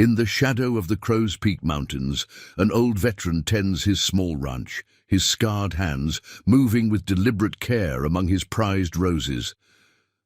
In the shadow of the Crow's Peak Mountains, an old veteran tends his small ranch, his scarred hands moving with deliberate care among his prized roses.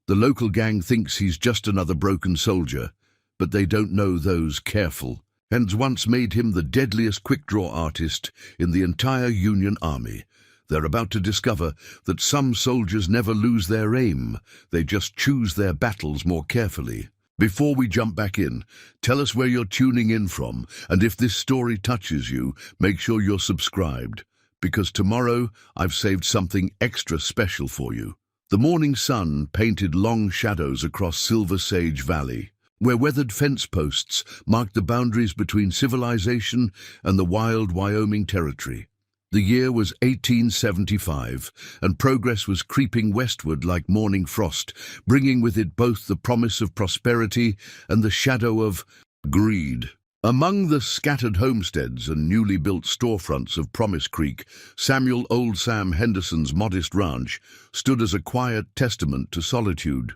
The local gang thinks he's just another broken soldier, but they don't know those careful hands once made him the deadliest quick-draw artist in the entire Union Army. They're about to discover that some soldiers never lose their aim, they just choose their battles more carefully. Before we jump back in, tell us where you're tuning in from, and if this story touches you, make sure you're subscribed, because tomorrow I've saved something extra special for you. The morning sun painted long shadows across Silver Sage Valley, where weathered fence posts marked the boundaries between civilization and the wild Wyoming territory. The year was 1875, and progress was creeping westward like morning frost, bringing with it both the promise of prosperity and the shadow of greed. Among the scattered homesteads and newly built storefronts of Promise Creek, Samuel Old Sam Henderson's modest ranch stood as a quiet testament to solitude.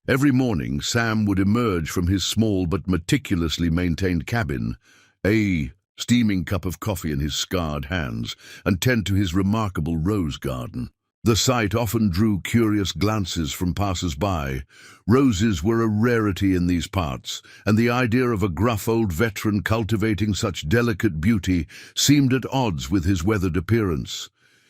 Every morning, Sam would emerge from his small but meticulously maintained cabin, a steaming cup of coffee in his scarred hands, and tend to his remarkable rose garden. The sight often drew curious glances from passers-by. Roses were a rarity in these parts, and the idea of a gruff old veteran cultivating such delicate beauty seemed at odds with his weathered appearance.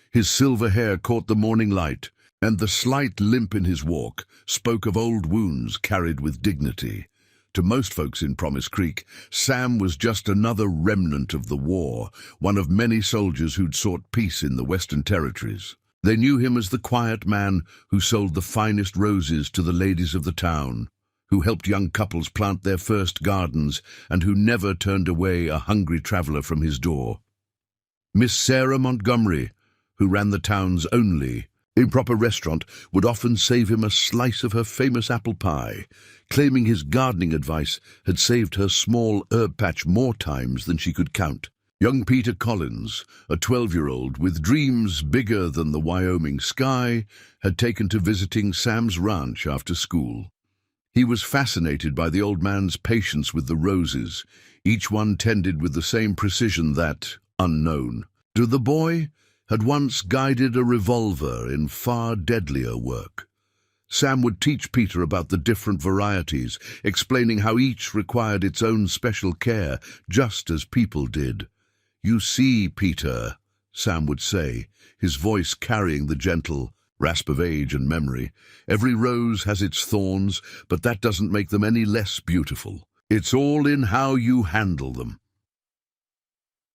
His silver hair caught the morning light, and the slight limp in his walk spoke of old wounds carried with dignity. To most folks in Promise Creek, Sam was just another remnant of the war, one of many soldiers who'd sought peace in the Western Territories. They knew him as the quiet man who sold the finest roses to the ladies of the town, who helped young couples plant their first gardens, and who never turned away a hungry traveler from his door. Miss Sarah Montgomery, who ran the town's only improper restaurant, would often save him a slice of her famous apple pie, claiming his gardening advice had saved her small herb patch more times than she could count. Young Peter Collins, a 12-year-old with dreams bigger than the Wyoming sky, had taken to visiting Sam's ranch after school. He was fascinated by the old man's patience with the roses, each one tended with the same precision that, unknown to the boy, had once guided a revolver in far deadlier work. Sam would teach Peter about the different varieties, explaining how each required its own special care, just as people did. "You see, Peter," Sam would say, his voice carrying the gentle rasp of age and memory, "every rose has its thorns, but that doesn't make them any less beautiful. It's all in how you handle them."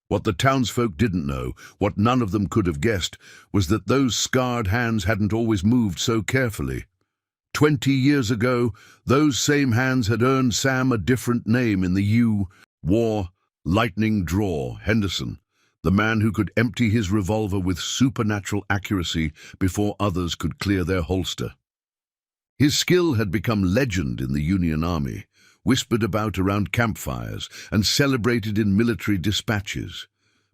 What the townsfolk didn't know, what none of them could have guessed, was that those scarred hands hadn't always moved so carefully. 20 years ago, those same hands had earned Sam a different name in the war. Lightning Draw Henderson, the man who could empty his revolver with supernatural accuracy before others could clear their holster. His skill had become legend in the Union Army, whispered about around campfires and celebrated in military dispatches.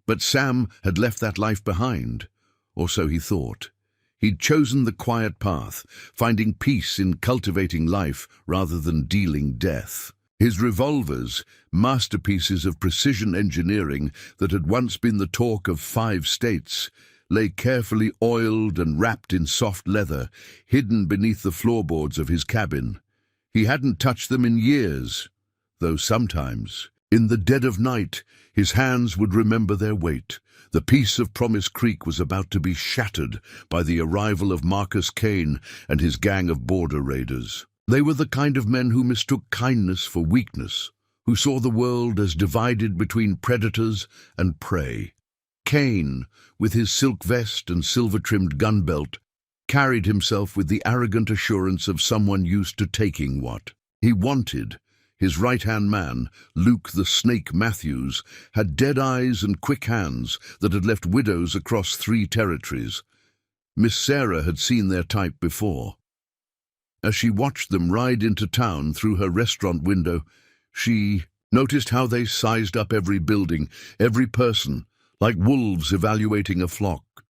But Sam had left that life behind, or so he thought. He'd chosen the quiet path, finding peace in cultivating life rather than dealing death. His revolvers, masterpieces of precision engineering that had once been the talk of 5 states, lay carefully oiled and wrapped in soft leather, hidden beneath the floorboards of his cabin. He hadn't touched them in years, though sometimes, in the dead of night, his hands would remember their weight. The peace of Promise Creek was about to be shattered by the arrival of Marcus Kane and his gang of border raiders. They were the kind of men who mistook kindness for weakness, who saw the world as divided between predators and prey. Kane, with his silk vest and silver-trimmed gun belt, carried himself with the arrogant assurance of someone used to taking what he wanted. His right-hand man, Luke the Snake Matthews, had dead eyes and quick hands that had left widows across 3 territories. Miss Sarah had seen their type before. As she watched them ride into town through her restaurant window, she noticed how they sized up every building, every person, like wolves evaluating a flock.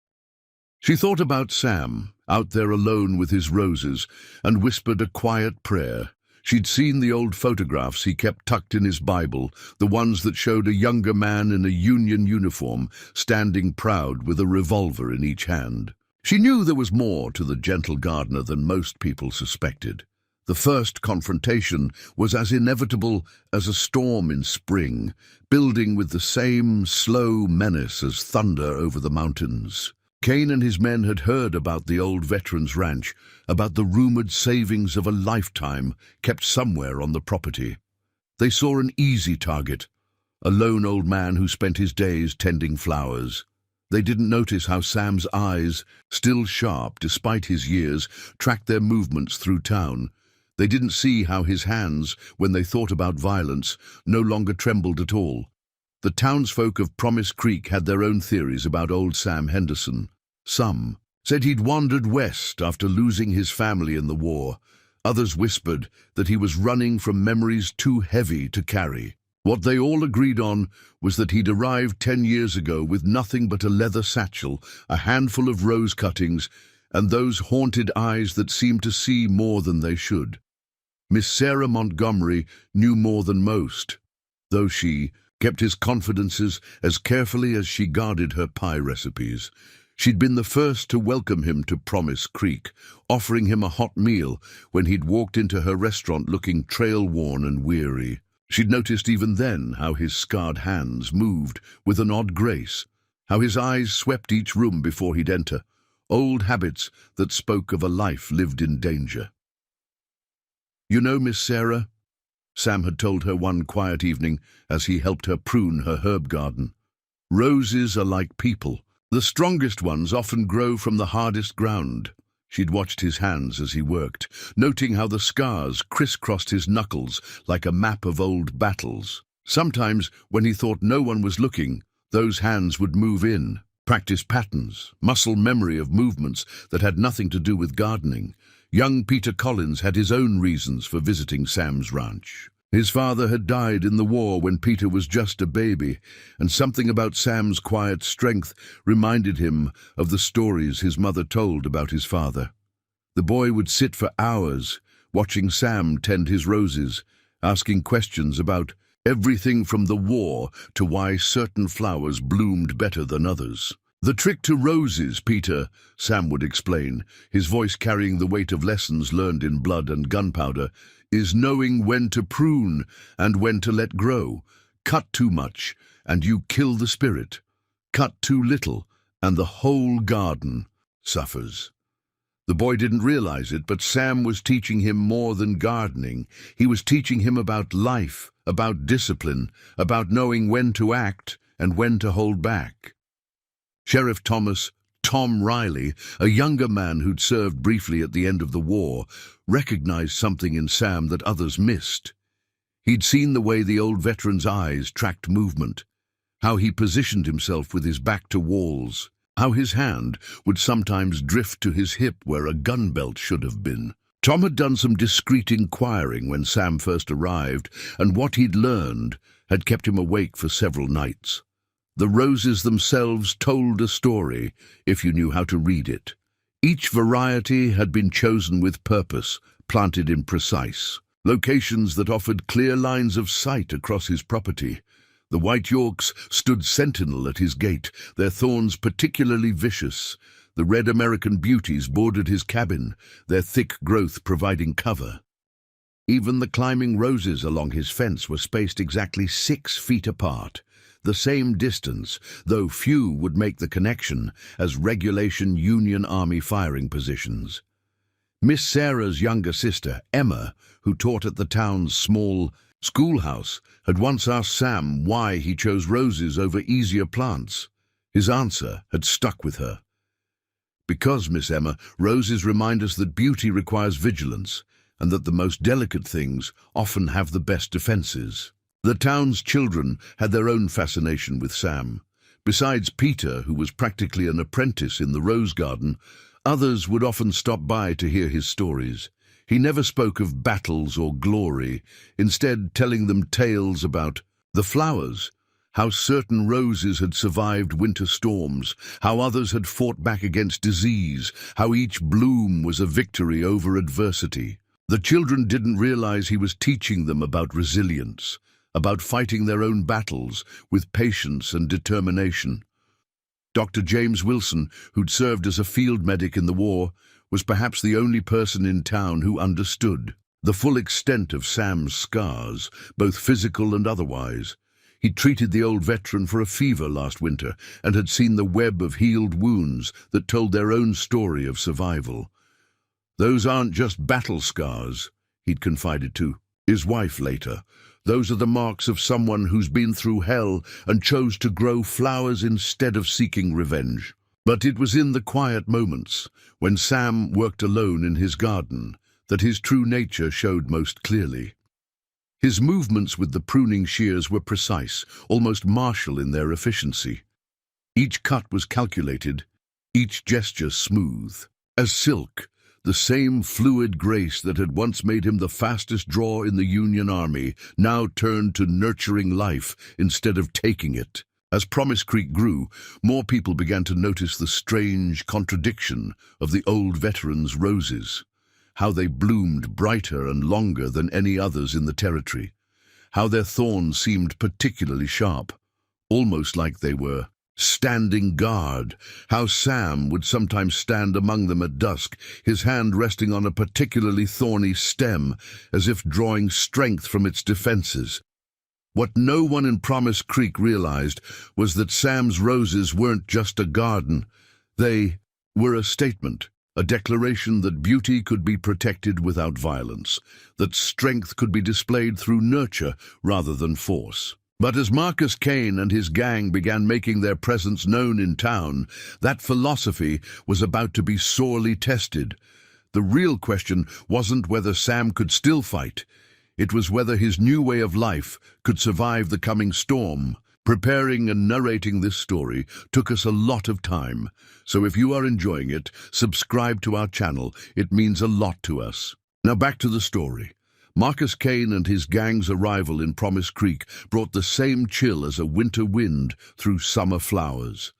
She thought about Sam, out there alone with his roses, and whispered a quiet prayer. She'd seen the old photographs he kept tucked in his Bible, the ones that showed a younger man in a Union uniform, standing proud with a revolver in each hand. She knew there was more to the gentle gardener than most people suspected. The first confrontation was as inevitable as a storm in spring, building with the same slow menace as thunder over the mountains. Kane and his men had heard about the old veteran's ranch, about the rumored savings of a lifetime kept somewhere on the property. They saw an easy target, a lone old man who spent his days tending flowers. They didn't notice how Sam's eyes, still sharp despite his years, tracked their movements through town. They didn't see how his hands, when they thought about violence, no longer trembled at all. The townsfolk of Promise Creek had their own theories about old Sam Henderson. Some said he'd wandered west after losing his family in the war. Others whispered that he was running from memories too heavy to carry. What they all agreed on was that he'd arrived 10 years ago with nothing but a leather satchel, a handful of rose cuttings, and those haunted eyes that seemed to see more than they should. Miss Sarah Montgomery knew more than most, though she kept his confidences as carefully as she guarded her pie recipes. She'd been the first to welcome him to Promise Creek, offering him a hot meal when he'd walked into her restaurant looking trail-worn and weary. She'd noticed even then how his scarred hands moved with an odd grace, how his eyes swept each room before he'd enter, old habits that spoke of a life lived in danger. "You know, Miss Sarah," Sam had told her one quiet evening as he helped her prune her herb garden, "roses are like people. The strongest ones often grow from the hardest ground." She'd watched his hands as he worked, noting how the scars crisscrossed his knuckles like a map of old battles. Sometimes, when he thought no one was looking, those hands would move in, practice patterns, muscle memory of movements that had nothing to do with gardening. Young Peter Collins had his own reasons for visiting Sam's ranch. His father had died in the war when Peter was just a baby, and something about Sam's quiet strength reminded him of the stories his mother told about his father. The boy would sit for hours, watching Sam tend his roses, asking questions about everything from the war to why certain flowers bloomed better than others. "The trick to roses, Peter," Sam would explain, his voice carrying the weight of lessons learned in blood and gunpowder, "is knowing when to prune and when to let grow. Cut too much, and you kill the spirit. Cut too little, and the whole garden suffers." The boy didn't realize it, but Sam was teaching him more than gardening. He was teaching him about life, about discipline, about knowing when to act and when to hold back. Sheriff Tom Riley, a younger man who'd served briefly at the end of the war, recognized something in Sam that others missed. He'd seen the way the old veteran's eyes tracked movement, how he positioned himself with his back to walls, how his hand would sometimes drift to his hip where a gun belt should have been. Tom had done some discreet inquiring when Sam first arrived, and what he'd learned had kept him awake for several nights. The roses themselves told a story, if you knew how to read it. Each variety had been chosen with purpose, planted in precise locations that offered clear lines of sight across his property. The white Yorks stood sentinel at his gate, their thorns particularly vicious. The red American beauties bordered his cabin, their thick growth providing cover. Even the climbing roses along his fence were spaced exactly 6 feet apart, the same distance, though few would make the connection, as regulation Union Army firing positions. Miss Sarah's younger sister, Emma, who taught at the town's small schoolhouse, had once asked Sam why he chose roses over easier plants. His answer had stuck with her. "Because, Miss Emma, roses remind us that beauty requires vigilance, and that the most delicate things often have the best defenses." The town's children had their own fascination with Sam. Besides Peter, who was practically an apprentice in the rose garden, others would often stop by to hear his stories. He never spoke of battles or glory, instead telling them tales about the flowers, how certain roses had survived winter storms, how others had fought back against disease, how each bloom was a victory over adversity. The children didn't realize he was teaching them about resilience, about fighting their own battles with patience and determination. Dr. James Wilson, who'd served as a field medic in the war, was perhaps the only person in town who understood the full extent of Sam's scars, both physical and otherwise. He'd treated the old veteran for a fever last winter and had seen the web of healed wounds that told their own story of survival. "Those aren't just battle scars," he'd confided to his wife later. "Those are the marks of someone who's been through hell and chose to grow flowers instead of seeking revenge." But it was in the quiet moments, when Sam worked alone in his garden, that his true nature showed most clearly. His movements with the pruning shears were precise, almost martial in their efficiency. Each cut was calculated, each gesture smooth. As silk, the same fluid grace that had once made him the fastest draw in the Union Army now turned to nurturing life instead of taking it. As Promise Creek grew, more people began to notice the strange contradiction of the old veterans' roses. How they bloomed brighter and longer than any others in the territory. How their thorns seemed particularly sharp, almost like they were standing guard. How Sam would sometimes stand among them at dusk, his hand resting on a particularly thorny stem, as if drawing strength from its defenses. What no one in Promise Creek realized was that Sam's roses weren't just a garden. They were a statement. A declaration that beauty could be protected without violence, that strength could be displayed through nurture rather than force. But as Marcus Kane and his gang began making their presence known in town, that philosophy was about to be sorely tested. The real question wasn't whether Sam could still fight. It was whether his new way of life could survive the coming storm. Preparing and narrating this story took us a lot of time, so if you are enjoying it, subscribe to our channel. It means a lot to us. Now back to the story. Marcus Kane and his gang's arrival in Promise Creek brought the same chill as a winter wind through summer flowers.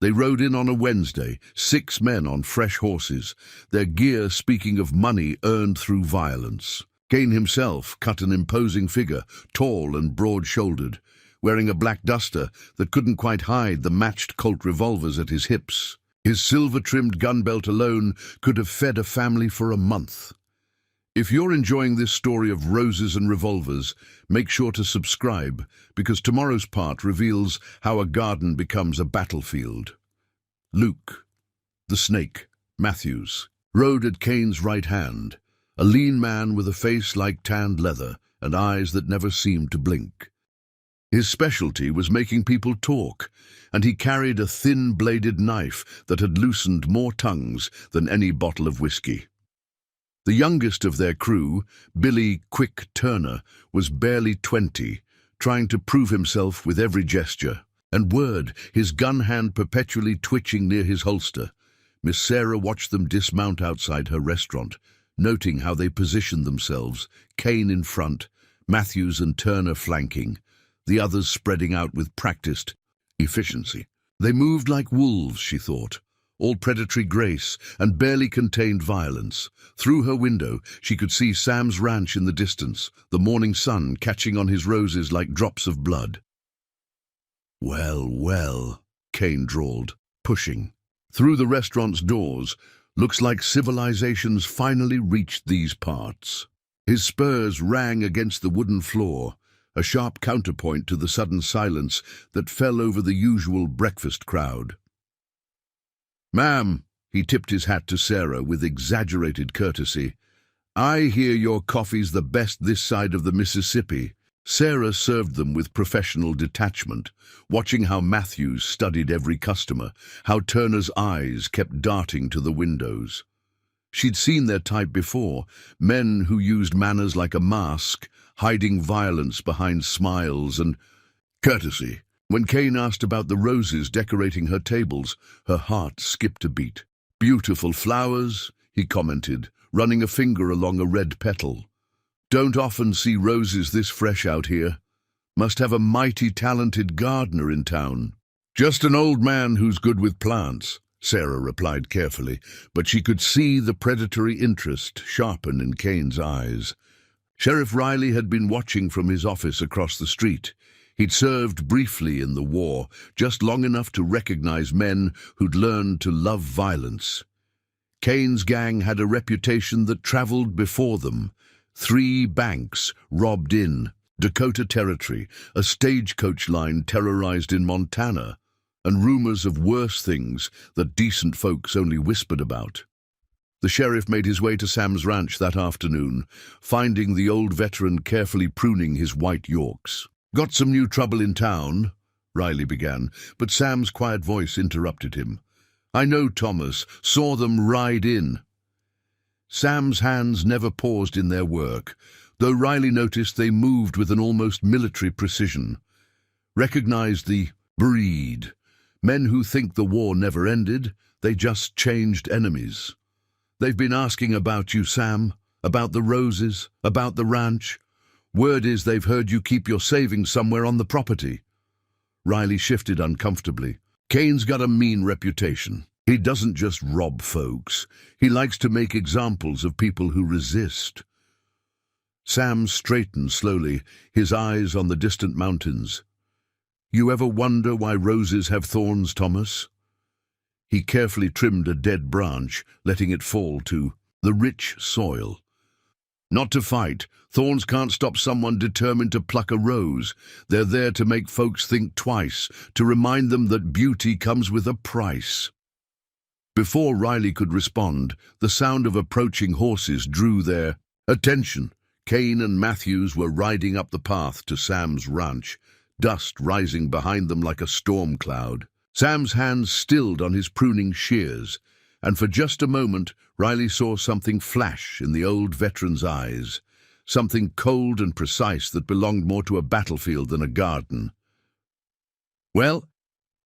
They rode in on a Wednesday, 6 men on fresh horses, their gear speaking of money earned through violence. Kane himself cut an imposing figure, tall and broad-shouldered, wearing a black duster that couldn't quite hide the matched Colt revolvers at his hips. His silver-trimmed gun belt alone could have fed a family for a month. If you're enjoying this story of roses and revolvers, make sure to subscribe, because tomorrow's part reveals how a garden becomes a battlefield. Luke, the snake, Matthews, rode at Kane's right hand, a lean man with a face like tanned leather and eyes that never seemed to blink. His specialty was making people talk, and he carried a thin-bladed knife that had loosened more tongues than any bottle of whiskey. The youngest of their crew, Billy Quick Turner, was barely 20, trying to prove himself with every gesture. And word, his gun hand perpetually twitching near his holster. Miss Sarah watched them dismount outside her restaurant, noting how they positioned themselves, Kane in front, Matthews and Turner flanking, the others spreading out with practiced efficiency. They moved like wolves, she thought, all predatory grace and barely contained violence. Through her window, she could see Sam's ranch in the distance, the morning sun catching on his roses like drops of blood. "Well, well," Kane drawled, pushing. Through the restaurant's doors, "Looks like civilization's finally reached these parts." His spurs rang against the wooden floor, a sharp counterpoint to the sudden silence that fell over the usual breakfast crowd. "Ma'am," he tipped his hat to Sarah with exaggerated courtesy, "I hear your coffee's the best this side of the Mississippi." Sarah served them with professional detachment, watching how Matthews studied every customer, how Turner's eyes kept darting to the windows. She'd seen their type before, men who used manners like a mask, hiding violence behind smiles and courtesy. When Kane asked about the roses decorating her tables, her heart skipped a beat. "Beautiful flowers," he commented, running a finger along a red petal. "Don't often see roses this fresh out here. Must have a mighty talented gardener in town." "Just an old man who's good with plants," Sarah replied carefully, but she could see the predatory interest sharpen in Kane's eyes. Sheriff Riley had been watching from his office across the street. He'd served briefly in the war, just long enough to recognize men who'd learned to love violence. Kane's gang had a reputation that traveled before them. 3 banks robbed in Dakota Territory, a stagecoach line terrorized in Montana, and rumors of worse things that decent folks only whispered about. The sheriff made his way to Sam's ranch that afternoon, finding the old veteran carefully pruning his white Yorks. "Got some new trouble in town," Riley began, but Sam's quiet voice interrupted him. "I know Thomas, saw them ride in." Sam's hands never paused in their work, though Riley noticed they moved with an almost military precision. Recognized the breed. Men who think the war never ended, they just changed enemies. "They've been asking about you, Sam, about the roses, about the ranch. Word is they've heard you keep your savings somewhere on the property." Riley shifted uncomfortably. "Kane's got a mean reputation. He doesn't just rob folks. He likes to make examples of people who resist." Sam straightened slowly, his eyes on the distant mountains. "You ever wonder why roses have thorns, Thomas?" He carefully trimmed a dead branch, letting it fall to the rich soil. "Not to fight. Thorns can't stop someone determined to pluck a rose. They're there to make folks think twice, to remind them that beauty comes with a price." Before Riley could respond, the sound of approaching horses drew their attention. Kane and Matthews were riding up the path to Sam's ranch, dust rising behind them like a storm cloud. Sam's hands stilled on his pruning shears, and for just a moment Riley saw something flash in the old veteran's eyes, something cold and precise that belonged more to a battlefield than a garden. "Well,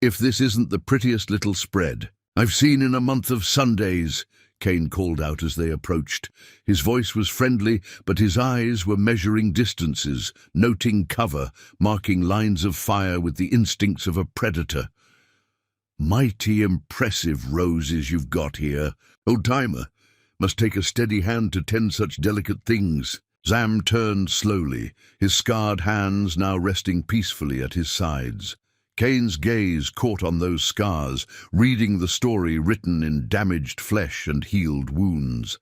if this isn't the prettiest little spread I've seen in a month of Sundays," Kane called out as they approached. His voice was friendly, but his eyes were measuring distances, noting cover, marking lines of fire with the instincts of a predator. "Mighty impressive roses you've got here. Old-timer. Must take a steady hand to tend such delicate things." Sam turned slowly, his scarred hands now resting peacefully at his sides. Kane's gaze caught on those scars, reading the story written in damaged flesh and healed wounds.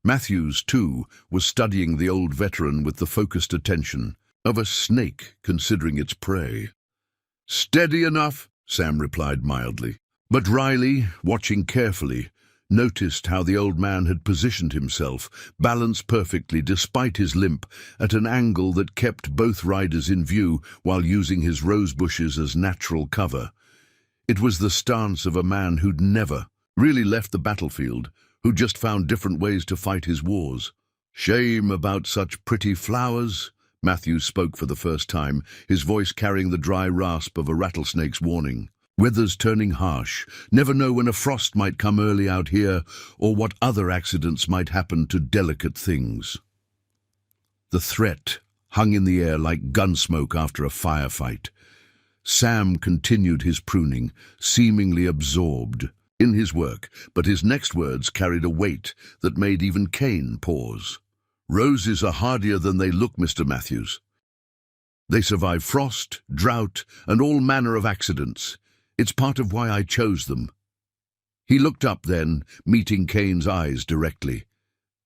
Matthews, too, was studying the old veteran with the focused attention of a snake considering its prey. "Steady enough," Sam replied mildly. But Riley, watching carefully, noticed how the old man had positioned himself, balanced perfectly despite his limp, at an angle that kept both riders in view while using his rose bushes as natural cover. It was the stance of a man who'd never really left the battlefield, who just found different ways to fight his wars. "Shame about such pretty flowers," Matthews spoke for the first time, his voice carrying the dry rasp of a rattlesnake's warning. "Weather's turning harsh. Never know when a frost might come early out here, or what other accidents might happen to delicate things." The threat hung in the air like gunsmoke after a firefight. Sam continued his pruning, seemingly absorbed in his work, but his next words carried a weight that made even Kane pause. "Roses are hardier than they look, Mr. Matthews. They survive frost, drought, and all manner of accidents. It's part of why I chose them." He looked up then, meeting Kane's eyes directly.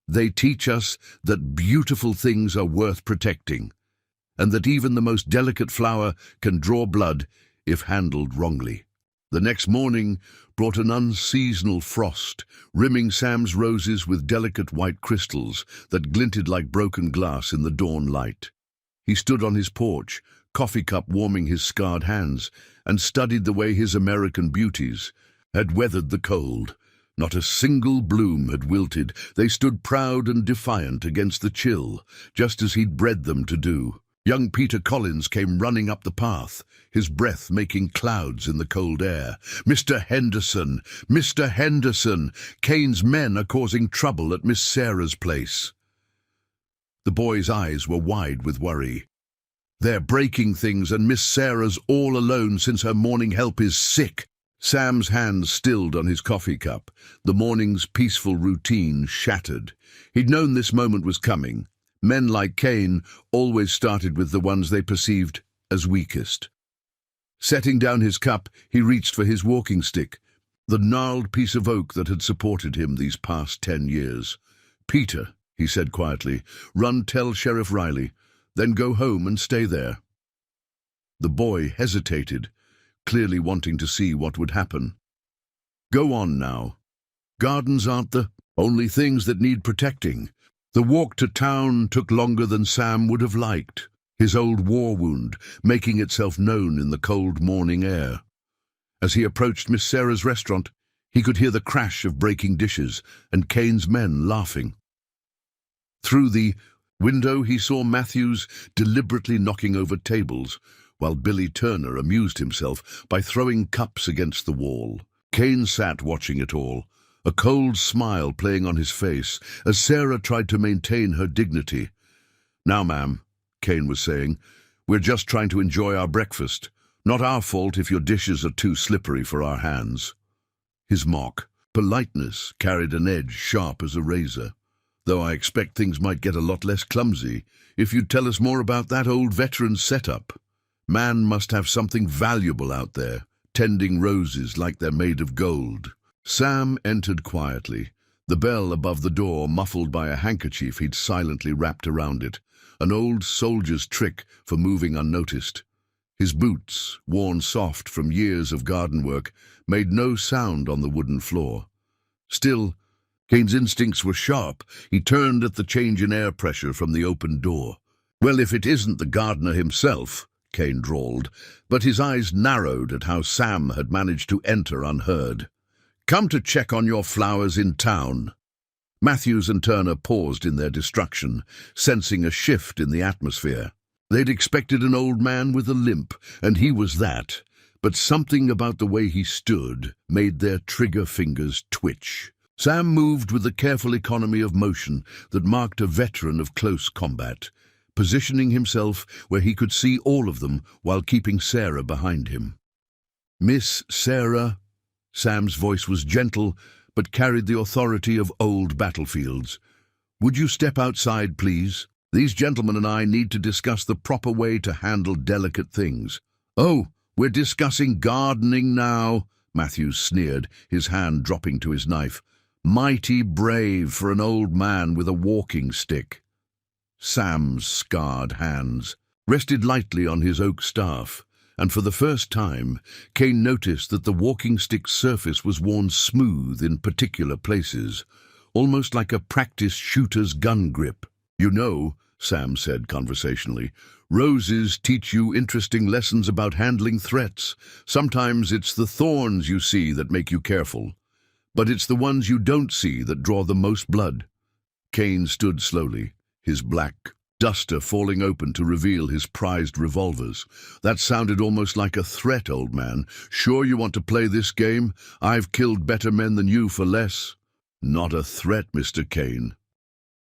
"They teach us that beautiful things are worth protecting, and that even the most delicate flower can draw blood if handled wrongly." The next morning brought an unseasonal frost, rimming Sam's roses with delicate white crystals that glinted like broken glass in the dawn light. He stood on his porch, coffee cup warming his scarred hands, and studied the way his American beauties had weathered the cold. Not a single bloom had wilted. They stood proud and defiant against the chill, just as he'd bred them to do. Young Peter Collins came running up the path, his breath making clouds in the cold air. "Mr. Henderson! Mr. Henderson! Kane's men are causing trouble at Miss Sarah's place." The boy's eyes were wide with worry. "They're breaking things, and Miss Sarah's all alone since her morning help is sick." Sam's hands stilled on his coffee cup, the morning's peaceful routine shattered. He'd known this moment was coming. Men like Kane always started with the ones they perceived as weakest. Setting down his cup, he reached for his walking stick, the gnarled piece of oak that had supported him these past 10 years. "Peter," he said quietly, "run tell Sheriff Riley, then go home and stay there." The boy hesitated, clearly wanting to see what would happen. "Go on now. Gardens aren't the only things that need protecting." The walk to town took longer than Sam would have liked, his old war wound making itself known in the cold morning air. As he approached Miss Sarah's restaurant, he could hear the crash of breaking dishes and Kane's men laughing. Through the window he saw Matthews deliberately knocking over tables, while Billy Turner amused himself by throwing cups against the wall. Kane sat watching it all, a cold smile playing on his face as Sarah tried to maintain her dignity. "Now, ma'am," Kane was saying, "we're just trying to enjoy our breakfast. Not our fault if your dishes are too slippery for our hands." His mock politeness carried an edge sharp as a razor. "Though I expect things might get a lot less clumsy if you'd tell us more about that old veteran setup. Man must have something valuable out there, tending roses like they're made of gold." Sam entered quietly, the bell above the door muffled by a handkerchief he'd silently wrapped around it, an old soldier's trick for moving unnoticed. His boots, worn soft from years of garden work, made no sound on the wooden floor. Still, Kane's instincts were sharp. He turned at the change in air pressure from the open door. "Well, if it isn't the gardener himself," Kane drawled, but his eyes narrowed at how Sam had managed to enter unheard. "Come to check on your flowers in town." Matthews and Turner paused in their destruction, sensing a shift in the atmosphere. They'd expected an old man with a limp, and he was that, but something about the way he stood made their trigger fingers twitch. Sam moved with the careful economy of motion that marked a veteran of close combat, positioning himself where he could see all of them while keeping Sarah behind him. "Miss Sarah," Sam's voice was gentle but carried the authority of old battlefields. "Would you step outside, please? These gentlemen and I need to discuss the proper way to handle delicate things." "Oh, we're discussing gardening now," Matthews sneered, his hand dropping to his knife. "Mighty brave for an old man with a walking stick." Sam's scarred hands rested lightly on his oak staff, and for the first time, Kane noticed that the walking stick's surface was worn smooth in particular places, almost like a practiced shooter's gun grip. "You know," Sam said conversationally, "roses teach you interesting lessons about handling threats. Sometimes it's the thorns you see that make you careful, but it's the ones you don't see that draw the most blood." Kane stood slowly, his black duster falling open to reveal his prized revolvers. "That sounded almost like a threat, old man. Sure you want to play this game? I've killed better men than you for less." "Not a threat, Mr. Kane.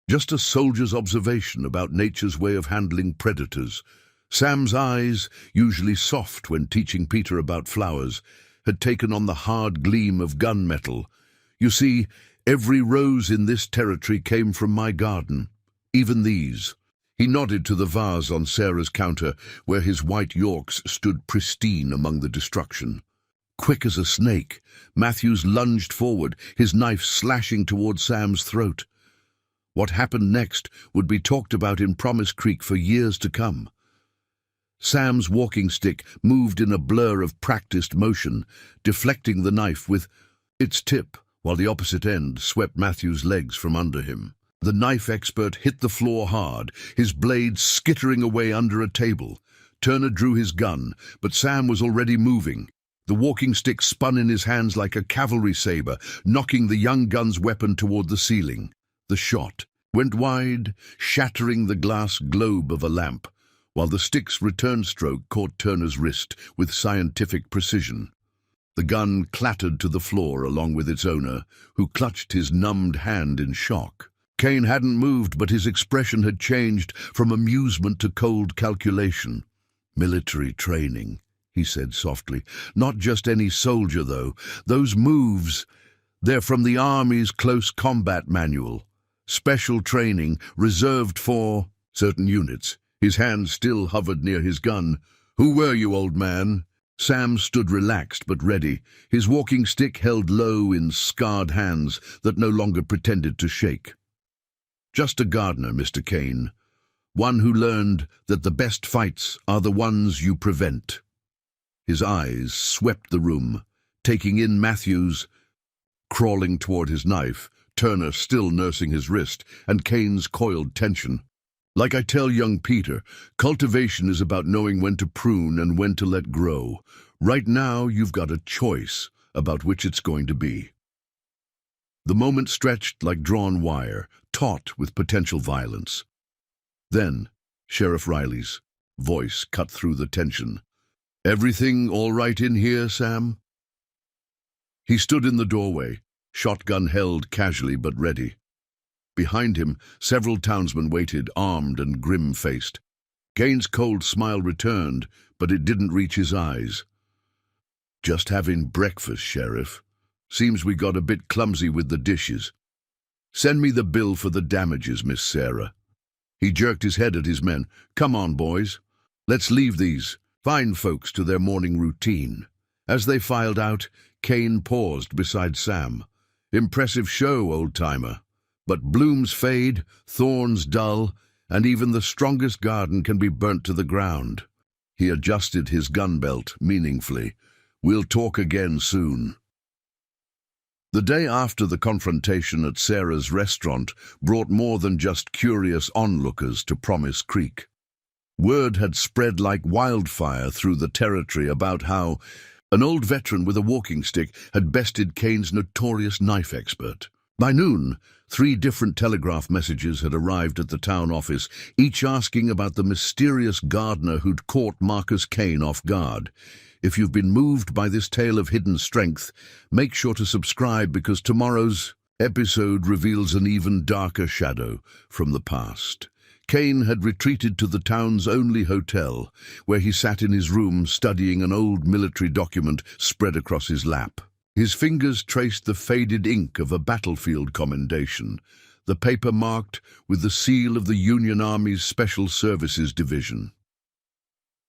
Just a soldier's observation about nature's way of handling predators." Sam's eyes, usually soft when teaching Peter about flowers, had taken on the hard gleam of gunmetal. "You see, every rose in this territory came from my garden. Even these." He nodded to the vase on Sarah's counter, where his white Yorks stood pristine among the destruction. Quick as a snake, Matthews lunged forward, his knife slashing toward Sam's throat. What happened next would be talked about in Promise Creek for years to come. Sam's walking stick moved in a blur of practiced motion, deflecting the knife with its tip, while the opposite end swept Matthews' legs from under him. The knife expert hit the floor hard, his blade skittering away under a table. Turner drew his gun, but Sam was already moving. The walking stick spun in his hands like a cavalry saber, knocking the young gun's weapon toward the ceiling. The shot went wide, shattering the glass globe of a lamp, while the stick's return stroke caught Turner's wrist with scientific precision. The gun clattered to the floor along with its owner, who clutched his numbed hand in shock. Kane hadn't moved, but his expression had changed from amusement to cold calculation. "Military training," he said softly. "Not just any soldier, though. Those moves, they're from the Army's close combat manual. Special training reserved for certain units." His hand still hovered near his gun. "Who were you, old man?" Sam stood relaxed but ready, his walking stick held low in scarred hands that no longer pretended to shake. "Just a gardener, Mr. Kane. One who learned that the best fights are the ones you prevent." His eyes swept the room, taking in Matthews crawling toward his knife, Turner still nursing his wrist, and Kane's coiled tension. "Like I tell young Peter, cultivation is about knowing when to prune and when to let grow. Right now, you've got a choice about which it's going to be." The moment stretched like drawn wire, taut with potential violence. Then, Sheriff Riley's voice cut through the tension. "Everything all right in here, Sam?" He stood in the doorway, shotgun held casually but ready. Behind him, several townsmen waited, armed and grim-faced. Kane's cold smile returned, but it didn't reach his eyes. "Just having breakfast, Sheriff. Seems we got a bit clumsy with the dishes. Send me the bill for the damages, Miss Sarah." He jerked his head at his men. "Come on, boys. Let's leave these fine folks to their morning routine." As they filed out, Kane paused beside Sam. "Impressive show, old-timer. But blooms fade, thorns dull, and even the strongest garden can be burnt to the ground." He adjusted his gun belt meaningfully. "We'll talk again soon." The day after the confrontation at Sarah's restaurant brought more than just curious onlookers to Promise Creek. Word had spread like wildfire through the territory about how an old veteran with a walking stick had bested Kane's notorious knife expert. By noon, 3 different telegraph messages had arrived at the town office, each asking about the mysterious gardener who'd caught Marcus Kane off guard. If you've been moved by this tale of hidden strength, make sure to subscribe because tomorrow's episode reveals an even darker shadow from the past. Kane had retreated to the town's only hotel, where he sat in his room studying an old military document spread across his lap. His fingers traced the faded ink of a battlefield commendation, the paper marked with the seal of the Union Army's Special Services Division.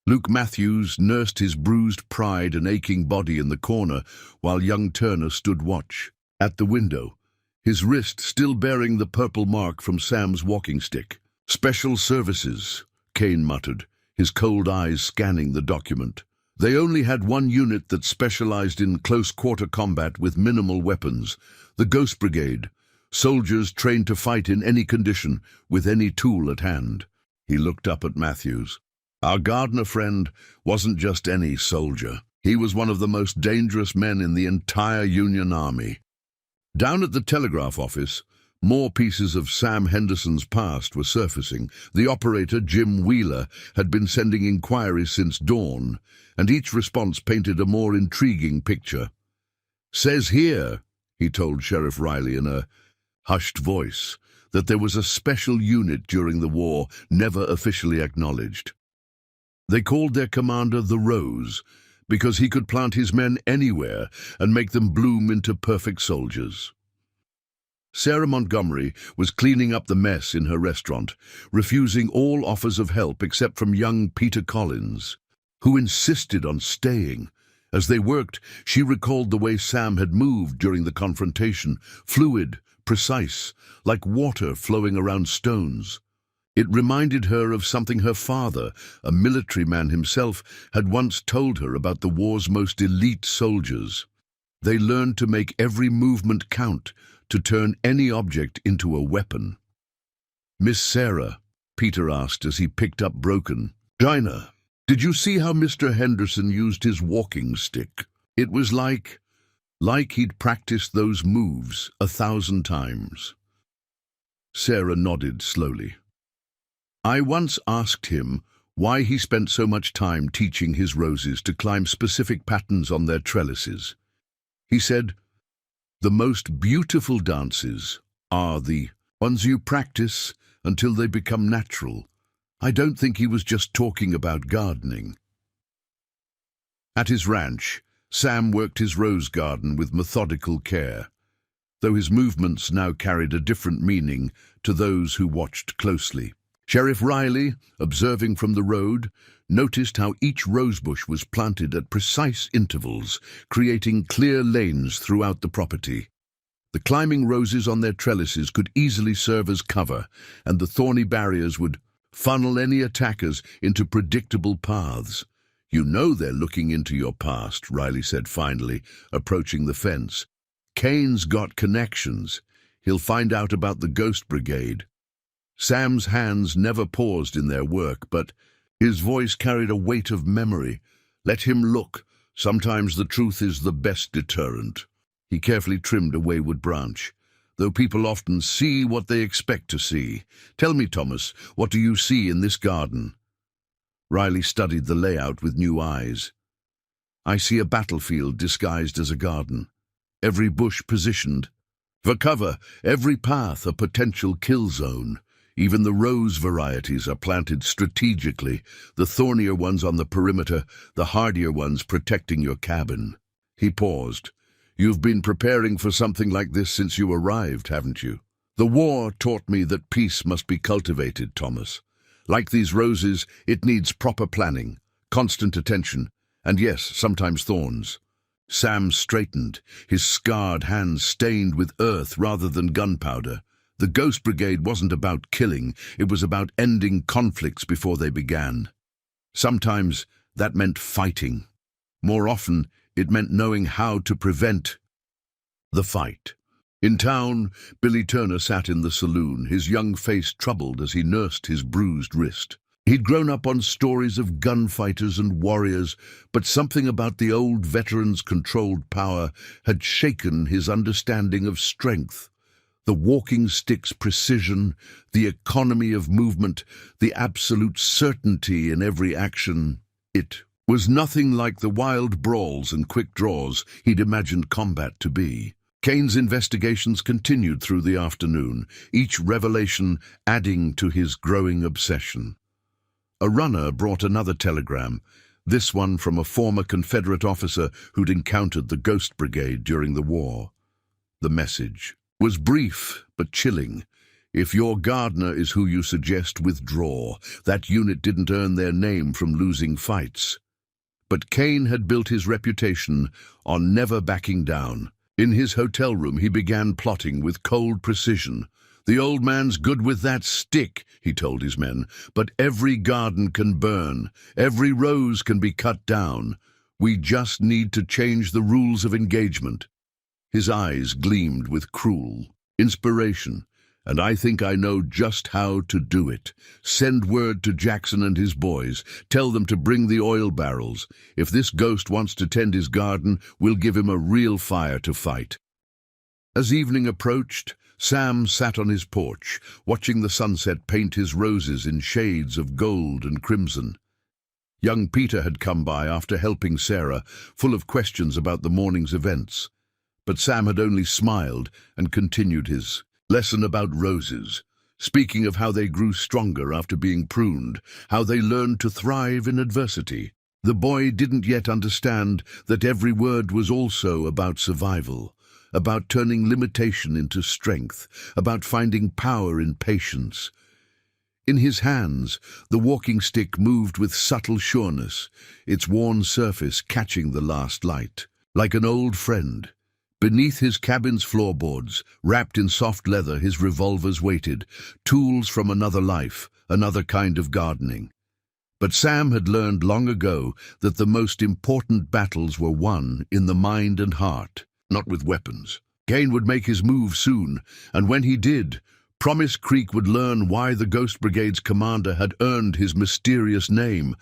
Luke Matthews nursed his bruised pride and aching body in the corner, while young Turner stood watch. At the window, his wrist still bearing the purple mark from Sam's walking stick. "Special Services," Kane muttered, his cold eyes scanning the document. They only had one unit that specialized in close-quarter combat with minimal weapons, the Ghost Brigade, soldiers trained to fight in any condition, with any tool at hand. He looked up at Matthews. Our gardener friend wasn't just any soldier. He was one of the most dangerous men in the entire Union Army. Down at the telegraph office, more pieces of Sam Henderson's past were surfacing. The operator, Jim Wheeler, had been sending inquiries since dawn, and each response painted a more intriguing picture. "Says here," he told Sheriff Riley in a hushed voice, "that there was a special unit during the war never officially acknowledged. They called their commander the Rose, because he could plant his men anywhere and make them bloom into perfect soldiers." Sarah Montgomery was cleaning up the mess in her restaurant, refusing all offers of help except from young Peter Collins, who insisted on staying. As they worked, she recalled the way Sam had moved during the confrontation, fluid, precise, like water flowing around stones. It reminded her of something her father, a military man himself, had once told her about the war's most elite soldiers. They learned to make every movement count, to turn any object into a weapon. "Miss Sarah," Peter asked as he picked up Broken, "Gina, did you see how Mr. Henderson used his walking stick? It was like he'd practiced those moves 1,000 times." Sarah nodded slowly. "I once asked him why he spent so much time teaching his roses to climb specific patterns on their trellises. He said, 'The most beautiful dances are the ones you practice until they become natural.' I don't think he was just talking about gardening." At his ranch, Sam worked his rose garden with methodical care, though his movements now carried a different meaning to those who watched closely. Sheriff Riley, observing from the road, noticed how each rosebush was planted at precise intervals, creating clear lanes throughout the property. The climbing roses on their trellises could easily serve as cover, and the thorny barriers would funnel any attackers into predictable paths. "You know they're looking into your past," Riley said finally, approaching the fence. "Kane's got connections. He'll find out about the Ghost Brigade." Sam's hands never paused in their work, but his voice carried a weight of memory. "Let him look. Sometimes the truth is the best deterrent." He carefully trimmed a wayward branch. "Though people often see what they expect to see. Tell me, Thomas, what do you see in this garden?" Riley studied the layout with new eyes. "I see a battlefield disguised as a garden. Every bush positioned for cover, every path a potential kill zone. Even the rose varieties are planted strategically, the thornier ones on the perimeter, the hardier ones protecting your cabin." He paused. "You've been preparing for something like this since you arrived, haven't you?" "The war taught me that peace must be cultivated, Thomas. Like these roses, it needs proper planning, constant attention, and yes, sometimes thorns." Sam straightened, his scarred hands stained with earth rather than gunpowder. The Ghost Brigade wasn't about killing, it was about ending conflicts before they began. Sometimes that meant fighting. More often, it meant knowing how to prevent the fight. In town, Billy Turner sat in the saloon, his young face troubled as he nursed his bruised wrist. He'd grown up on stories of gunfighters and warriors, but something about the old veteran's controlled power had shaken his understanding of strength. The walking stick's precision, the economy of movement, the absolute certainty in every action. It was nothing like the wild brawls and quick draws he'd imagined combat to be. Kane's investigations continued through the afternoon, each revelation adding to his growing obsession. A runner brought another telegram, this one from a former Confederate officer who'd encountered the Ghost Brigade during the war. The message was brief but chilling. "If your gardener is who you suggest, withdraw. That unit didn't earn their name from losing fights." But Kane had built his reputation on never backing down. In his hotel room, he began plotting with cold precision. "The old man's good with that stick," he told his men, "but every garden can burn. Every rose can be cut down. We just need to change the rules of engagement." His eyes gleamed with cruel inspiration. "And I think I know just how to do it. Send word to Jackson and his boys. Tell them to bring the oil barrels. If this ghost wants to tend his garden, we'll give him a real fire to fight." As evening approached, Sam sat on his porch, watching the sunset paint his roses in shades of gold and crimson. Young Peter had come by after helping Sarah, full of questions about the morning's events. But Sam had only smiled and continued his lesson about roses, speaking of how they grew stronger after being pruned, how they learned to thrive in adversity. The boy didn't yet understand that every word was also about survival, about turning limitation into strength, about finding power in patience. In his hands, the walking stick moved with subtle sureness, its worn surface catching the last light. Like an old friend, beneath his cabin's floorboards, wrapped in soft leather, his revolvers waited, tools from another life, another kind of gardening. But Sam had learned long ago that the most important battles were won in the mind and heart, not with weapons. Kane would make his move soon, and when he did, Promise Creek would learn why the Ghost Brigade's commander had earned his mysterious name,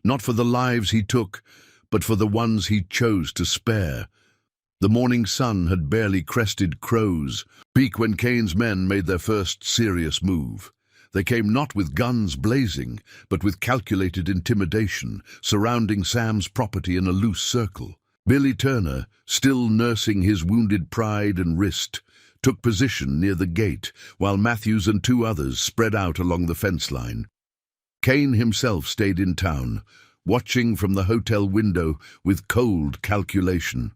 not for the lives he took, but for the ones he chose to spare. The morning sun had barely crested Crow's Peak when Kane's men made their first serious move. They came not with guns blazing, but with calculated intimidation, surrounding Sam's property in a loose circle. Billy Turner, still nursing his wounded pride and wrist, took position near the gate, while Matthews and two others spread out along the fence line. Kane himself stayed in town, watching from the hotel window with cold calculation.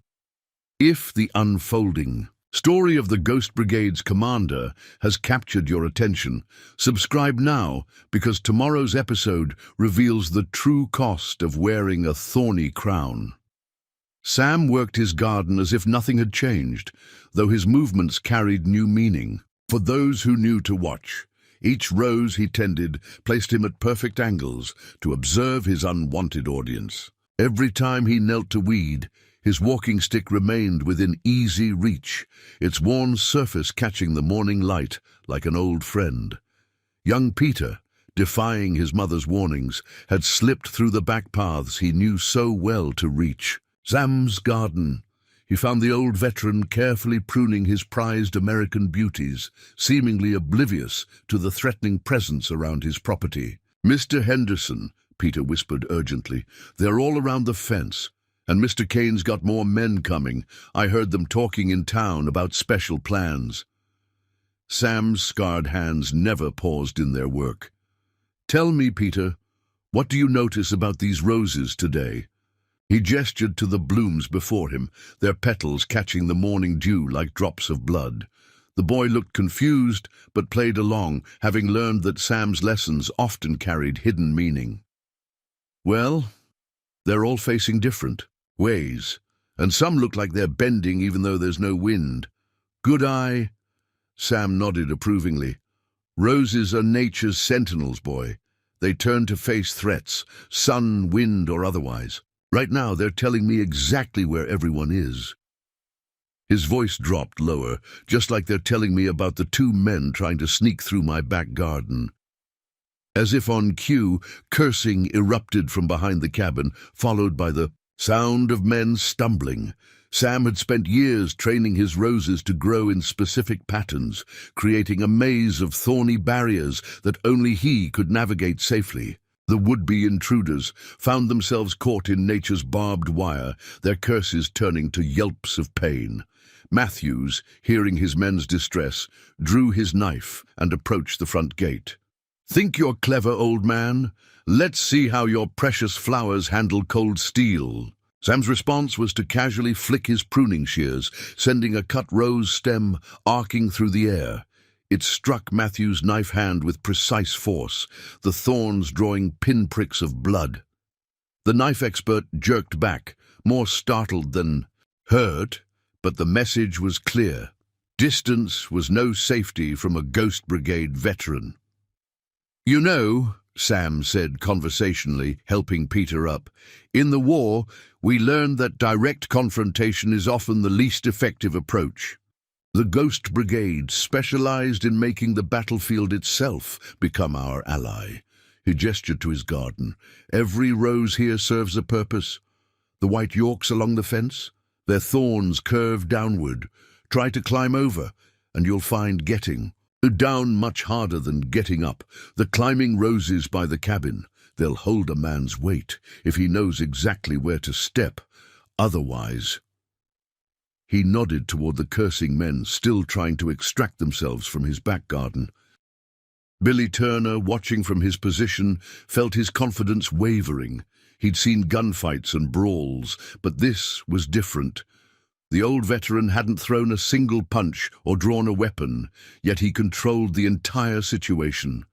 If the unfolding story of the Ghost Brigade's commander has captured your attention, subscribe now, because tomorrow's episode reveals the true cost of wearing a thorny crown. Sam worked his garden as if nothing had changed, though his movements carried new meaning. For those who knew to watch, each rose he tended placed him at perfect angles to observe his unwanted audience. Every time he knelt to weed, his walking stick remained within easy reach, its worn surface catching the morning light like an old friend. Young Peter, defying his mother's warnings, had slipped through the back paths he knew so well to reach. Sam's garden. He found the old veteran carefully pruning his prized American beauties, seemingly oblivious to the threatening presence around his property. "Mr. Henderson," Peter whispered urgently, "they're all around the fence. And Mr. Kane's got more men coming. I heard them talking in town about special plans." Sam's scarred hands never paused in their work. "Tell me, Peter, what do you notice about these roses today?" He gestured to the blooms before him, their petals catching the morning dew like drops of blood. The boy looked confused, but played along, having learned that Sam's lessons often carried hidden meaning. "Well, they're all facing different ways, and some look like they're bending even though there's no wind." "Good eye." Sam nodded approvingly. "Roses are nature's sentinels, boy. They turn to face threats, sun, wind, or otherwise. Right now, they're telling me exactly where everyone is." His voice dropped lower, just like they're telling me about the 2 men trying to sneak through my back garden. As if on cue, cursing erupted from behind the cabin, followed by the sound of men stumbling. Sam had spent years training his roses to grow in specific patterns, creating a maze of thorny barriers that only he could navigate safely. The would-be intruders found themselves caught in nature's barbed wire, their curses turning to yelps of pain. Matthews, hearing his men's distress, drew his knife and approached the front gate. "Think you're clever, old man? Let's see how your precious flowers handle cold steel." Sam's response was to casually flick his pruning shears, sending a cut rose stem arcing through the air. It struck Matthew's knife hand with precise force, the thorns drawing pinpricks of blood. The knife expert jerked back, more startled than hurt, but the message was clear. Distance was no safety from a Ghost Brigade veteran. "You know," Sam said conversationally, helping Peter up, "in the war, we learned that direct confrontation is often the least effective approach. The Ghost Brigade specialized in making the battlefield itself become our ally." He gestured to his garden. "Every rose here serves a purpose. The white Yorks along the fence, their thorns curve downward. Try to climb over, and you'll find getting down much harder than getting up. The climbing roses by the cabin, they'll hold a man's weight if he knows exactly where to step. Otherwise—" He nodded toward the cursing men still trying to extract themselves from his back garden. Billy Turner, watching from his position, felt his confidence wavering. He'd seen gunfights and brawls, but this was different. The old veteran hadn't thrown a single punch or drawn a weapon, yet he controlled the entire situation.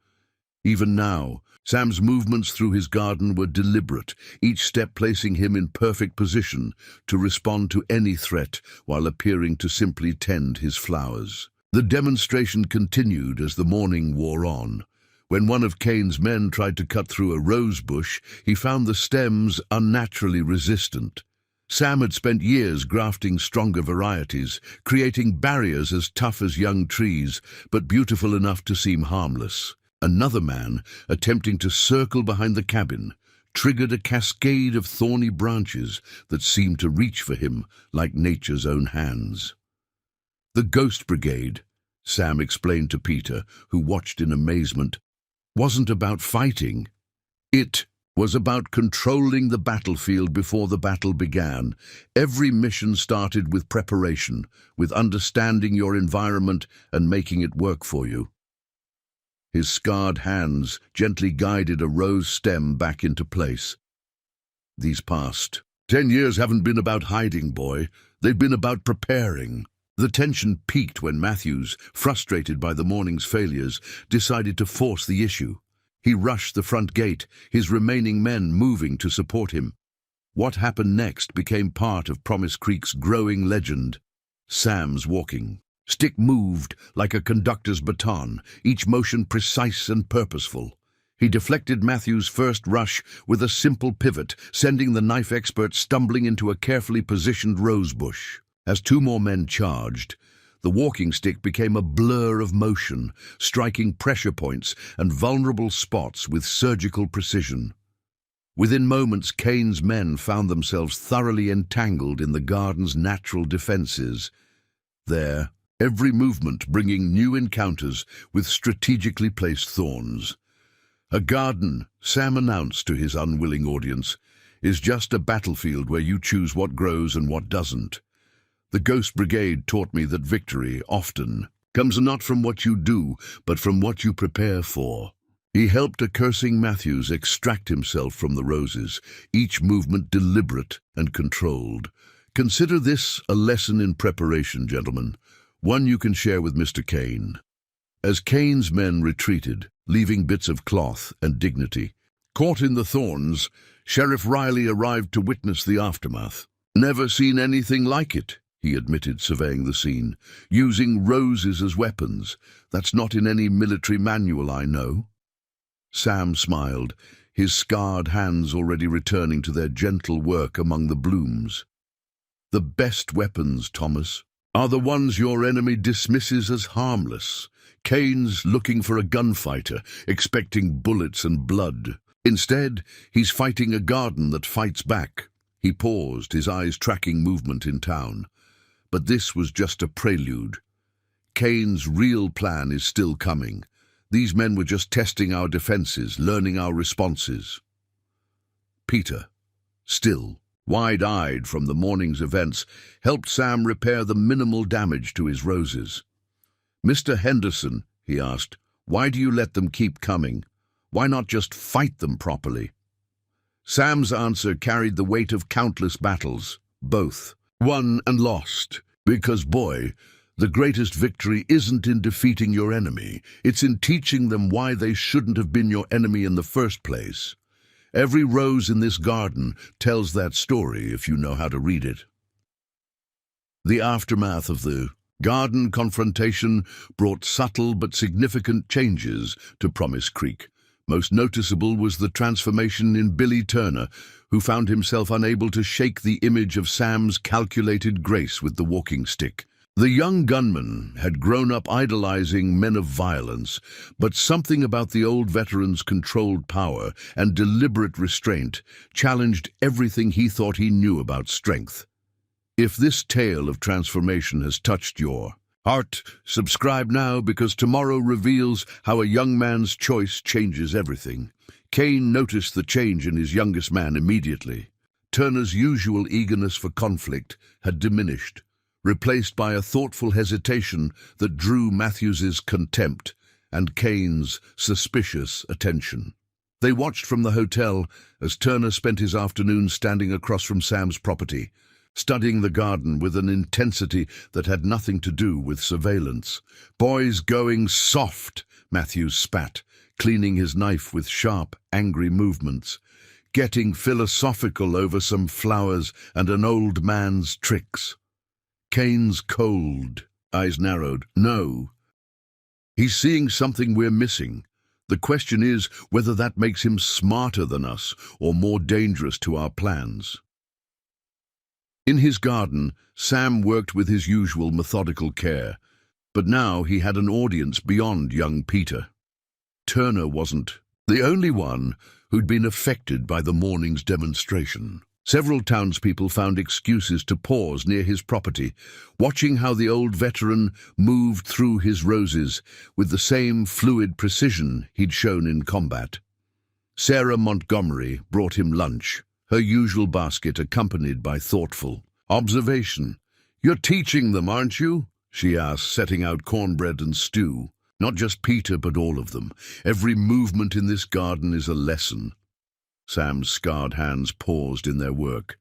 Even now, Sam's movements through his garden were deliberate, each step placing him in perfect position to respond to any threat while appearing to simply tend his flowers. The demonstration continued as the morning wore on. When one of Kane's men tried to cut through a rose bush, he found the stems unnaturally resistant. Sam had spent years grafting stronger varieties, creating barriers as tough as young trees, but beautiful enough to seem harmless. Another man, attempting to circle behind the cabin, triggered a cascade of thorny branches that seemed to reach for him like nature's own hands. "The Ghost Brigade," Sam explained to Peter, who watched in amazement, "wasn't about fighting. It was about controlling the battlefield before the battle began. Every mission started with preparation, with understanding your environment and making it work for you." His scarred hands gently guided a rose stem back into place. These past 10 years haven't been about hiding, boy. They've been about preparing. The tension peaked when Matthews, frustrated by the morning's failures, decided to force the issue. He rushed the front gate, his remaining men moving to support him. What happened next became part of Promise Creek's growing legend. Sam's walking stick moved like a conductor's baton, each motion precise and purposeful. He deflected Matthews' first rush with a simple pivot, sending the knife expert stumbling into a carefully positioned rosebush. As two more men charged, the walking stick became a blur of motion, striking pressure points and vulnerable spots with surgical precision. Within moments, Kane's men found themselves thoroughly entangled in the garden's natural defenses. There, every movement bringing new encounters with strategically placed thorns. A garden, Sam announced to his unwilling audience, is just a battlefield where you choose what grows and what doesn't. The Ghost Brigade taught me that victory often comes not from what you do, but from what you prepare for. He helped a cursing Matthews extract himself from the roses, each movement deliberate and controlled. Consider this a lesson in preparation, gentlemen, one you can share with Mr. Kane. As Kane's men retreated, leaving bits of cloth and dignity, caught in the thorns, Sheriff Riley arrived to witness the aftermath. "Never seen anything like it," he admitted, surveying the scene. "Using roses as weapons. That's not in any military manual I know." Sam smiled, his scarred hands already returning to their gentle work among the blooms. "The best weapons, Thomas, are the ones your enemy dismisses as harmless. Kane's looking for a gunfighter, expecting bullets and blood. Instead, he's fighting a garden that fights back." He paused, his eyes tracking movement in town. But this was just a prelude. Kane's real plan is still coming. These men were just testing our defenses, learning our responses. Peter, still wide-eyed from the morning's events, helped Sam repair the minimal damage to his roses. "Mr. Henderson," he asked, "why do you let them keep coming? Why not just fight them properly?" Sam's answer carried the weight of countless battles, both won and lost. "Because, boy, the greatest victory isn't in defeating your enemy, it's in teaching them why they shouldn't have been your enemy in the first place. Every rose in this garden tells that story if you know how to read it." The aftermath of the garden confrontation brought subtle but significant changes to Promise Creek. Most noticeable was the transformation in Billy Turner, who found himself unable to shake the image of Sam's calculated grace with the walking stick. The young gunman had grown up idolizing men of violence, but something about the old veteran's controlled power and deliberate restraint challenged everything he thought he knew about strength. If this tale of transformation has touched your heart, subscribe now, because tomorrow reveals how a young man's choice changes everything. Kane noticed the change in his youngest man immediately. Turner's usual eagerness for conflict had diminished, replaced by a thoughtful hesitation that drew Matthews's contempt and Kane's suspicious attention. They watched from the hotel as Turner spent his afternoon standing across from Sam's property, studying the garden with an intensity that had nothing to do with surveillance. "Boy's going soft," Matthews spat, cleaning his knife with sharp, angry movements. "Getting philosophical over some flowers and an old man's tricks." Kane's cold eyes narrowed. "No. He's seeing something we're missing. The question is whether that makes him smarter than us or more dangerous to our plans." In his garden, Sam worked with his usual methodical care, but now he had an audience beyond young Peter. Turner wasn't the only one who'd been affected by the morning's demonstration. Several townspeople found excuses to pause near his property, watching how the old veteran moved through his roses with the same fluid precision he'd shown in combat. Sarah Montgomery brought him lunch, her usual basket accompanied by thoughtful observation. "You're teaching them, aren't you?" she asked, setting out cornbread and stew. "Not just Peter, but all of them. Every movement in this garden is a lesson." Sam's scarred hands paused in their work.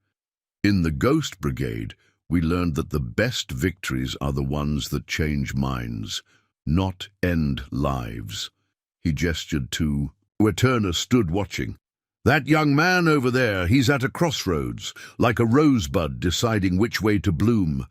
In the Ghost Brigade, we learned that the best victories are the ones that change minds, not end lives. He gestured to where Turner stood watching. That young man over there, he's at a crossroads, like a rosebud deciding which way to bloom.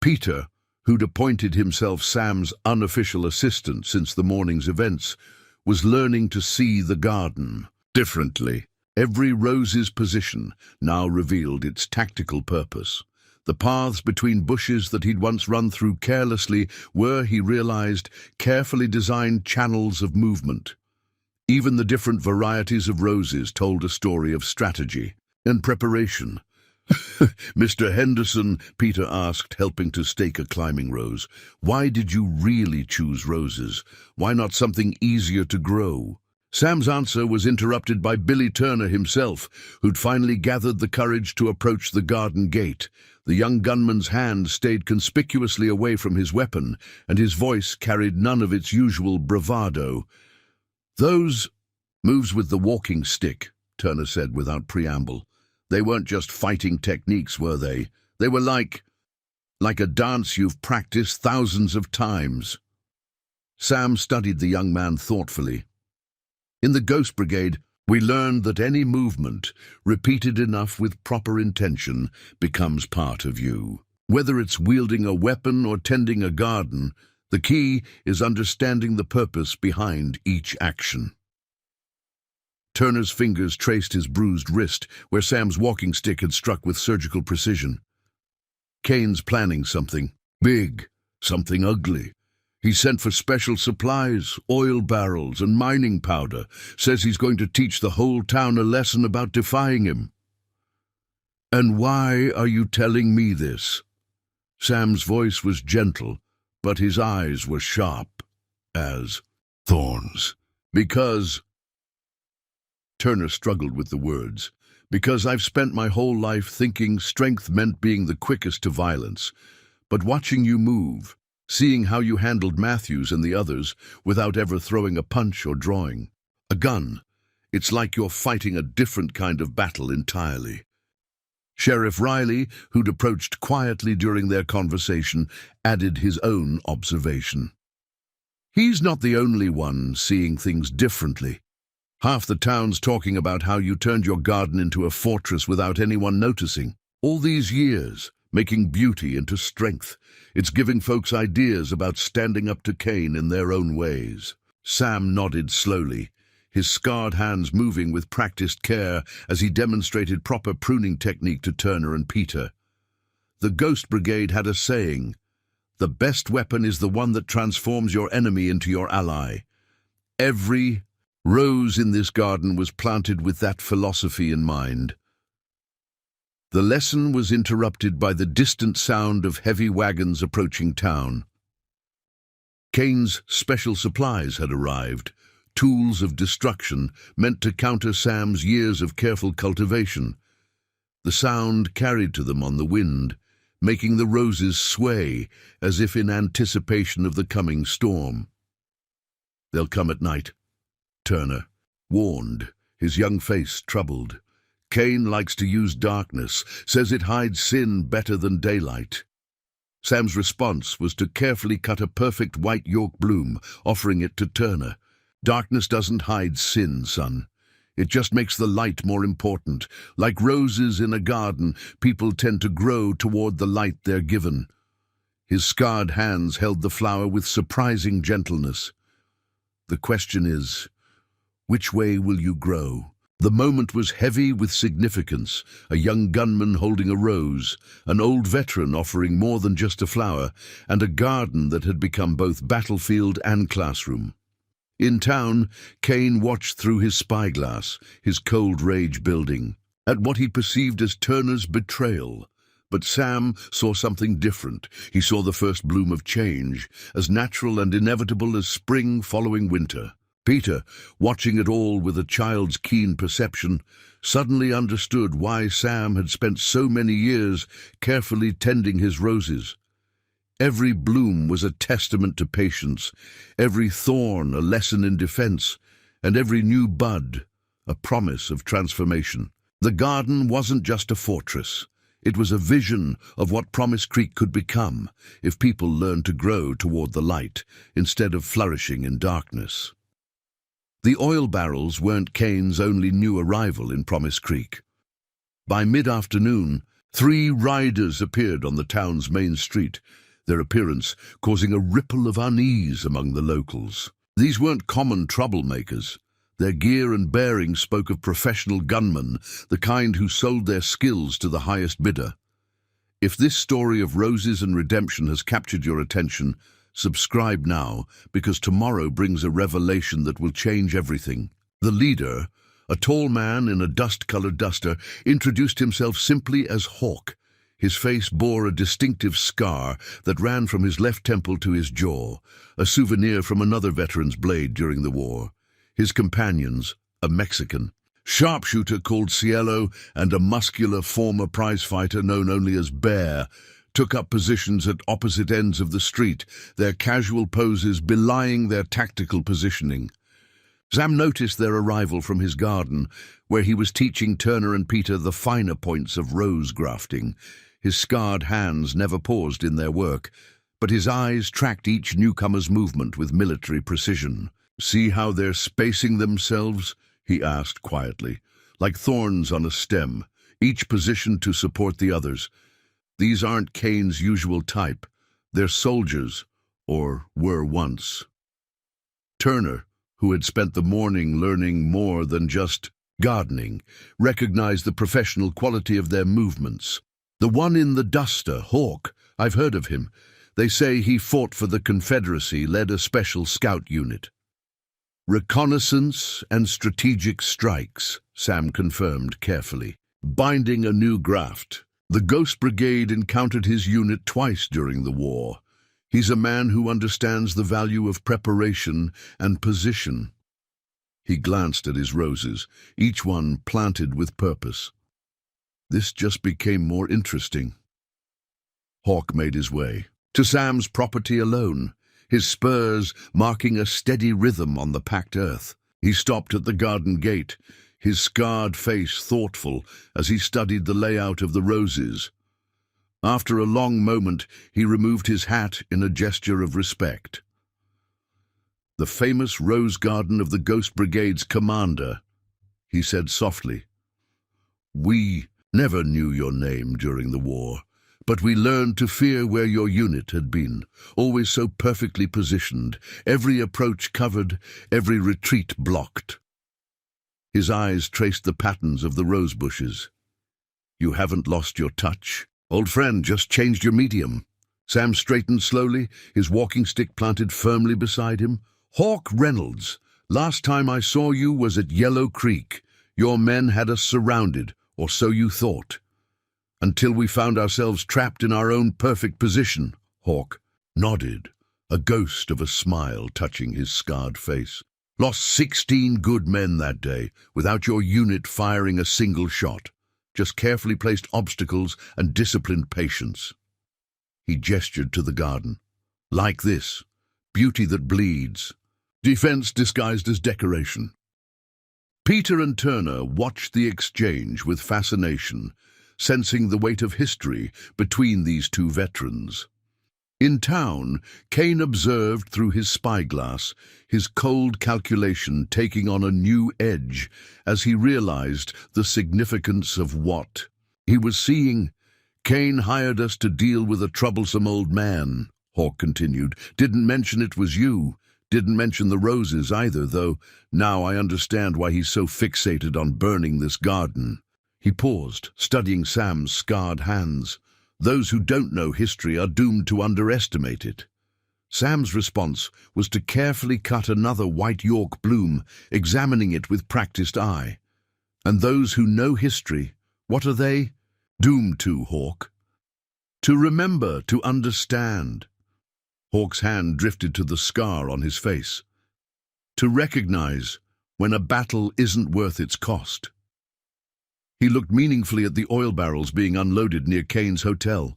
Peter, who'd appointed himself Sam's unofficial assistant since the morning's events, was learning to see the garden differently. Every rose's position now revealed its tactical purpose. The paths between bushes that he'd once run through carelessly were, he realized, carefully designed channels of movement. Even the different varieties of roses told a story of strategy and preparation. Mr. Henderson, Peter asked, helping to stake a climbing rose, why did you really choose roses? Why not something easier to grow? Sam's answer was interrupted by Billy Turner himself, who'd finally gathered the courage to approach the garden gate. The young gunman's hand stayed conspicuously away from his weapon, and his voice carried none of its usual bravado. Those moves with the walking stick, Turner said without preamble. They weren't just fighting techniques, were they? They were like a dance you've practiced thousands of times. Sam studied the young man thoughtfully. In the Ghost Brigade, we learned that any movement, repeated enough with proper intention, becomes part of you. Whether it's wielding a weapon or tending a garden, the key is understanding the purpose behind each action. Turner's fingers traced his bruised wrist, where Sam's walking stick had struck with surgical precision. Kane's planning something big, something ugly. He sent for special supplies, oil barrels and mining powder. Says he's going to teach the whole town a lesson about defying him. And why are you telling me this? Sam's voice was gentle, but his eyes were sharp as thorns. Because... Turner struggled with the words. Because I've spent my whole life thinking strength meant being the quickest to violence. But watching you move, seeing how you handled Matthews and the others without ever throwing a punch or drawing a gun, it's like you're fighting a different kind of battle entirely. Sheriff Riley, who'd approached quietly during their conversation, added his own observation. He's not the only one seeing things differently. Half the town's talking about how you turned your garden into a fortress without anyone noticing. All these years, making beauty into strength. It's giving folks ideas about standing up to Kane in their own ways. Sam nodded slowly, his scarred hands moving with practiced care as he demonstrated proper pruning technique to Turner and Peter. The Ghost Brigade had a saying, "The best weapon is the one that transforms your enemy into your ally." Every rose in this garden was planted with that philosophy in mind. The lesson was interrupted by the distant sound of heavy wagons approaching town. Kane's special supplies had arrived, tools of destruction meant to counter Sam's years of careful cultivation. The sound carried to them on the wind, making the roses sway as if in anticipation of the coming storm. "They'll come at night," Turner warned, his young face troubled. "Kane likes to use darkness, says it hides sin better than daylight." Sam's response was to carefully cut a perfect white York bloom, offering it to Turner. "Darkness doesn't hide sin, son. It just makes the light more important. Like roses in a garden, people tend to grow toward the light they're given." His scarred hands held the flower with surprising gentleness. "The question is, which way will you grow?" The moment was heavy with significance, a young gunman holding a rose, an old veteran offering more than just a flower, and a garden that had become both battlefield and classroom. In town, Kane watched through his spyglass, his cold rage building, at what he perceived as Turner's betrayal. But Sam saw something different. He saw the first bloom of change, as natural and inevitable as spring following winter. Peter, watching it all with a child's keen perception, suddenly understood why Sam had spent so many years carefully tending his roses. Every bloom was a testament to patience, every thorn a lesson in defense, and every new bud a promise of transformation. The garden wasn't just a fortress. It was a vision of what Promise Creek could become if people learned to grow toward the light instead of flourishing in darkness. The oil barrels weren't Kane's only new arrival in Promise Creek. By mid-afternoon, 3 riders appeared on the town's main street, their appearance causing a ripple of unease among the locals. These weren't common troublemakers. Their gear and bearing spoke of professional gunmen, the kind who sold their skills to the highest bidder. If this story of roses and redemption has captured your attention, subscribe now, because tomorrow brings a revelation that will change everything. The leader, a tall man in a dust-colored duster, introduced himself simply as Hawk. His face bore a distinctive scar that ran from his left temple to his jaw, a souvenir from another veteran's blade during the war. His companions, a Mexican sharpshooter called Cielo and a muscular former prizefighter known only as Bear, took up positions at opposite ends of the street, their casual poses belying their tactical positioning. Sam noticed their arrival from his garden, where he was teaching Turner and Peter the finer points of rose grafting. His scarred hands never paused in their work, but his eyes tracked each newcomer's movement with military precision. "See how they're spacing themselves?" he asked quietly, "like thorns on a stem, each positioned to support the others. These aren't Kane's usual type. They're soldiers, or were once." Turner, who had spent the morning learning more than just gardening, recognized the professional quality of their movements. "The one in the duster, Hawk, I've heard of him. They say he fought for the Confederacy, led a special scout unit." "Reconnaissance and strategic strikes," Sam confirmed carefully. "Binding a new graft. The Ghost Brigade encountered his unit twice during the war. He's a man who understands the value of preparation and position." He glanced at his roses, each one planted with purpose. This just became more interesting. Hawk made his way to Sam's property alone, his spurs marking a steady rhythm on the packed earth. He stopped at the garden gate, his scarred face thoughtful as he studied the layout of the roses. After a long moment, he removed his hat in a gesture of respect. "The famous rose garden of the Ghost Brigade's commander," he said softly. "We never knew your name during the war, but we learned to fear where your unit had been, always so perfectly positioned, every approach covered, every retreat blocked." His eyes traced the patterns of the rose bushes. "You haven't lost your touch. Old friend, just changed your medium." Sam straightened slowly, his walking stick planted firmly beside him. "Hawk Reynolds, last time I saw you was at Yellow Creek. Your men had us surrounded, or so you thought. Until we found ourselves trapped in our own perfect position." Hawk nodded, a ghost of a smile touching his scarred face. "Lost 16 good men that day, without your unit firing a single shot. Just carefully placed obstacles and disciplined patience." He gestured to the garden. "Like this, beauty that bleeds. Defense disguised as decoration." Peter and Turner watched the exchange with fascination, sensing the weight of history between these two veterans. In town, Kane observed through his spyglass, his cold calculation taking on a new edge as he realized the significance of what he was seeing. "Kane hired us to deal with a troublesome old man," Hawk continued. "Didn't mention it was you. Didn't mention the roses either, though now I understand why he's so fixated on burning this garden." He paused, studying Sam's scarred hands. Those who don't know history are doomed to underestimate it. Sam's response was to carefully cut another white York bloom, examining it with practiced eye. "And those who know history, what are they? Doomed to, Hawk. To remember, to understand." Hawk's hand drifted to the scar on his face. "To recognize when a battle isn't worth its cost." He looked meaningfully at the oil barrels being unloaded near Kane's hotel.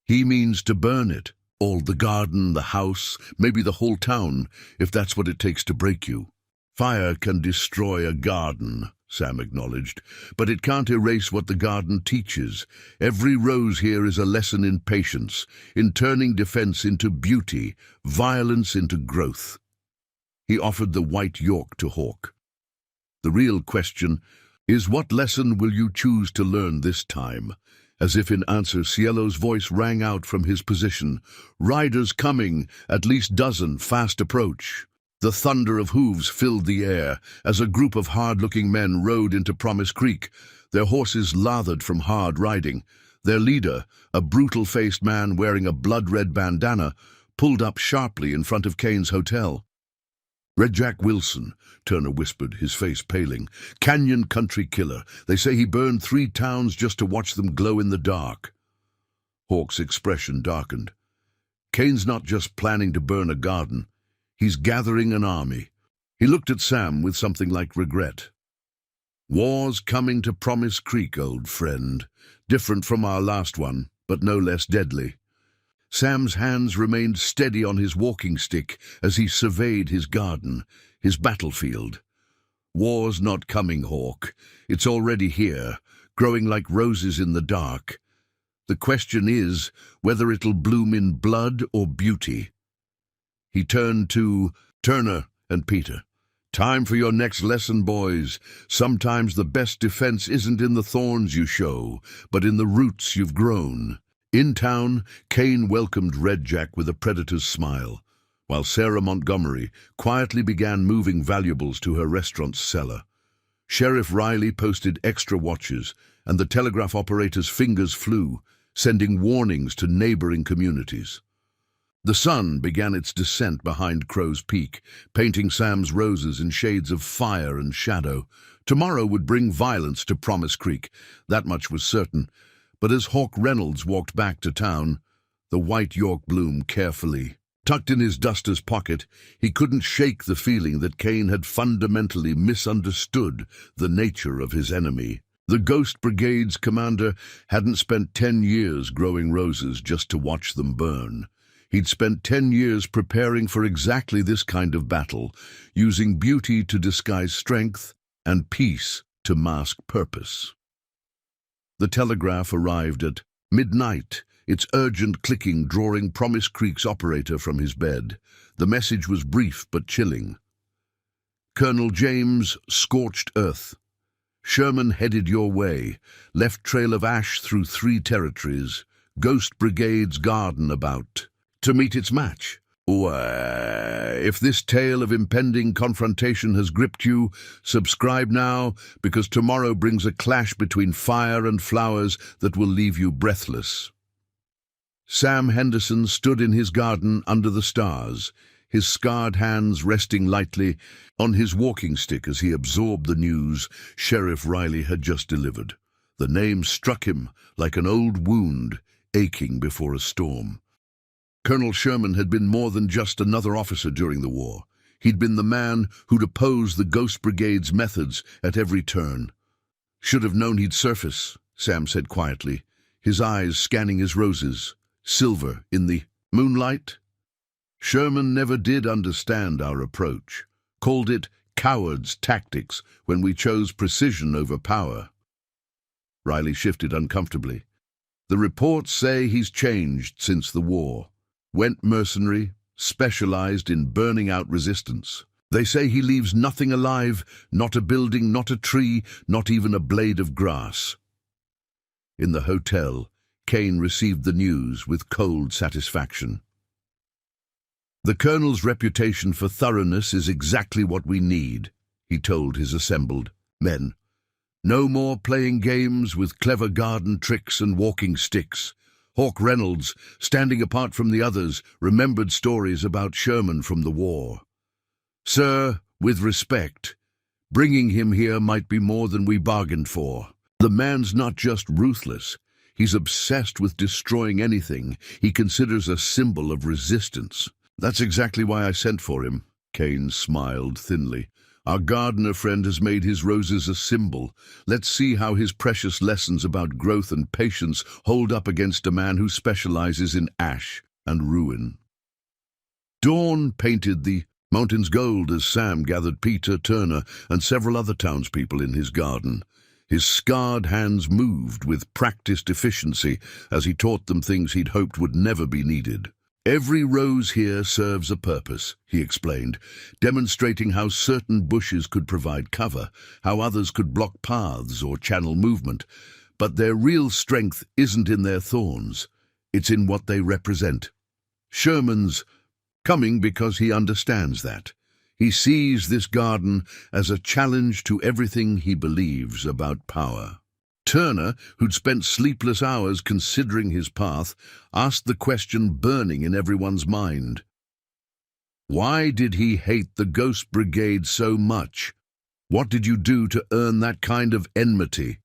"He means to burn it, all the garden, the house, maybe the whole town, if that's what it takes to break you." Fire can destroy a garden, Sam acknowledged, but it can't erase what the garden teaches. Every rose here is a lesson in patience, in turning defense into beauty, violence into growth. He offered the white York to Hawk. The real question is, what lesson will you choose to learn this time? As if in answer, Cielo's voice rang out from his position. Riders coming, at least dozen, fast approach. The thunder of hooves filled the air as a group of hard-looking men rode into Promise Creek, their horses lathered from hard riding. Their leader, a brutal-faced man wearing a blood-red bandana, pulled up sharply in front of Kane's hotel. Red Jack Wilson, Turner whispered, his face paling. Canyon country killer. They say he burned 3 towns just to watch them glow in the dark. Hawk's expression darkened. Kane's not just planning to burn a garden. He's gathering an army. He looked at Sam with something like regret. War's coming to Promise Creek, old friend. Different from our last one, but no less deadly. Sam's hands remained steady on his walking stick as he surveyed his garden, his battlefield. War's not coming, Hawk. It's already here, growing like roses in the dark. The question is whether it'll bloom in blood or beauty. He turned to Turner and Peter. Time for your next lesson, boys. Sometimes the best defense isn't in the thorns you show, but in the roots you've grown. In town, Kane welcomed Red Jack with a predator's smile, while Sarah Montgomery quietly began moving valuables to her restaurant's cellar. Sheriff Riley posted extra watches, and the telegraph operator's fingers flew, sending warnings to neighboring communities. The sun began its descent behind Crow's Peak, painting Sam's roses in shades of fire and shadow. Tomorrow would bring violence to Promise Creek, that much was certain. But as Hawk Reynolds walked back to town, the white York bloomed carefully. Tucked in his duster's pocket, he couldn't shake the feeling that Kane had fundamentally misunderstood the nature of his enemy. The Ghost Brigade's commander hadn't spent 10 years growing roses just to watch them burn. He'd spent 10 years preparing for exactly this kind of battle, using beauty to disguise strength and peace to mask purpose. The telegraph arrived at midnight, its urgent clicking drawing Promise Creek's operator from his bed. The message was brief but chilling. Colonel James, scorched earth. Sherman headed your way, left trail of ash through 3 territories. Ghost Brigade's garden about to meet its match. If this tale of impending confrontation has gripped you, subscribe now, because tomorrow brings a clash between fire and flowers that will leave you breathless. Sam Henderson stood in his garden under the stars, his scarred hands resting lightly on his walking stick as he absorbed the news Sheriff Riley had just delivered. The name struck him like an old wound, aching before a storm. Colonel Sherman had been more than just another officer during the war. He'd been the man who'd opposed the Ghost Brigade's methods at every turn. Should have known he'd surface, Sam said quietly, his eyes scanning his roses, silver in the moonlight. Sherman never did understand our approach, called it coward's tactics when we chose precision over power. Riley shifted uncomfortably. The reports say he's changed since the war. Went mercenary, specialized in burning out resistance. They say he leaves nothing alive, not a building, not a tree, not even a blade of grass. In the hotel, Kane received the news with cold satisfaction. The Colonel's reputation for thoroughness is exactly what we need, he told his assembled men. No more playing games with clever garden tricks and walking sticks. Hawk Reynolds, standing apart from the others, remembered stories about Sherman from the war. Sir, with respect, bringing him here might be more than we bargained for. The man's not just ruthless. He's obsessed with destroying anything he considers a symbol of resistance. That's exactly why I sent for him. Kane smiled thinly. Our gardener friend has made his roses a symbol. Let's see how his precious lessons about growth and patience hold up against a man who specializes in ash and ruin. Dawn painted the Mountain's gold as Sam gathered Peter, Turner, and several other townspeople in his garden. His scarred hands moved with practiced efficiency as he taught them things he'd hoped would never be needed. "Every rose here serves a purpose," he explained, demonstrating how certain bushes could provide cover, how others could block paths or channel movement. But their real strength isn't in their thorns, it's in what they represent. Sherman's coming because he understands that. He sees this garden as a challenge to everything he believes about power. Turner, who'd spent sleepless hours considering his path, asked the question burning in everyone's mind. Why did he hate the Ghost Brigade so much? What did you do to earn that kind of enmity?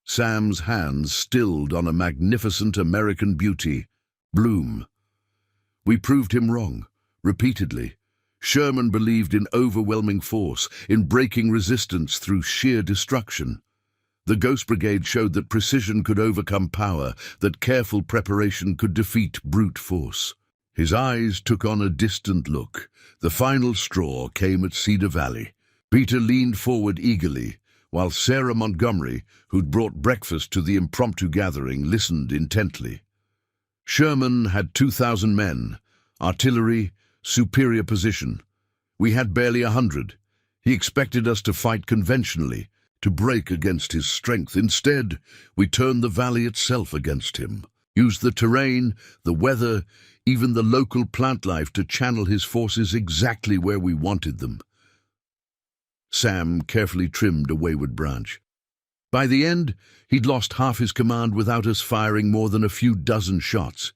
Sam's hands stilled on a magnificent American beauty, bloom. We proved him wrong, repeatedly. Sherman believed in overwhelming force, in breaking resistance through sheer destruction. The Ghost Brigade showed that precision could overcome power, that careful preparation could defeat brute force. His eyes took on a distant look. The final straw came at Cedar Valley. Peter leaned forward eagerly, while Sarah Montgomery, who'd brought breakfast to the impromptu gathering, listened intently. Sherman had 2,000 men, artillery, superior position. We had barely 100. He expected us to fight conventionally, to break against his strength. Instead, we turned the valley itself against him, used the terrain, the weather, even the local plant life to channel his forces exactly where we wanted them. Sam carefully trimmed a wayward branch. By the end, he'd lost half his command without us firing more than a few dozen shots.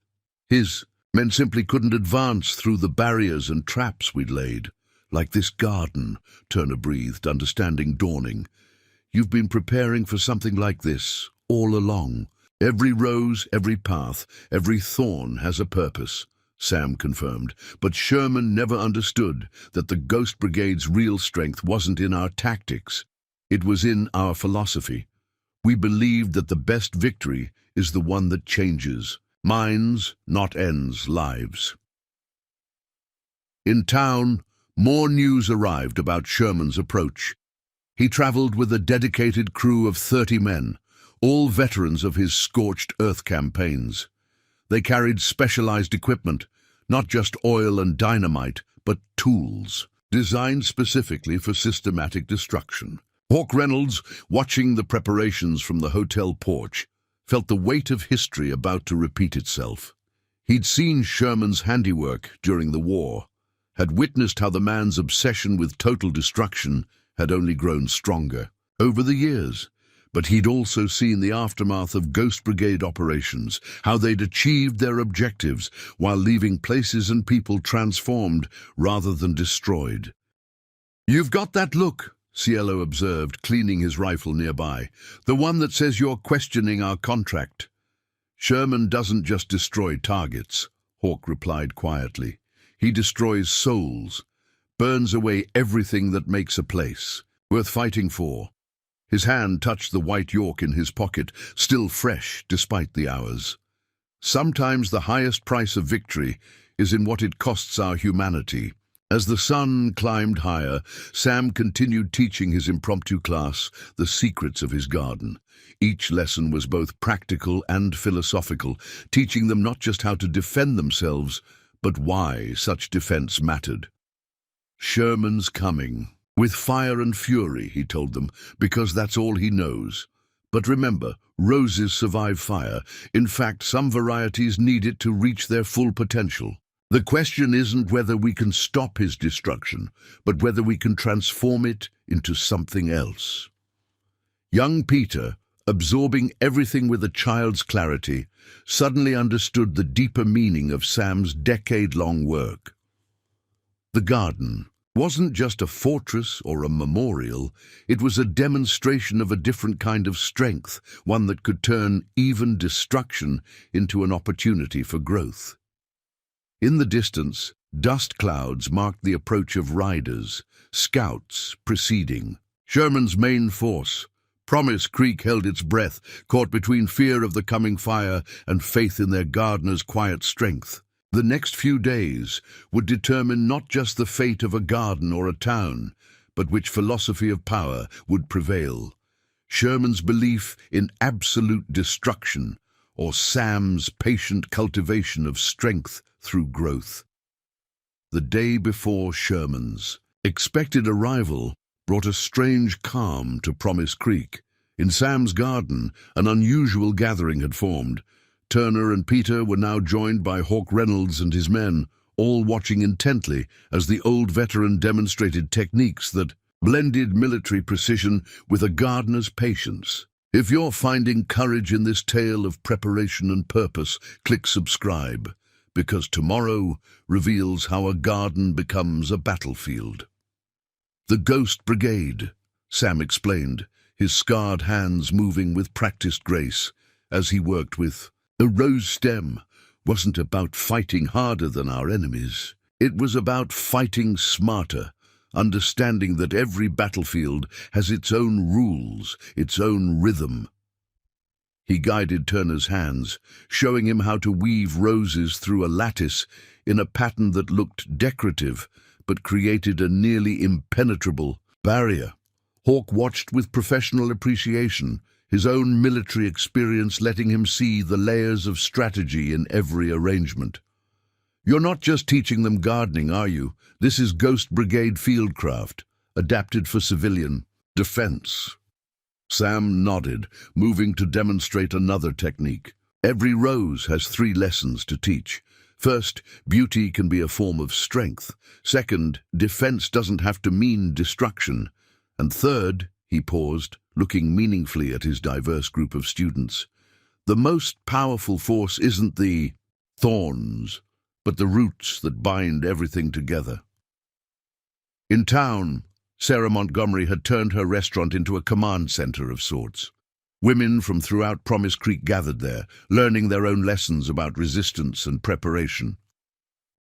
His men simply couldn't advance through the barriers and traps we'd laid. Like this garden, Turner breathed, understanding dawning. You've been preparing for something like this all along. Every rose, every path, every thorn has a purpose, Sam confirmed. But Sherman never understood that the Ghost Brigade's real strength wasn't in our tactics. It was in our philosophy. We believed that the best victory is the one that changes. Minds, not ends, lives. In town, more news arrived about Sherman's approach. He traveled with a dedicated crew of 30 men, all veterans of his scorched earth campaigns. They carried specialized equipment, not just oil and dynamite, but tools, designed specifically for systematic destruction. Hawk Reynolds, watching the preparations from the hotel porch, felt the weight of history about to repeat itself. He'd seen Sherman's handiwork during the war, had witnessed how the man's obsession with total destruction had only grown stronger over the years. But he'd also seen the aftermath of Ghost Brigade operations, how they'd achieved their objectives while leaving places and people transformed rather than destroyed. "You've got that look," Cielo observed, cleaning his rifle nearby. "The one that says you're questioning our contract." "Sherman doesn't just destroy targets," Hawk replied quietly. "He destroys souls, burns away everything that makes a place worth fighting for." His hand touched the white York in his pocket, still fresh despite the hours. Sometimes the highest price of victory is in what it costs our humanity. As the sun climbed higher, Sam continued teaching his impromptu class the secrets of his garden. Each lesson was both practical and philosophical, teaching them not just how to defend themselves, but why such defense mattered. "Sherman's coming. With fire and fury," he told them, "because that's all he knows. But remember, roses survive fire. In fact, some varieties need it to reach their full potential. The question isn't whether we can stop his destruction, but whether we can transform it into something else." Young Peter, absorbing everything with a child's clarity, suddenly understood the deeper meaning of Sam's decade-long work. The garden wasn't just a fortress or a memorial, it was a demonstration of a different kind of strength, one that could turn even destruction into an opportunity for growth. In the distance, dust clouds marked the approach of riders, scouts preceding. Sherman's main force. Promise Creek held its breath, caught between fear of the coming fire and faith in their gardener's quiet strength. The next few days would determine not just the fate of a garden or a town, but which philosophy of power would prevail. Sherman's belief in absolute destruction, or Sam's patient cultivation of strength through growth. The day before Sherman's expected arrival brought a strange calm to Promise Creek. In Sam's garden, an unusual gathering had formed. Turner and Peter were now joined by Hawk Reynolds and his men, all watching intently as the old veteran demonstrated techniques that blended military precision with a gardener's patience. If you're finding courage in this tale of preparation and purpose, click subscribe, because tomorrow reveals how a garden becomes a battlefield. The Ghost Brigade, Sam explained, his scarred hands moving with practiced grace as he worked with a rose stem, wasn't about fighting harder than our enemies. It was about fighting smarter, understanding that every battlefield has its own rules, its own rhythm. He guided Turner's hands, showing him how to weave roses through a lattice in a pattern that looked decorative but created a nearly impenetrable barrier. Hawk watched with professional appreciation, his own military experience letting him see the layers of strategy in every arrangement. You're not just teaching them gardening, are you? This is Ghost Brigade fieldcraft, adapted for civilian defense. Sam nodded, moving to demonstrate another technique. Every rose has 3 lessons to teach. First, beauty can be a form of strength. Second, defense doesn't have to mean destruction. And third, he paused, looking meaningfully at his diverse group of students, the most powerful force isn't the thorns, but the roots that bind everything together. In town, Sarah Montgomery had turned her restaurant into a command center of sorts. Women from throughout Promise Creek gathered there, learning their own lessons about resistance and preparation.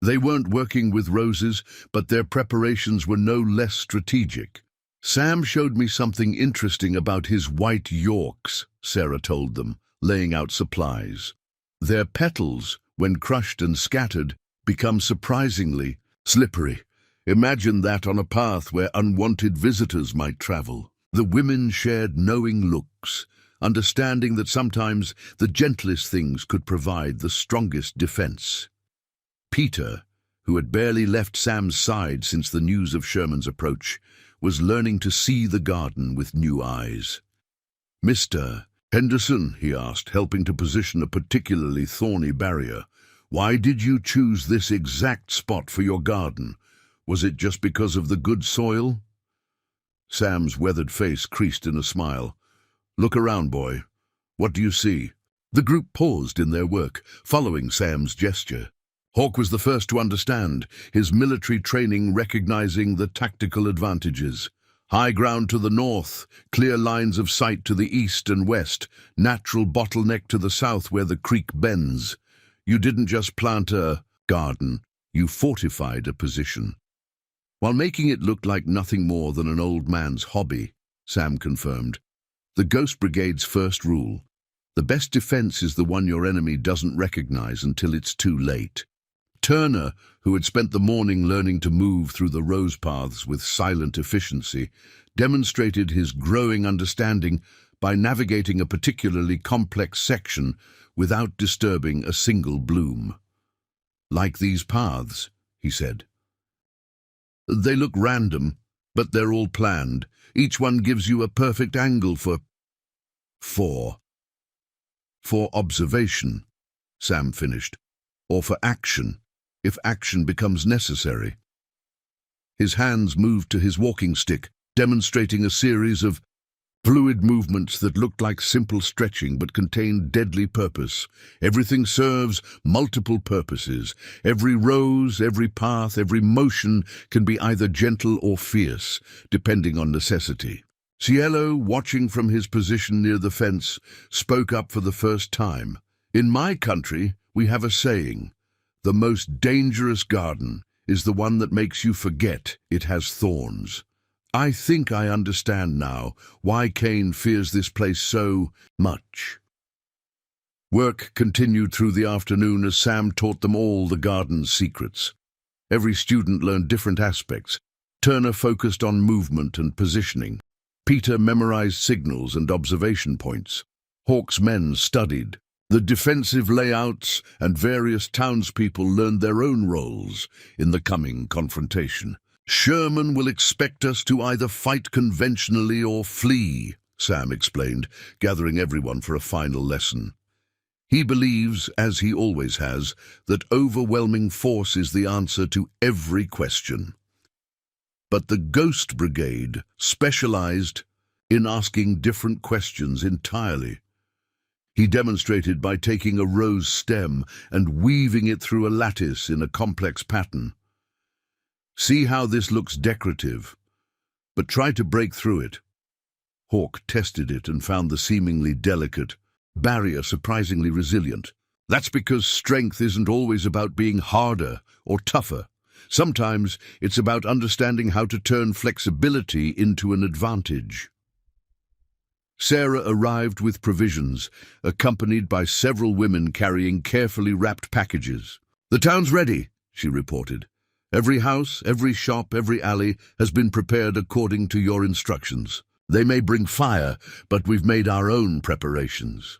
They weren't working with roses, but their preparations were no less strategic. Sam showed me something interesting about his white Yorks, Sarah told them, laying out supplies. Their petals, when crushed and scattered, become surprisingly slippery. Imagine that on a path where unwanted visitors might travel. The women shared knowing looks, understanding that sometimes the gentlest things could provide the strongest defense. Peter, who had barely left Sam's side since the news of Sherman's approach, was learning to see the garden with new eyes. "Mr. Henderson," he asked, helping to position a particularly thorny barrier, "why did you choose this exact spot for your garden? Was it just because of the good soil?" Sam's weathered face creased in a smile. "Look around, boy. What do you see?" The group paused in their work, following Sam's gesture. Hawk was the first to understand, his military training recognizing the tactical advantages. High ground to the north, clear lines of sight to the east and west, natural bottleneck to the south where the creek bends. You didn't just plant a garden, you fortified a position. While making it look like nothing more than an old man's hobby, Sam confirmed, the Ghost Brigade's first rule: the best defense is the one your enemy doesn't recognize until it's too late. Turner, who had spent the morning learning to move through the rose paths with silent efficiency, demonstrated his growing understanding by navigating a particularly complex section without disturbing a single bloom. "Like these paths," he said. "They look random, but they're all planned. Each one gives you a perfect angle for observation," Sam finished, "or for action, if action becomes necessary." His hands moved to his walking stick, demonstrating a series of fluid movements that looked like simple stretching but contained deadly purpose. Everything serves multiple purposes. Every rose, every path, every motion can be either gentle or fierce, depending on necessity. Cielo, watching from his position near the fence, spoke up for the first time. "In my country, we have a saying: the most dangerous garden is the one that makes you forget it has thorns. I think I understand now why Cain fears this place so much." Work continued through the afternoon as Sam taught them all the garden's secrets. Every student learned different aspects. Turner focused on movement and positioning. Peter memorized signals and observation points. Hawke's men studied the defensive layouts, and various townspeople learned their own roles in the coming confrontation. "Sherman will expect us to either fight conventionally or flee," Sam explained, gathering everyone for a final lesson. He believes, as he always has, that overwhelming force is the answer to every question. But the Ghost Brigade specialized in asking different questions entirely. He demonstrated by taking a rose stem and weaving it through a lattice in a complex pattern. "See how this looks decorative, but try to break through it." Hawke tested it and found the seemingly delicate barrier surprisingly resilient. "That's because strength isn't always about being harder or tougher. Sometimes it's about understanding how to turn flexibility into an advantage." Sarah arrived with provisions, accompanied by several women carrying carefully wrapped packages. "The town's ready," she reported. "Every house, every shop, every alley has been prepared according to your instructions. They may bring fire, but we've made our own preparations."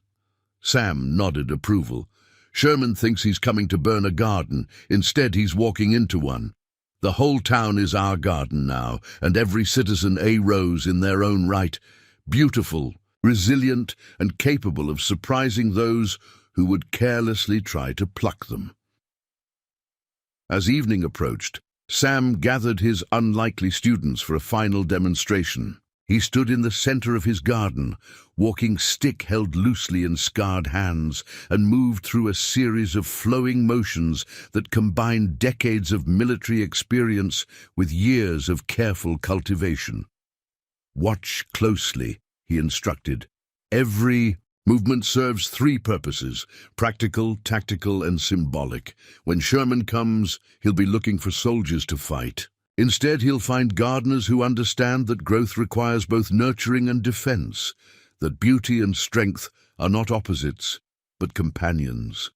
Sam nodded approval. "Sherman thinks he's coming to burn a garden. Instead, he's walking into one. The whole town is our garden now, and every citizen a rose in their own right. Beautiful, resilient, and capable of surprising those who would carelessly try to pluck them." As evening approached, Sam gathered his unlikely students for a final demonstration. He stood in the center of his garden, walking stick held loosely in scarred hands, and moved through a series of flowing motions that combined decades of military experience with years of careful cultivation. "Watch closely," he instructed. "Every movement serves three purposes: practical, tactical, and symbolic. When Sherman comes, he'll be looking for soldiers to fight. Instead, he'll find gardeners who understand that growth requires both nurturing and defense, that beauty and strength are not opposites, but companions."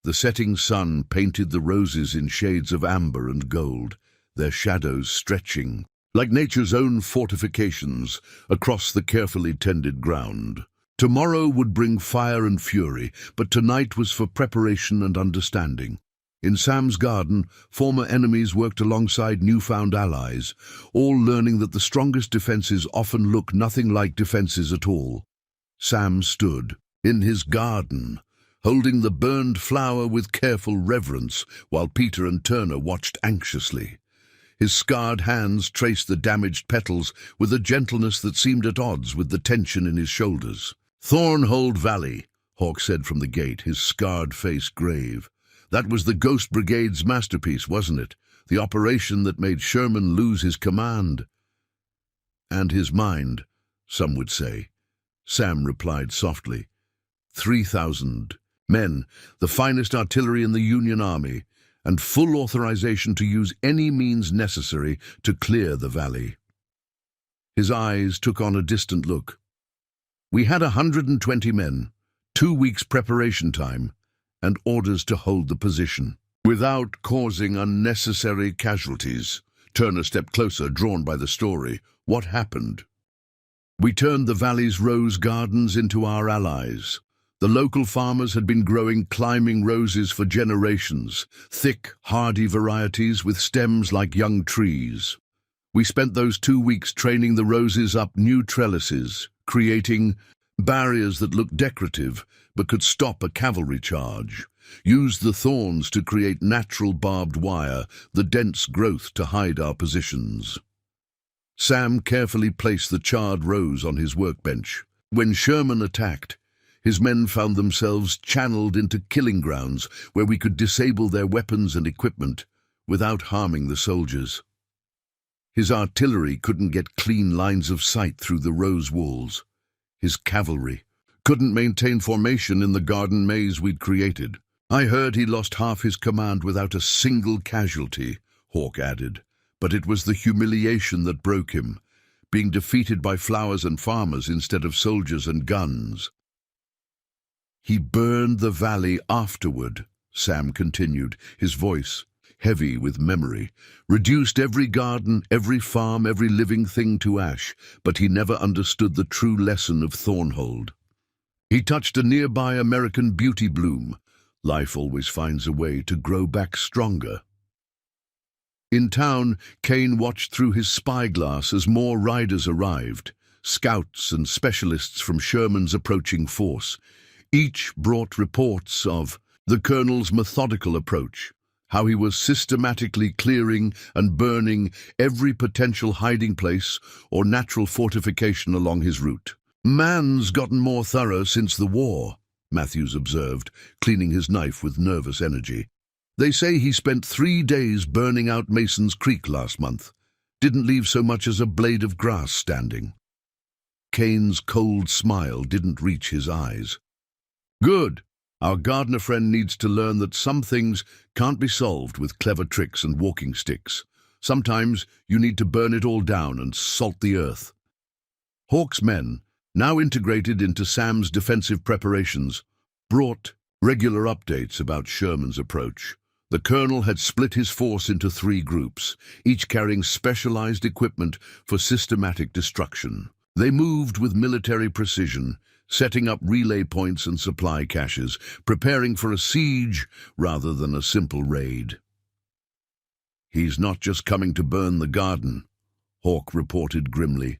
The setting sun painted the roses in shades of amber and gold, their shadows stretching like nature's own fortifications across the carefully tended ground. Tomorrow would bring fire and fury, but tonight was for preparation and understanding. In Sam's garden, former enemies worked alongside newfound allies, all learning that the strongest defenses often look nothing like defenses at all. Sam stood in his garden, holding the burned flower with careful reverence, while Peter and Turner watched anxiously. His scarred hands traced the damaged petals with a gentleness that seemed at odds with the tension in his shoulders. "Thornhold Valley," Hawke said from the gate, his scarred face grave. "That was the Ghost Brigade's masterpiece, wasn't it? The operation that made Sherman lose his command." "And his mind, some would say," Sam replied softly. 3,000 men, the finest artillery in the Union Army, and full authorization to use any means necessary to clear the valley. His eyes took on a distant look. "We had 120 men, 2 weeks preparation time, and orders to hold the position, without causing unnecessary casualties." Turner stepped closer, drawn by the story. "What happened?" "We turned the valley's rose gardens into our allies. The local farmers had been growing climbing roses for generations, thick, hardy varieties with stems like young trees. We spent those 2 weeks training the roses up new trellises, creating barriers that looked decorative but could stop a cavalry charge, used the thorns to create natural barbed wire, the dense growth to hide our positions." Sam carefully placed the charred rose on his workbench. When Sherman attacked, his men found themselves channeled into killing grounds where we could disable their weapons and equipment without harming the soldiers. His artillery couldn't get clean lines of sight through the rose walls. His cavalry couldn't maintain formation in the garden maze we'd created. "I heard he lost half his command without a single casualty," Hawke added. "But it was the humiliation that broke him, being defeated by flowers and farmers instead of soldiers and guns." He burned the valley afterward, Sam continued, his voice heavy with memory, reduced every garden, every farm, every living thing to ash, but he never understood the true lesson of Thornhold. He touched a nearby American beauty bloom. Life always finds a way to grow back stronger. In town, Kane watched through his spyglass as more riders arrived, scouts and specialists from Sherman's approaching force. Each brought reports of the colonel's methodical approach, how he was systematically clearing and burning every potential hiding place or natural fortification along his route. "Man's gotten more thorough since the war," Matthews observed, cleaning his knife with nervous energy. "They say he spent 3 days burning out Mason's Creek last month. Didn't leave so much as a blade of grass standing." Kane's cold smile didn't reach his eyes. "Good. Our gardener friend needs to learn that some things can't be solved with clever tricks and walking sticks. Sometimes you need to burn it all down and salt the earth." Hawke's men, now integrated into Sam's defensive preparations, brought regular updates about Sherman's approach. The colonel had split his force into 3 groups, each carrying specialized equipment for systematic destruction. They moved with military precision, setting up relay points and supply caches, preparing for a siege rather than a simple raid. "He's not just coming to burn the garden," Hawke reported grimly.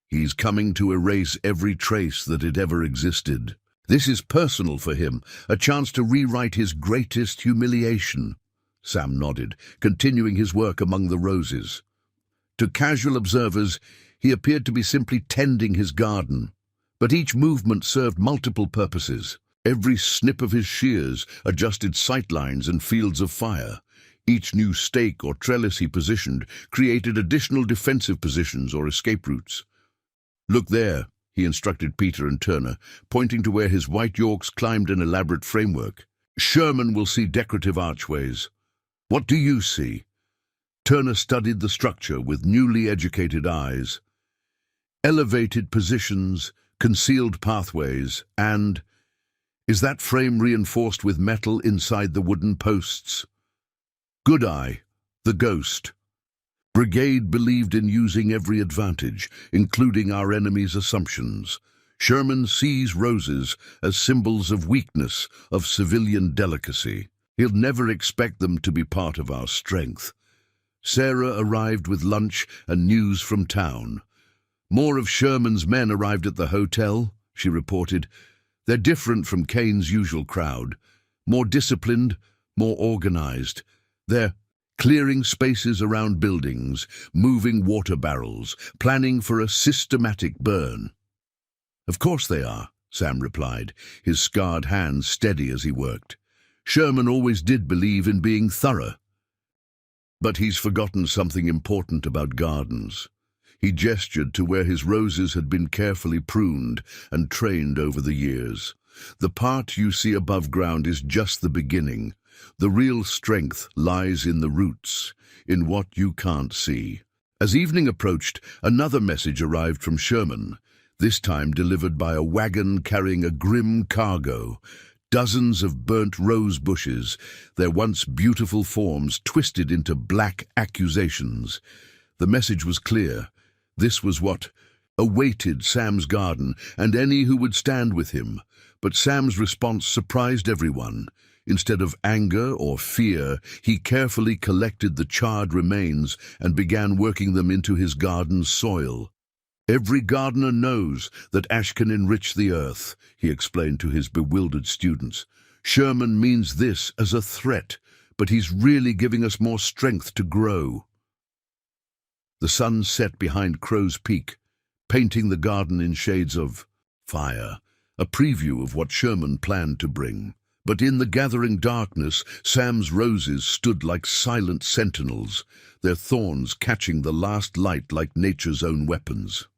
"He's coming to erase every trace that it ever existed. This is personal for him, a chance to rewrite his greatest humiliation." Sam nodded, continuing his work among the roses. To casual observers, he appeared to be simply tending his garden, but each movement served multiple purposes. Every snip of his shears adjusted sightlines and fields of fire. Each new stake or trellis he positioned created additional defensive positions or escape routes. "Look there," he instructed Peter and Turner, pointing to where his white Yorks climbed an elaborate framework. "Sherman will see decorative archways. What do you see?" Turner studied the structure with newly educated eyes. "Elevated positions, concealed pathways, and is that frame reinforced with metal inside the wooden posts?" "Good eye. The ghost. Brigade believed in using every advantage, including our enemy's assumptions. Sherman sees roses as symbols of weakness, of civilian delicacy. He'll never expect them to be part of our strength." Sarah arrived with lunch and news from town. "More of Sherman's men arrived at the hotel," she reported. "They're different from Kane's usual crowd. More disciplined, more organized. They're clearing spaces around buildings, moving water barrels, planning for a systematic burn." "Of course they are," Sam replied, his scarred hands steady as he worked. "Sherman always did believe in being thorough. But he's forgotten something important about gardens." He gestured to where his roses had been carefully pruned and trained over the years. "The part you see above ground is just the beginning. The real strength lies in the roots, in what you can't see." As evening approached, another message arrived from Sherman, this time delivered by a wagon carrying a grim cargo. Dozens of burnt rose bushes, their once beautiful forms twisted into black accusations. The message was clear. This was what awaited Sam's garden and any who would stand with him. But Sam's response surprised everyone. Instead of anger or fear, he carefully collected the charred remains and began working them into his garden's soil. "Every gardener knows that ash can enrich the earth," he explained to his bewildered students. "Sherman means this as a threat, but he's really giving us more strength to grow." The sun set behind Crow's Peak, painting the garden in shades of fire, a preview of what Sherman planned to bring. But in the gathering darkness, Sam's roses stood like silent sentinels, their thorns catching the last light like nature's own weapons.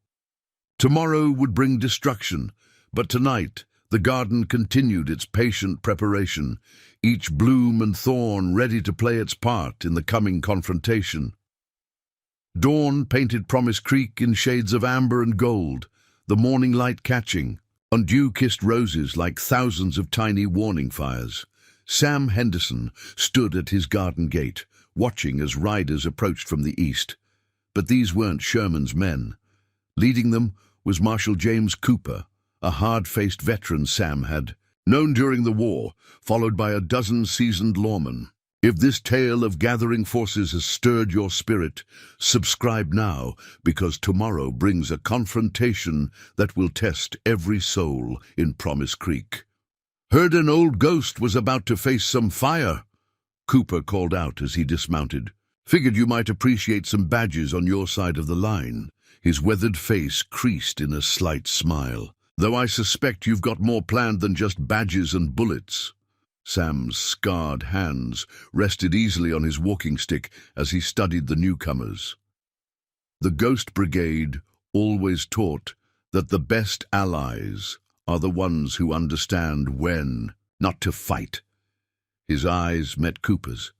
Tomorrow would bring destruction, but tonight the garden continued its patient preparation, each bloom and thorn ready to play its part in the coming confrontation. Dawn painted Promise Creek in shades of amber and gold, the morning light catching, on dew-kissed roses like thousands of tiny warning fires. Sam Henderson stood at his garden gate, watching as riders approached from the east. But these weren't Sherman's men. Leading them was Marshal James Cooper, a hard-faced veteran Sam had known during the war, followed by a dozen seasoned lawmen. If this tale of gathering forces has stirred your spirit, subscribe now, because tomorrow brings a confrontation that will test every soul in Promise Creek. "Heard an old ghost was about to face some fire," Cooper called out as he dismounted. "Figured you might appreciate some badges on your side of the line." His weathered face creased in a slight smile. "Though I suspect you've got more planned than just badges and bullets." Sam's scarred hands rested easily on his walking stick as he studied the newcomers. The Ghost Brigade always taught that the best allies are the ones who understand when not to fight. His eyes met Cooper's.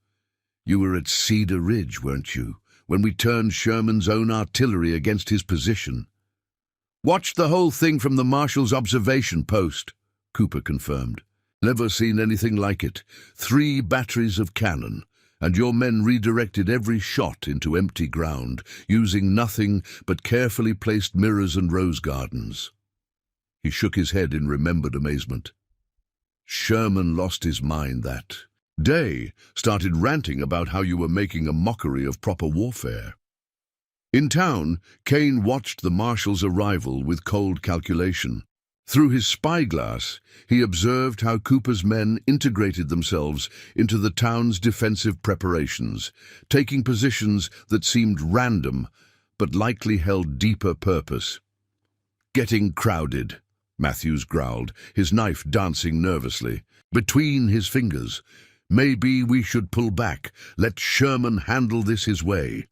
"You were at Cedar Ridge, weren't you, when we turned Sherman's own artillery against his position?" "Watched the whole thing from the Marshal's observation post," Cooper confirmed. "Never seen anything like it. 3 batteries of cannon, and your men redirected every shot into empty ground, using nothing but carefully placed mirrors and rose gardens." He shook his head in remembered amazement. "Sherman lost his mind that day, started ranting about how you were making a mockery of proper warfare." In town, Kane watched the Marshal's arrival with cold calculation. Through his spyglass, he observed how Cooper's men integrated themselves into the town's defensive preparations, taking positions that seemed random but likely held deeper purpose. "Getting crowded," Matthews growled, his knife dancing nervously between his fingers. "Maybe we should pull back. Let Sherman handle this his way."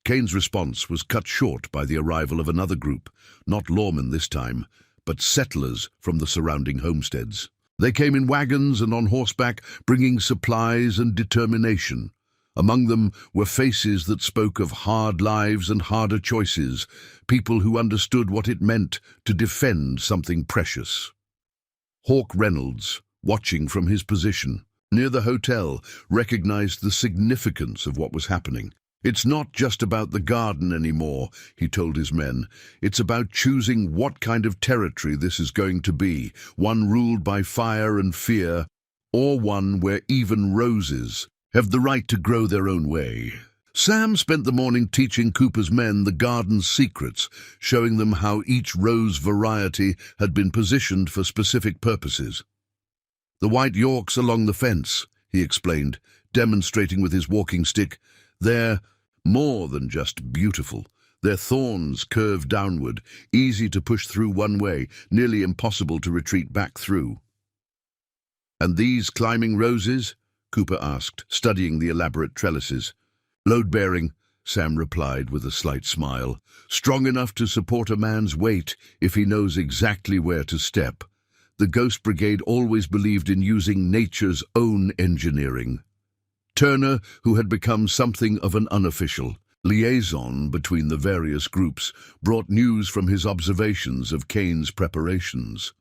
Kane's response was cut short by the arrival of another group, not lawmen this time, but settlers from the surrounding homesteads. They came in wagons and on horseback, bringing supplies and determination. Among them were faces that spoke of hard lives and harder choices, people who understood what it meant to defend something precious. Hawk Reynolds, watching from his position near the hotel, recognized the significance of what was happening. "It's not just about the garden anymore," he told his men. "It's about choosing what kind of territory this is going to be, one ruled by fire and fear, or one where even roses have the right to grow their own way." Sam spent the morning teaching Cooper's men the garden's secrets, showing them how each rose variety had been positioned for specific purposes. "The white Yorks along the fence," he explained, demonstrating with his walking stick. "They're more than just beautiful. Their thorns curve downward, easy to push through one way, nearly impossible to retreat back through." "And these climbing roses?" Cooper asked, studying the elaborate trellises. "Load-bearing," Sam replied with a slight smile. "Strong enough to support a man's weight if he knows exactly where to step." The Ghost Brigade always believed in using nature's own engineering. Turner, who had become something of an unofficial liaison between the various groups, brought news from his observations of Kane's preparations.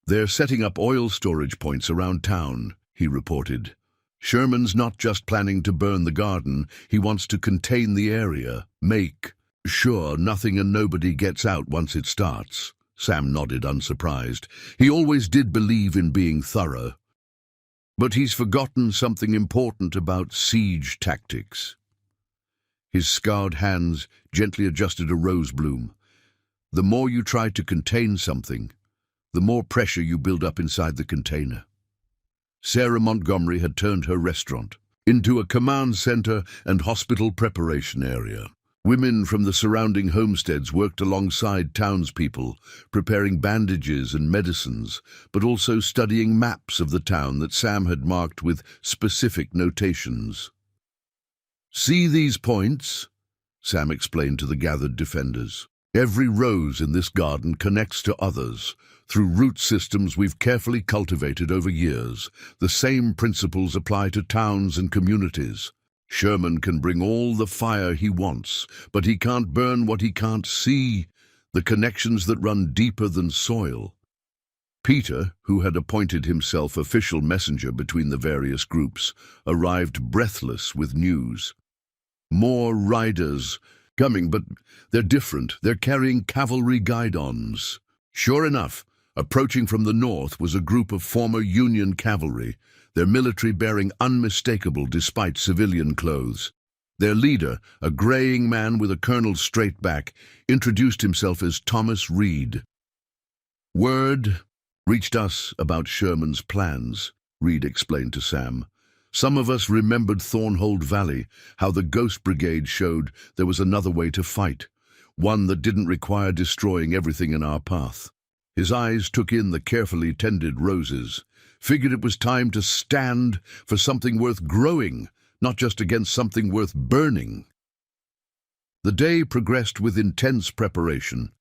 "They're setting up oil storage points around town," he reported. "Sherman's not just planning to burn the garden, he wants to contain the area, make sure nothing and nobody gets out once it starts." Sam nodded, unsurprised. He always did believe in being thorough. But he's forgotten something important about siege tactics. His scarred hands gently adjusted a rose bloom. "The more you try to contain something, the more pressure you build up inside the container." Sarah Montgomery had turned her restaurant into a command center and hospital preparation area. Women from the surrounding homesteads worked alongside townspeople, preparing bandages and medicines, but also studying maps of the town that Sam had marked with specific notations. "See these points?" Sam explained to the gathered defenders. "Every rose in this garden connects to others through root systems we've carefully cultivated over years. The same principles apply to towns and communities. Sherman can bring all the fire he wants, but he can't burn what he can't see. the connections that run deeper than soil. Peter, who had appointed himself official messenger between the various groups, arrived breathless with news. More riders coming, but they're different. They're carrying cavalry guidons. Sure enough, approaching from the north was a group of former Union cavalry, their military bearing unmistakable despite civilian clothes. Their leader, a graying man with a colonel's straight back, introduced himself as Thomas Reed. "Word reached us about Sherman's plans," Reed explained to Sam. "Some of us remembered Thornhold Valley, how the Ghost Brigade showed there was another way to fight, one that didn't require destroying everything in our path." His eyes took in the carefully tended roses, figured it was time to stand for something worth growing, not just against something worth burning. The day progressed with intense preparation.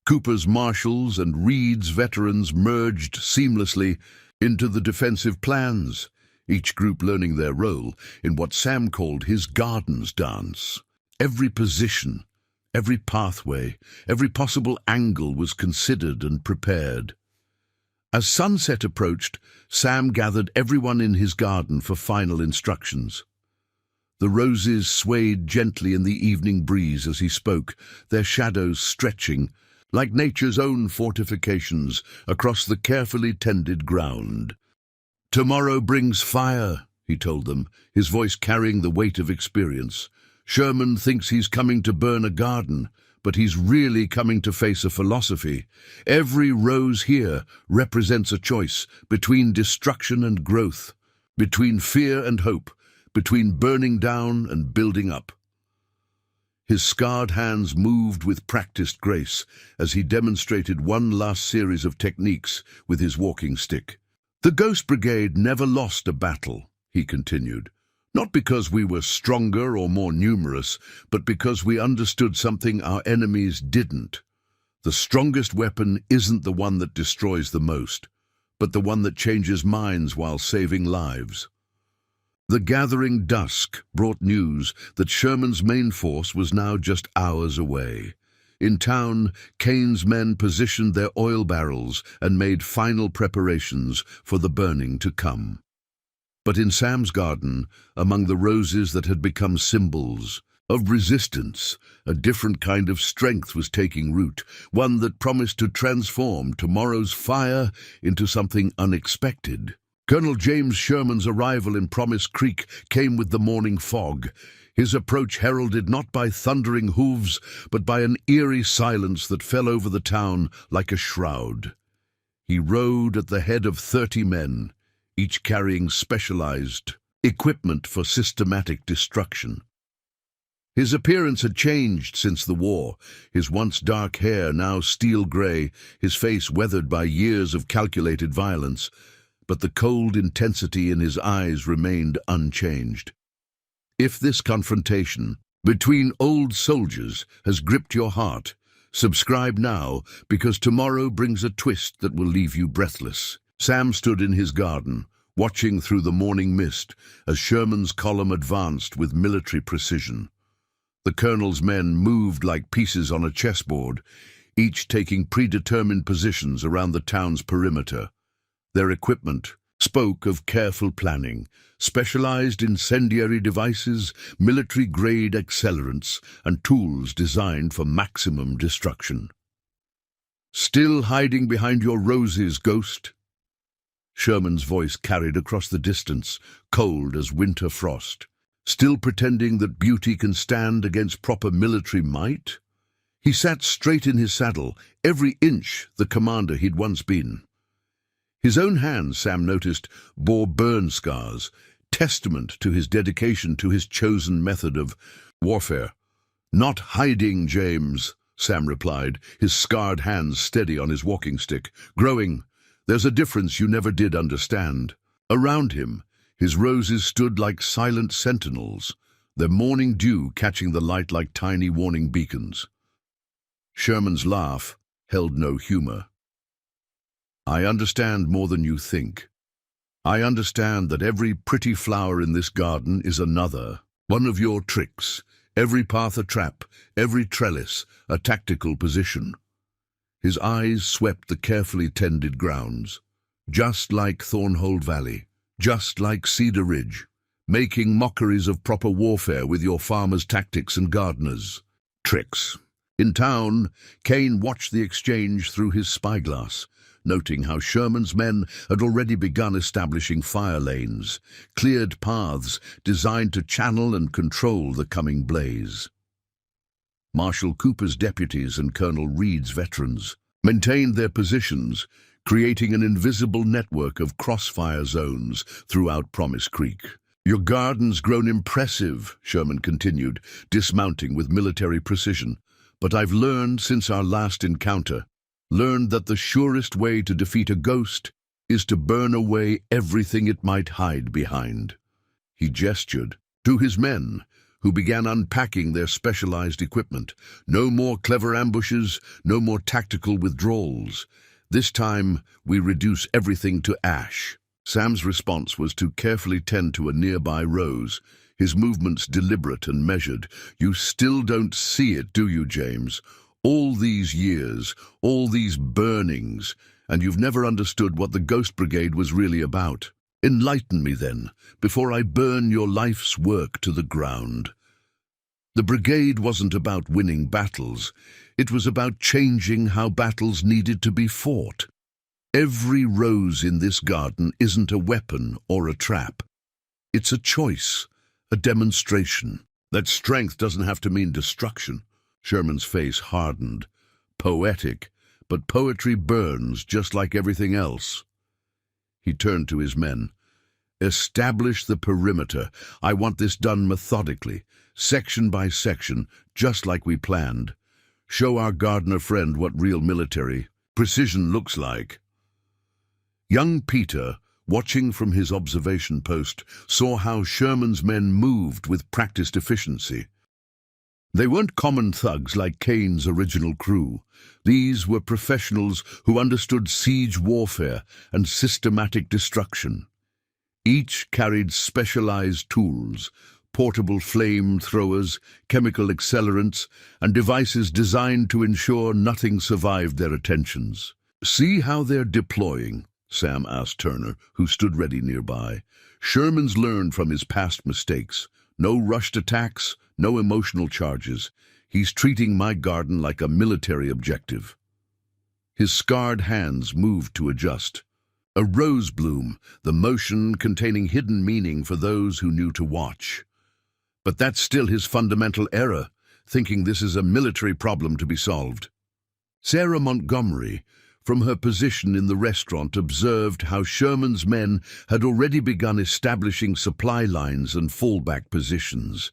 Cooper's marshals and Reed's veterans merged seamlessly into the defensive plans, each group learning their role in what Sam called his garden's dance. Every position, every pathway, every possible angle was considered and prepared. As sunset approached, Sam gathered everyone in his garden for final instructions. The roses swayed gently in the evening breeze as he spoke, their shadows stretching, like nature's own fortifications, across the carefully tended ground. "Tomorrow brings fire," he told them, his voice carrying the weight of experience. "Sherman thinks he's coming to burn a garden, but he's really coming to face a philosophy. Every rose here represents a choice between destruction and growth, between fear and hope, between burning down and building up." His scarred hands moved with practiced grace as he demonstrated one last series of techniques with his walking stick. "The Ghost Brigade never lost a battle," he continued. "Not because we were stronger or more numerous, but because we understood something our enemies didn't. The strongest weapon isn't the one that destroys the most, but the one that changes minds while saving lives." The gathering dusk brought news that Sherman's main force was now just hours away. In town, Kane's men positioned their oil barrels and made final preparations for the burning to come. But in Sam's garden, among the roses that had become symbols of resistance, a different kind of strength was taking root, one that promised to transform tomorrow's fire into something unexpected. Colonel James Sherman's arrival in Promise Creek came with the morning fog, his approach heralded not by thundering hooves, but by an eerie silence that fell over the town like a shroud. He rode at the head of 30 men, each carrying specialized equipment for systematic destruction. His appearance had changed since the war, his once dark hair now steel-gray, his face weathered by years of calculated violence, but the cold intensity in his eyes remained unchanged. If this confrontation between old soldiers has gripped your heart, subscribe now, because tomorrow brings a twist that will leave you breathless. Sam stood in his garden, watching through the morning mist as Sherman's column advanced with military precision. The colonel's men moved like pieces on a chessboard, each taking predetermined positions around the town's perimeter. Their equipment spoke of careful planning, specialized incendiary devices, military-grade accelerants, and tools designed for maximum destruction. "Still hiding behind your roses, Ghost?" Sherman's voice carried across the distance, cold as winter frost. "Still pretending that beauty can stand against proper military might?" He sat straight in his saddle, every inch the commander he'd once been. His own hands, Sam noticed, bore burn scars, testament to his dedication to his chosen method of warfare. "Not hiding, James," Sam replied, his scarred hands steady on his walking stick. "Growing. There's a difference you never did understand." Around him, his roses stood like silent sentinels, their morning dew catching the light like tiny warning beacons. Sherman's laugh held no humor. "I understand more than you think. I understand that every pretty flower in this garden is another, one of your tricks, Every path a trap, every trellis a tactical position. His eyes swept the carefully tended grounds, just like Thornhold Valley, just like Cedar Ridge, making mockeries of proper warfare with your farmers' tactics and gardeners' tricks. In town, Kane watched the exchange through his spyglass, noting how Sherman's men had already begun establishing fire lanes, cleared paths designed to channel and control the coming blaze. Marshal Cooper's deputies and Colonel Reed's veterans maintained their positions, creating an invisible network of crossfire zones throughout Promise Creek. "Your garden's grown impressive," Sherman continued, dismounting with military precision. "But I've learned since our last encounter, that the surest way to defeat a ghost is to burn away everything it might hide behind." He gestured to his men, who began unpacking their specialized equipment. No more clever ambushes, no more tactical withdrawals. This time, we reduce everything to ash. Sam's response was to carefully tend to a nearby rose, his movements deliberate and measured. "You still don't see it, do you, James? All these years, all these burnings, and you've never understood what the Ghost Brigade was really about. Enlighten me then, before I burn your life's work to the ground." The brigade wasn't about winning battles. It was about changing how battles needed to be fought. Every rose in this garden isn't a weapon or a trap. It's a choice, a demonstration. That strength doesn't have to mean destruction. Sherman's face hardened. Poetic, but poetry burns just like everything else. He turned to his men. "Establish the perimeter. I want this done methodically, section by section, just like we planned. Show our gardener friend what real military precision looks like." Young Peter, watching from his observation post, saw how Sherman's men moved with practiced efficiency. They weren't common thugs like Kane's original crew. These were professionals who understood siege warfare and systematic destruction. Each carried specialized tools, portable flamethrowers, chemical accelerants, and devices designed to ensure nothing survived their attentions. "See how they're deploying?" Sam asked Turner, who stood ready nearby. "Sherman's learned from his past mistakes. No rushed attacks, no emotional charges. He's treating my garden like a military objective." His scarred hands moved to adjust. A rose bloom, the motion containing hidden meaning for those who knew to watch. But that's still his fundamental error, thinking this is a military problem to be solved. Sarah Montgomery, from her position in the restaurant, observed how Sherman's men had already begun establishing supply lines and fallback positions.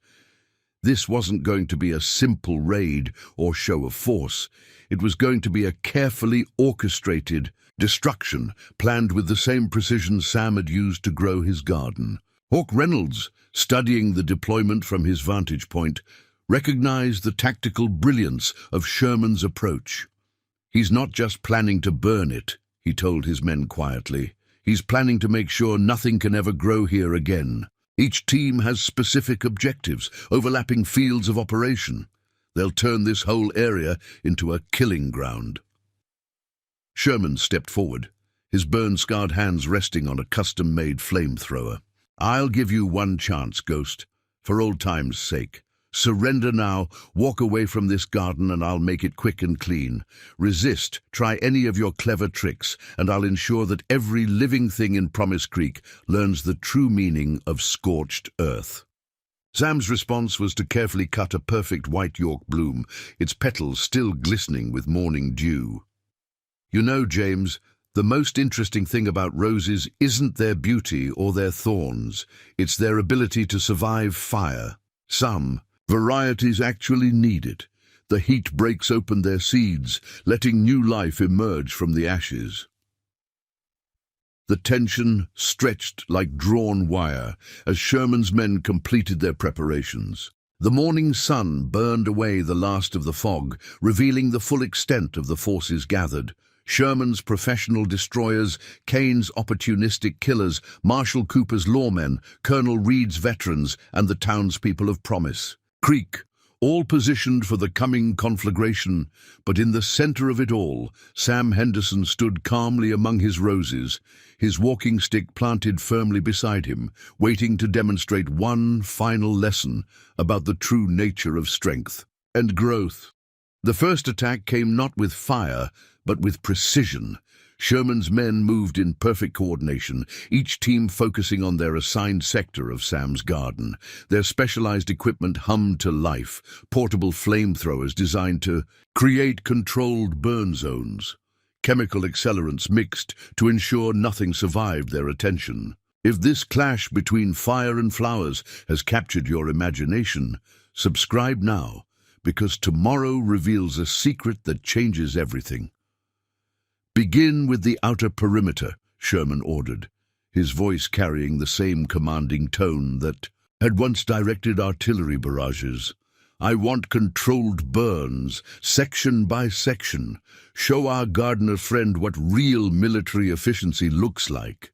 This wasn't going to be a simple raid or show of force. It was going to be a carefully orchestrated destruction, planned with the same precision Sam had used to grow his garden. Hawk Reynolds, studying the deployment from his vantage point, recognized the tactical brilliance of Sherman's approach. "He's not just planning to burn it," he told his men quietly. "He's planning to make sure nothing can ever grow here again. Each team has specific objectives, overlapping fields of operation. They'll turn this whole area into a killing ground." Sherman stepped forward, his burn-scarred hands resting on a custom-made flamethrower. "I'll give you one chance, Ghost, for old time's sake. Surrender now, walk away from this garden, and I'll make it quick and clean. Resist, try any of your clever tricks, and I'll ensure that every living thing in Promise Creek learns the true meaning of scorched earth." Sam's response was to carefully cut a perfect white York bloom, its petals still glistening with morning dew. "You know, James, the most interesting thing about roses isn't their beauty or their thorns. It's their ability to survive fire. Some varieties actually need it. The heat breaks open their seeds, letting new life emerge from the ashes." The tension stretched like drawn wire as Sherman's men completed their preparations. The morning sun burned away the last of the fog, revealing the full extent of the forces gathered. Sherman's professional destroyers, Kane's opportunistic killers, Marshal Cooper's lawmen, Colonel Reed's veterans, and the townspeople of Promise Creek, all positioned for the coming conflagration, but in the center of it all, Sam Henderson stood calmly among his roses, his walking stick planted firmly beside him, waiting to demonstrate one final lesson about the true nature of strength and growth. The first attack came not with fire, but with precision. Sherman's men moved in perfect coordination, each team focusing on their assigned sector of Sam's garden. Their specialized equipment hummed to life, portable flamethrowers designed to create controlled burn zones, chemical accelerants mixed to ensure nothing survived their attention. If this clash between fire and flowers has captured your imagination, subscribe now, because tomorrow reveals a secret that changes everything. "Begin with the outer perimeter," Sherman ordered, his voice carrying the same commanding tone that had once directed artillery barrages. "I want controlled burns, section by section. Show our gardener friend what real military efficiency looks like."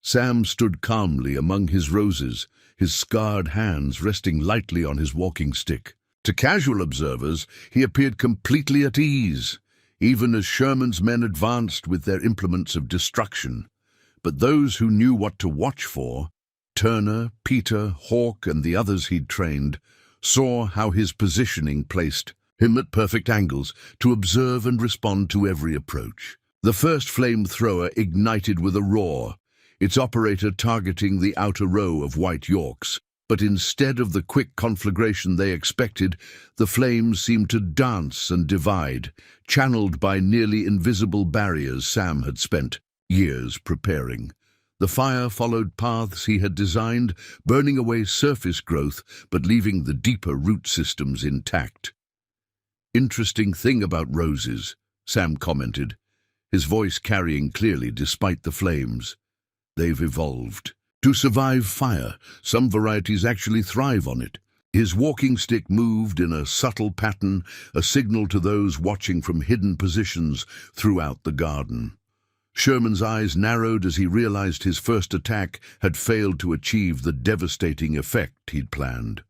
Sam stood calmly among his roses, his scarred hands resting lightly on his walking stick. To casual observers, he appeared completely at ease, even as Sherman's men advanced with their implements of destruction. But those who knew what to watch for, Turner, Peter, Hawk, and the others he'd trained, saw how his positioning placed him at perfect angles to observe and respond to every approach. The first flamethrower ignited with a roar, its operator targeting the outer row of white Yorks. But instead of the quick conflagration they expected, the flames seemed to dance and divide, channeled by nearly invisible barriers Sam had spent years preparing. The fire followed paths he had designed, burning away surface growth but leaving the deeper root systems intact. "Interesting thing about roses," Sam commented, his voice carrying clearly despite the flames. "They've evolved to survive fire. Some varieties actually thrive on it." His walking stick moved in a subtle pattern, a signal to those watching from hidden positions throughout the garden. Sherman's eyes narrowed as he realized his first attack had failed to achieve the devastating effect he'd planned.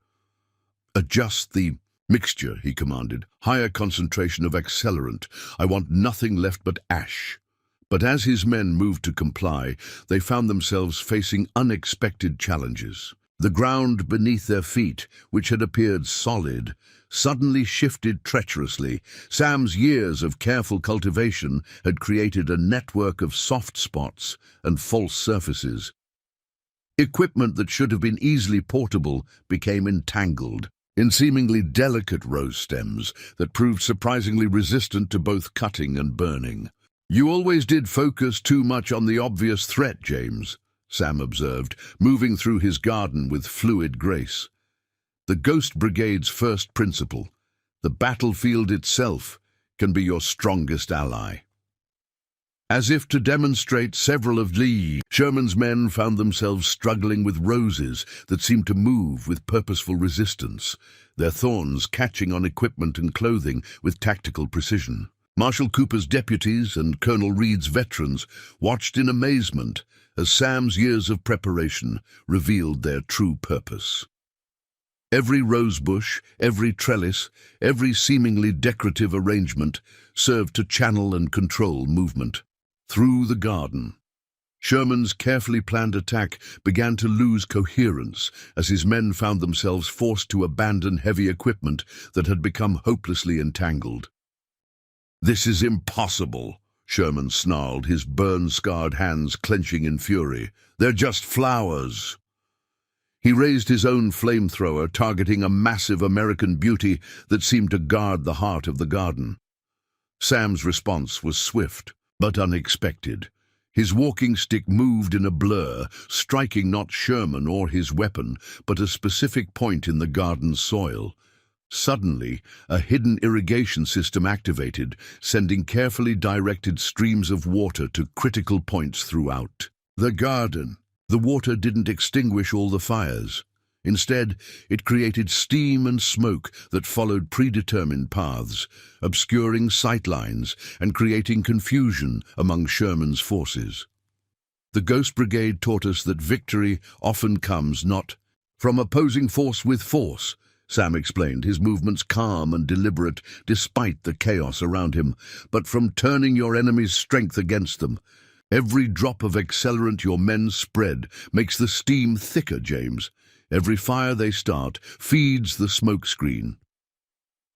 "Adjust the mixture," he commanded. "Higher concentration of accelerant. I want nothing left but ash." But as his men moved to comply, they found themselves facing unexpected challenges. The ground beneath their feet, which had appeared solid, suddenly shifted treacherously. Sam's years of careful cultivation had created a network of soft spots and false surfaces. Equipment that should have been easily portable became entangled in seemingly delicate rose stems that proved surprisingly resistant to both cutting and burning. "You always did focus too much on the obvious threat, James," Sam observed, moving through his garden with fluid grace. "The Ghost Brigade's first principle, the battlefield itself, can be your strongest ally." As if to demonstrate several of Sherman's men found themselves struggling with roses that seemed to move with purposeful resistance, their thorns catching on equipment and clothing with tactical precision. Marshal Cooper's deputies and Colonel Reed's veterans watched in amazement as Sam's years of preparation revealed their true purpose. Every rosebush, every trellis, every seemingly decorative arrangement served to channel and control movement through the garden. Sherman's carefully planned attack began to lose coherence as his men found themselves forced to abandon heavy equipment that had become hopelessly entangled. "This is impossible," Sherman snarled, his burn-scarred hands clenching in fury. "They're just flowers." He raised his own flamethrower, targeting a massive American beauty that seemed to guard the heart of the garden. Sam's response was swift, but unexpected. His walking stick moved in a blur, striking not Sherman or his weapon, but a specific point in the garden's soil. Suddenly, a hidden irrigation system activated, sending carefully directed streams of water to critical points throughout the garden. The water didn't extinguish all the fires. Instead, it created steam and smoke that followed predetermined paths, obscuring sightlines and creating confusion among Sherman's forces. The Ghost Brigade taught us that victory often comes not from opposing force with force, Sam explained, his movements calm and deliberate despite the chaos around him, but from turning your enemy's strength against them. Every drop of accelerant your men spread makes the steam thicker, James. Every fire they start feeds the smoke screen.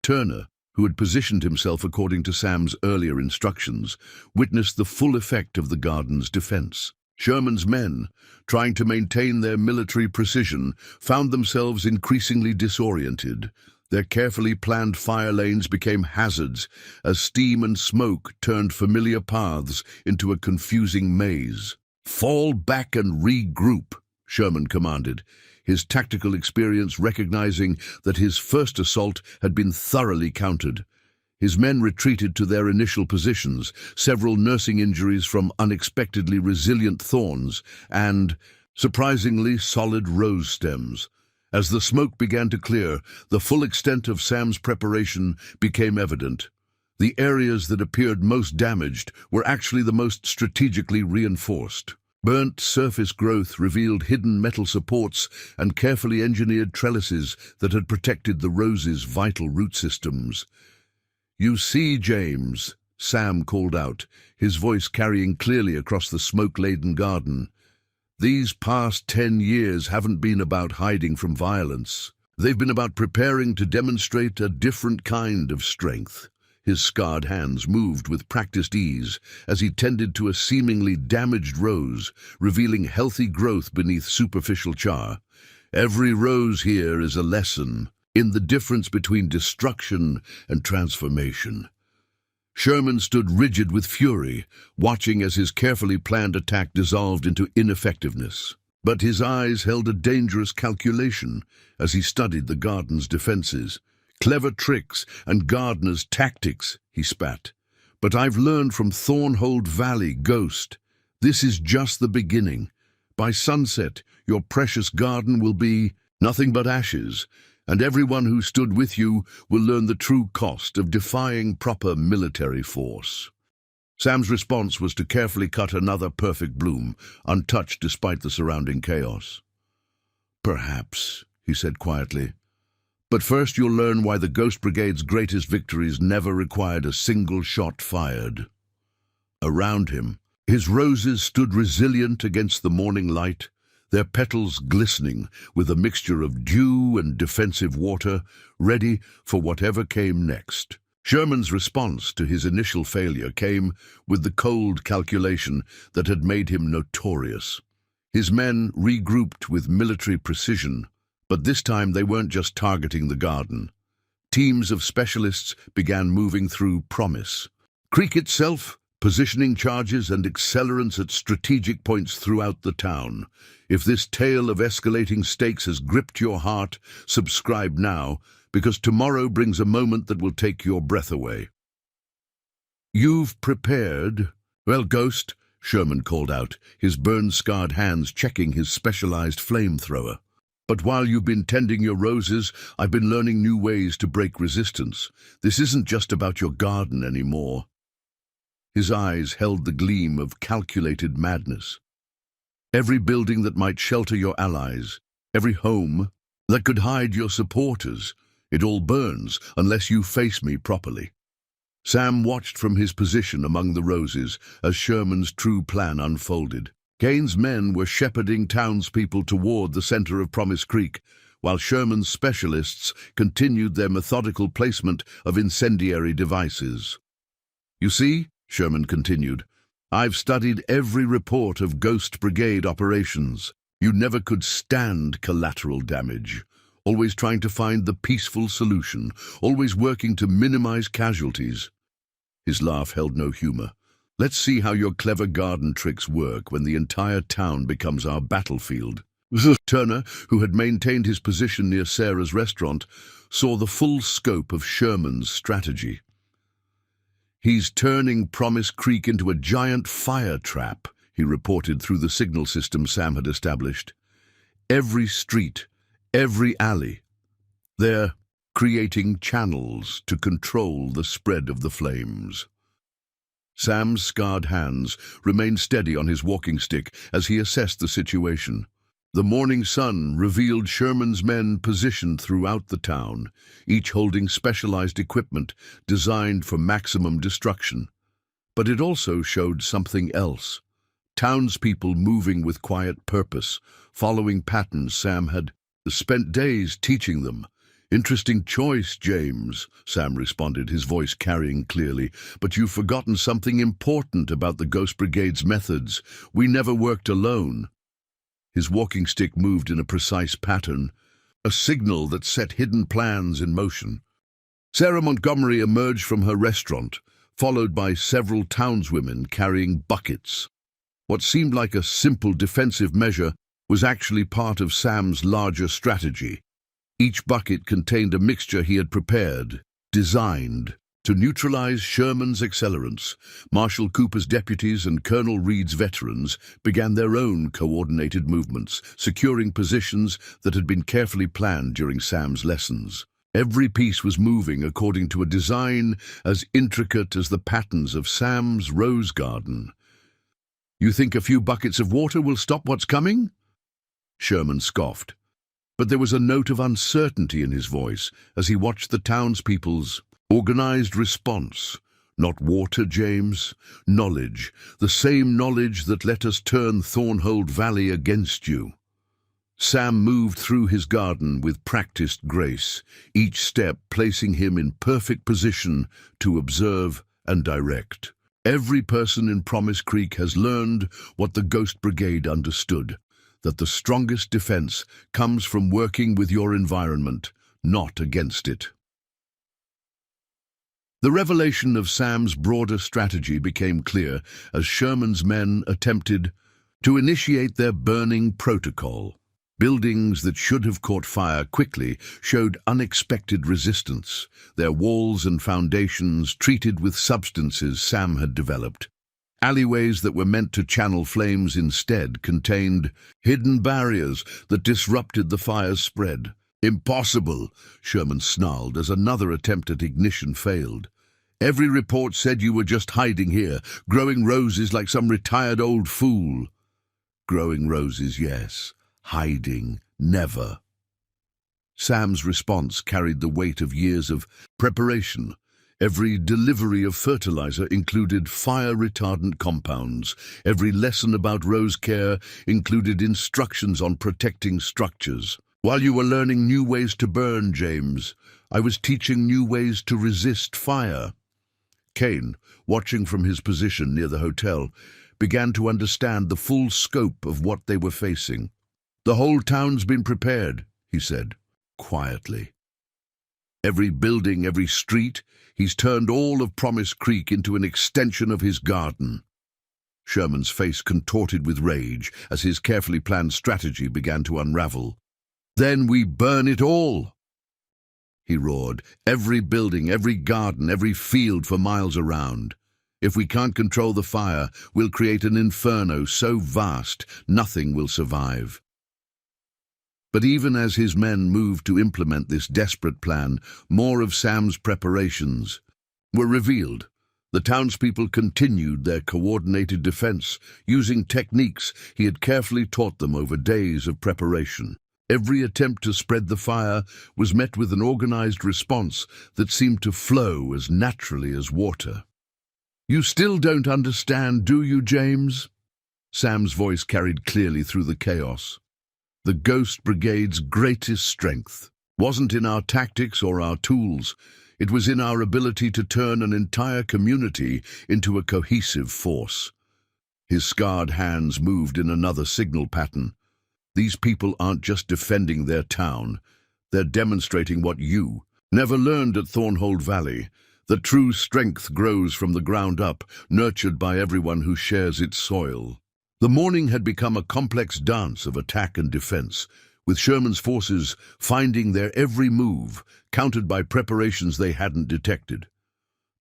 Turner, who had positioned himself according to Sam's earlier instructions, witnessed the full effect of the garden's defense. Sherman's men, trying to maintain their military precision, found themselves increasingly disoriented. Their carefully planned fire lanes became hazards as steam and smoke turned familiar paths into a confusing maze. "Fall back and regroup," Sherman commanded, his tactical experience recognizing that his first assault had been thoroughly countered. His men retreated to their initial positions, several nursing injuries from unexpectedly resilient thorns and, surprisingly, solid rose stems. As the smoke began to clear, the full extent of Sam's preparation became evident. The areas that appeared most damaged were actually the most strategically reinforced. Burnt surface growth revealed hidden metal supports and carefully engineered trellises that had protected the rose's vital root systems. "You see, James," Sam called out, his voice carrying clearly across the smoke-laden garden, "these past 10 years haven't been about hiding from violence. They've been about preparing to demonstrate a different kind of strength." His scarred hands moved with practiced ease as he tended to a seemingly damaged rose, revealing healthy growth beneath superficial char. "Every rose here is a lesson in the difference between destruction and transformation." Sherman stood rigid with fury, watching as his carefully planned attack dissolved into ineffectiveness. But his eyes held a dangerous calculation as he studied the garden's defenses. "Clever tricks and gardener's tactics," he spat. "But I've learned from Thornhold Valley, Ghost. This is just the beginning. By sunset, your precious garden will be nothing but ashes, and everyone who stood with you will learn the true cost of defying proper military force." Sam's response was to carefully cut another perfect bloom, untouched despite the surrounding chaos. "Perhaps," he said quietly. "But first you'll learn why the Ghost Brigade's greatest victories never required a single shot fired." Around him, his roses stood resilient against the morning light, their petals glistening with a mixture of dew and defensive water, ready for whatever came next. Sherman's response to his initial failure came with the cold calculation that had made him notorious. His men regrouped with military precision, but this time they weren't just targeting the garden. Teams of specialists began moving through Promise Creek itself, positioning charges and accelerants at strategic points throughout the town. If this tale of escalating stakes has gripped your heart, subscribe now, because tomorrow brings a moment that will take your breath away. "You've prepared?" "Well, Ghost," Sherman called out, his burn-scarred hands checking his specialized flamethrower. "But while you've been tending your roses, I've been learning new ways to break resistance. This isn't just about your garden anymore." His eyes held the gleam of calculated madness. "Every building that might shelter your allies, every home that could hide your supporters, it all burns unless you face me properly." Sam watched from his position among the roses as Sherman's true plan unfolded. Gaines' men were shepherding townspeople toward the center of Promise Creek, while Sherman's specialists continued their methodical placement of incendiary devices. "You see," Sherman continued, "I've studied every report of Ghost Brigade operations. You never could stand collateral damage, always trying to find the peaceful solution, always working to minimize casualties." His laugh held no humor. "Let's see how your clever garden tricks work when the entire town becomes our battlefield." Turner, who had maintained his position near Sarah's restaurant, saw the full scope of Sherman's strategy. "He's turning Promise Creek into a giant fire trap," he reported through the signal system Sam had established. "Every street, every alley. They're creating channels to control the spread of the flames." Sam's scarred hands remained steady on his walking stick as he assessed the situation. The morning sun revealed Sherman's men positioned throughout the town, each holding specialized equipment designed for maximum destruction. But it also showed something else. Townspeople moving with quiet purpose, following patterns Sam had spent days teaching them. "Interesting choice, James," Sam responded, his voice carrying clearly. "But you've forgotten something important about the Ghost Brigade's methods. We never worked alone." His walking stick moved in a precise pattern, a signal that set hidden plans in motion. Sarah Montgomery emerged from her restaurant, followed by several townswomen carrying buckets. What seemed like a simple defensive measure was actually part of Sam's larger strategy. Each bucket contained a mixture he had prepared, designed, to neutralize Sherman's accelerants. Marshal Cooper's deputies and Colonel Reed's veterans began their own coordinated movements, securing positions that had been carefully planned during Sam's lessons. Every piece was moving according to a design as intricate as the patterns of Sam's rose garden. "You think a few buckets of water will stop what's coming?" Sherman scoffed. But there was a note of uncertainty in his voice as he watched the townspeople's organized response. "Not water, James. Knowledge. The same knowledge that let us turn Thornhold Valley against you." Sam moved through his garden with practiced grace, each step placing him in perfect position to observe and direct. Every person in Promise Creek has learned what the Ghost Brigade understood, that the strongest defense comes from working with your environment, not against it. The revelation of Sam's broader strategy became clear as Sherman's men attempted to initiate their burning protocol. Buildings that should have caught fire quickly showed unexpected resistance, their walls and foundations treated with substances Sam had developed. Alleyways that were meant to channel flames instead contained hidden barriers that disrupted the fire's spread. "Impossible," Sherman snarled as another attempt at ignition failed. "Every report said you were just hiding here, growing roses like some retired old fool." Growing roses, yes. Hiding, never. Sam's response carried the weight of years of preparation. Every delivery of fertilizer included fire-retardant compounds. Every lesson about rose care included instructions on protecting structures. While you were learning new ways to burn, James, I was teaching new ways to resist fire. Kane, watching from his position near the hotel, began to understand the full scope of what they were facing. "The whole town's been prepared," he said, quietly. "Every building, every street, he's turned all of Promise Creek into an extension of his garden." Sherman's face contorted with rage as his carefully planned strategy began to unravel. "Then we burn it all!" he roared. "Every building, every garden, every field for miles around. If we can't control the fire, we'll create an inferno so vast nothing will survive." But even as his men moved to implement this desperate plan, more of Sam's preparations were revealed. The townspeople continued their coordinated defense, using techniques he had carefully taught them over days of preparation. Every attempt to spread the fire was met with an organized response that seemed to flow as naturally as water. "You still don't understand, do you, James?" Sam's voice carried clearly through the chaos. "The Ghost Brigade's greatest strength wasn't in our tactics or our tools. It was in our ability to turn an entire community into a cohesive force." His scarred hands moved in another signal pattern. "These people aren't just defending their town. They're demonstrating what you never learned at Thornhold Valley, that true strength grows from the ground up, nurtured by everyone who shares its soil." The morning had become a complex dance of attack and defense, with Sherman's forces finding their every move, countered by preparations they hadn't detected.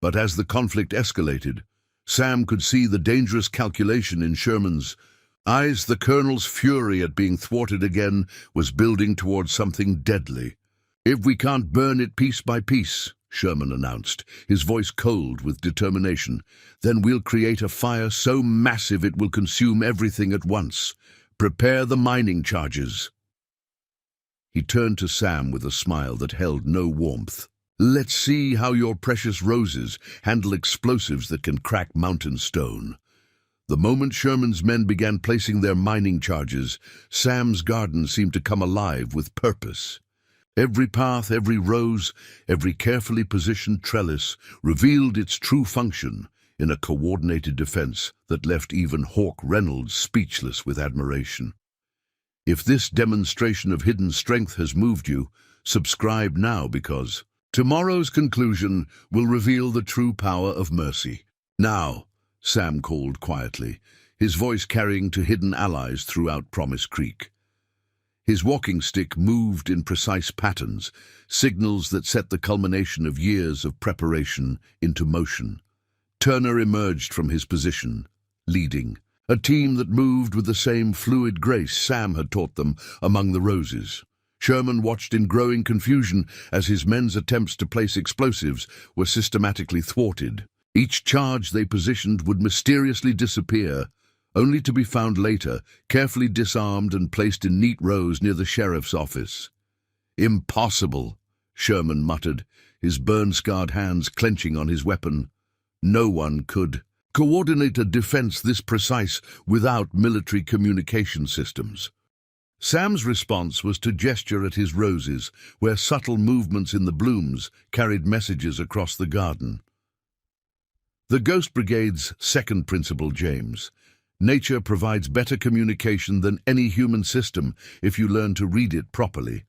But as the conflict escalated, Sam could see the dangerous calculation in Sherman's eyes. The colonel's fury at being thwarted again was building towards something deadly. "If we can't burn it piece by piece," Sherman announced, his voice cold with determination, "then we'll create a fire so massive it will consume everything at once. Prepare the mining charges." He turned to Sam with a smile that held no warmth. "Let's see how your precious roses handle explosives that can crack mountain stone." The moment Sherman's men began placing their mining charges, Sam's garden seemed to come alive with purpose. Every path, every rose, every carefully positioned trellis revealed its true function in a coordinated defense that left even Hawk Reynolds speechless with admiration. If this demonstration of hidden strength has moved you, subscribe now, because tomorrow's conclusion will reveal the true power of mercy. "Now," Sam called quietly, his voice carrying to hidden allies throughout Promise Creek. His walking stick moved in precise patterns, signals that set the culmination of years of preparation into motion. Turner emerged from his position, leading a team that moved with the same fluid grace Sam had taught them among the roses. Sherman watched in growing confusion as his men's attempts to place explosives were systematically thwarted. Each charge they positioned would mysteriously disappear, only to be found later, carefully disarmed and placed in neat rows near the sheriff's office. "Impossible," Sherman muttered, his burn-scarred hands clenching on his weapon. "No one could coordinate a defense this precise without military communication systems." Sam's response was to gesture at his roses, where subtle movements in the blooms carried messages across the garden. The Ghost Brigade's second principle, James. Nature provides better communication than any human system if you learn to read it properly.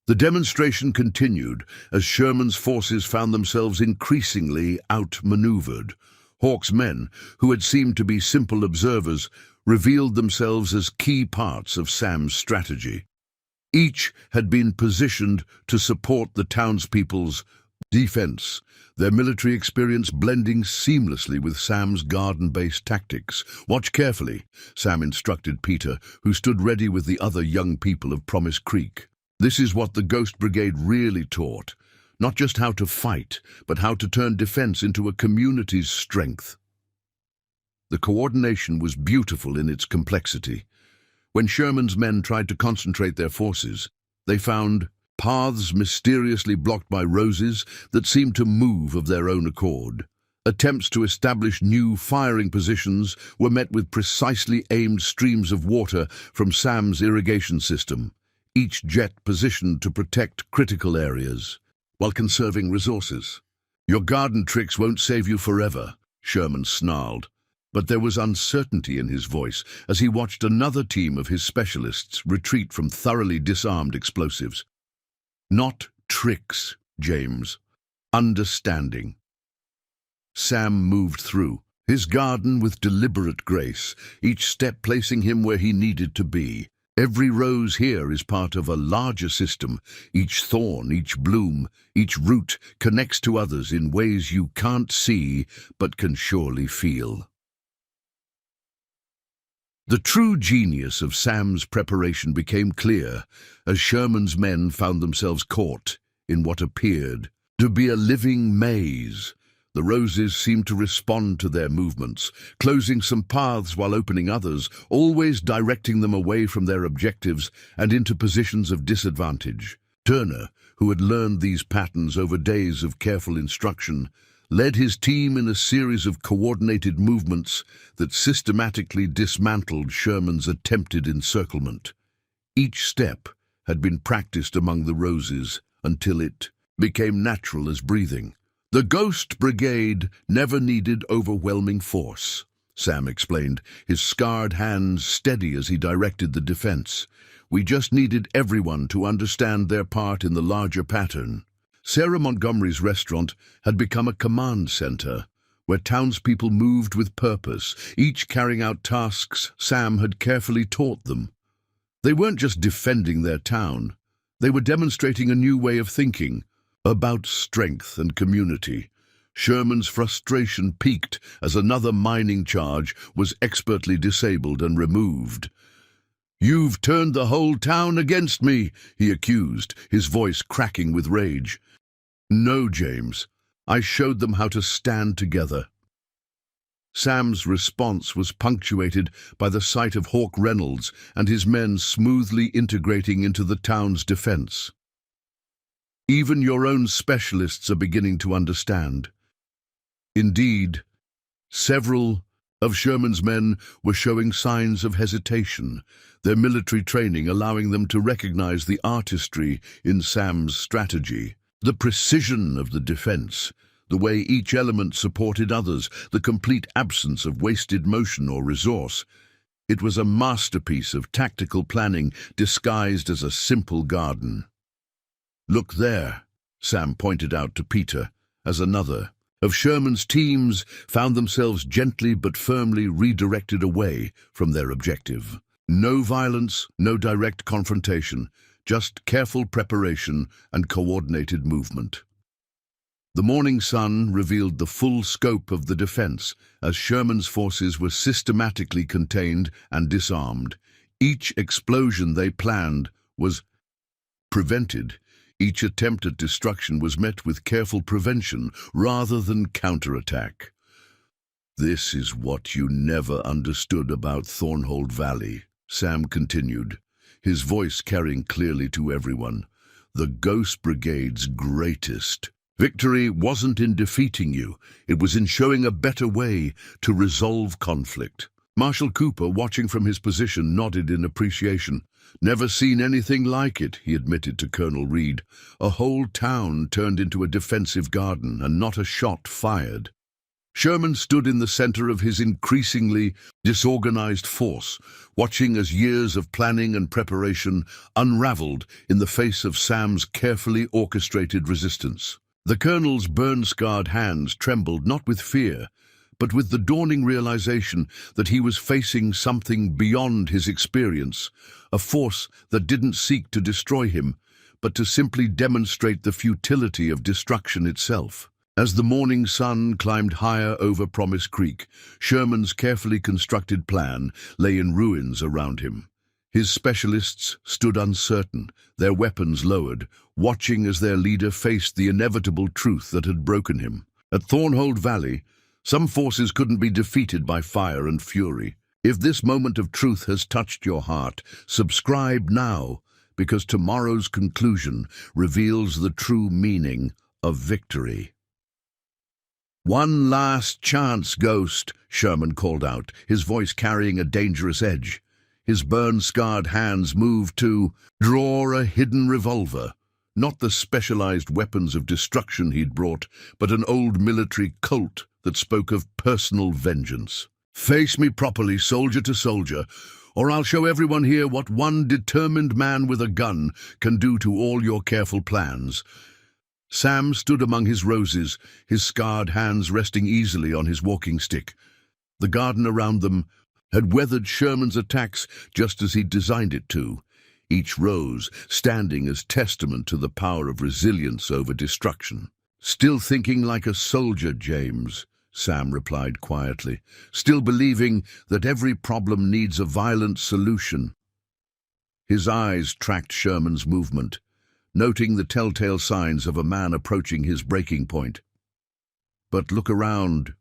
The demonstration continued as Sherman's forces found themselves increasingly outmaneuvered. Hawk's men, who had seemed to be simple observers, revealed themselves as key parts of Sam's strategy. Each had been positioned to support the townspeople's defense, their military experience blending seamlessly with Sam's garden-based tactics. "Watch carefully," Sam instructed Peter, who stood ready with the other young people of Promise Creek. "This is what the Ghost Brigade really taught. Not just how to fight, but how to turn defense into a community's strength." The coordination was beautiful in its complexity. When Sherman's men tried to concentrate their forces, they found paths mysteriously blocked by roses that seemed to move of their own accord. Attempts to establish new firing positions were met with precisely aimed streams of water from Sam's irrigation system, each jet positioned to protect critical areas while conserving resources. "Your garden tricks won't save you forever," Sherman snarled, but there was uncertainty in his voice as he watched another team of his specialists retreat from thoroughly disarmed explosives. "Not tricks, James. Understanding." Sam moved through his garden with deliberate grace, each step placing him where he needed to be. "Every rose here is part of a larger system. Each thorn, each bloom, each root connects to others in ways you can't see but can surely feel." The true genius of Sam's preparation became clear as Sherman's men found themselves caught in what appeared to be a living maze. The roses seemed to respond to their movements, closing some paths while opening others, always directing them away from their objectives and into positions of disadvantage. Turner, who had learned these patterns over days of careful instruction, led his team in a series of coordinated movements that systematically dismantled Sherman's attempted encirclement. Each step had been practiced among the roses until it became natural as breathing. "The Ghost Brigade never needed overwhelming force," Sam explained, his scarred hands steady as he directed the defense. "We just needed everyone to understand their part in the larger pattern." Sarah Montgomery's restaurant had become a command center, where townspeople moved with purpose, each carrying out tasks Sam had carefully taught them. They weren't just defending their town, they were demonstrating a new way of thinking, about strength and community. Sherman's frustration peaked as another mining charge was expertly disabled and removed. "You've turned the whole town against me," he accused, his voice cracking with rage. "No, James. I showed them how to stand together." Sam's response was punctuated by the sight of Hawk Reynolds and his men smoothly integrating into the town's defense. Even your own specialists are beginning to understand. Indeed, several of Sherman's men were showing signs of hesitation, their military training allowing them to recognize the artistry in Sam's strategy, the precision of the defense, the way each element supported others, the complete absence of wasted motion or resource. It was a masterpiece of tactical planning disguised as a simple garden. "Look there," Sam pointed out to Peter, as another of Sherman's teams found themselves gently but firmly redirected away from their objective. No violence, no direct confrontation, just careful preparation and coordinated movement. The morning sun revealed the full scope of the defense as Sherman's forces were systematically contained and disarmed. Each explosion they planned was prevented. Each attempt at destruction was met with careful prevention rather than counterattack. "This is what you never understood about Thornhold Valley," Sam continued, his voice carrying clearly to everyone. "The Ghost Brigade's greatest victory wasn't in defeating you, it was in showing a better way to resolve conflict." Marshal Cooper, watching from his position, nodded in appreciation. "Never seen anything like it," he admitted to Colonel Reed. "A whole town turned into a defensive garden and not a shot fired." Sherman stood in the center of his increasingly disorganized force, watching as years of planning and preparation unraveled in the face of Sam's carefully orchestrated resistance. The colonel's burn-scarred hands trembled not with fear, but with the dawning realization that he was facing something beyond his experience, a force that didn't seek to destroy him, but to simply demonstrate the futility of destruction itself. As the morning sun climbed higher over Promise Creek, Sherman's carefully constructed plan lay in ruins around him. His specialists stood uncertain, their weapons lowered, watching as their leader faced the inevitable truth that had broken him. At Thornhold Valley, some forces couldn't be defeated by fire and fury. If this moment of truth has touched your heart, subscribe now, because tomorrow's conclusion reveals the true meaning of victory. "One last chance, Ghost," Sherman called out, his voice carrying a dangerous edge. His burn-scarred hands moved to draw a hidden revolver. Not the specialized weapons of destruction he'd brought, but an old military Colt that spoke of personal vengeance. "Face me properly, soldier to soldier, or I'll show everyone here what one determined man with a gun can do to all your careful plans." Sam stood among his roses, his scarred hands resting easily on his walking stick. The garden around them had weathered Sherman's attacks just as he'd designed it to, each rose standing as testament to the power of resilience over destruction. "Still thinking like a soldier, James," Sam replied quietly. "Still believing that every problem needs a violent solution." His eyes tracked Sherman's movement, noting the telltale signs of a man approaching his breaking point. "But look around.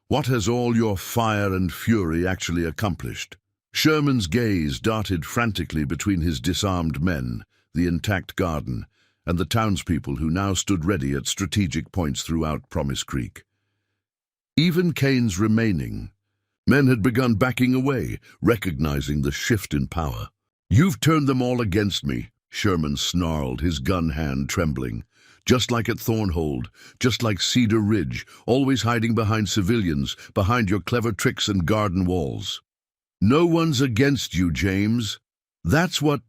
What has all your fire and fury actually accomplished?" Sherman's gaze darted frantically between his disarmed men, the intact garden, and the townspeople who now stood ready at strategic points throughout Promise Creek. Even Kane's remaining men had begun backing away, recognizing the shift in power. "You've turned them all against me," Sherman snarled, his gun hand trembling. "Just like at Thornhold, just like Cedar Ridge, always hiding behind civilians, behind your clever tricks and garden walls. No one's against you, James. That's what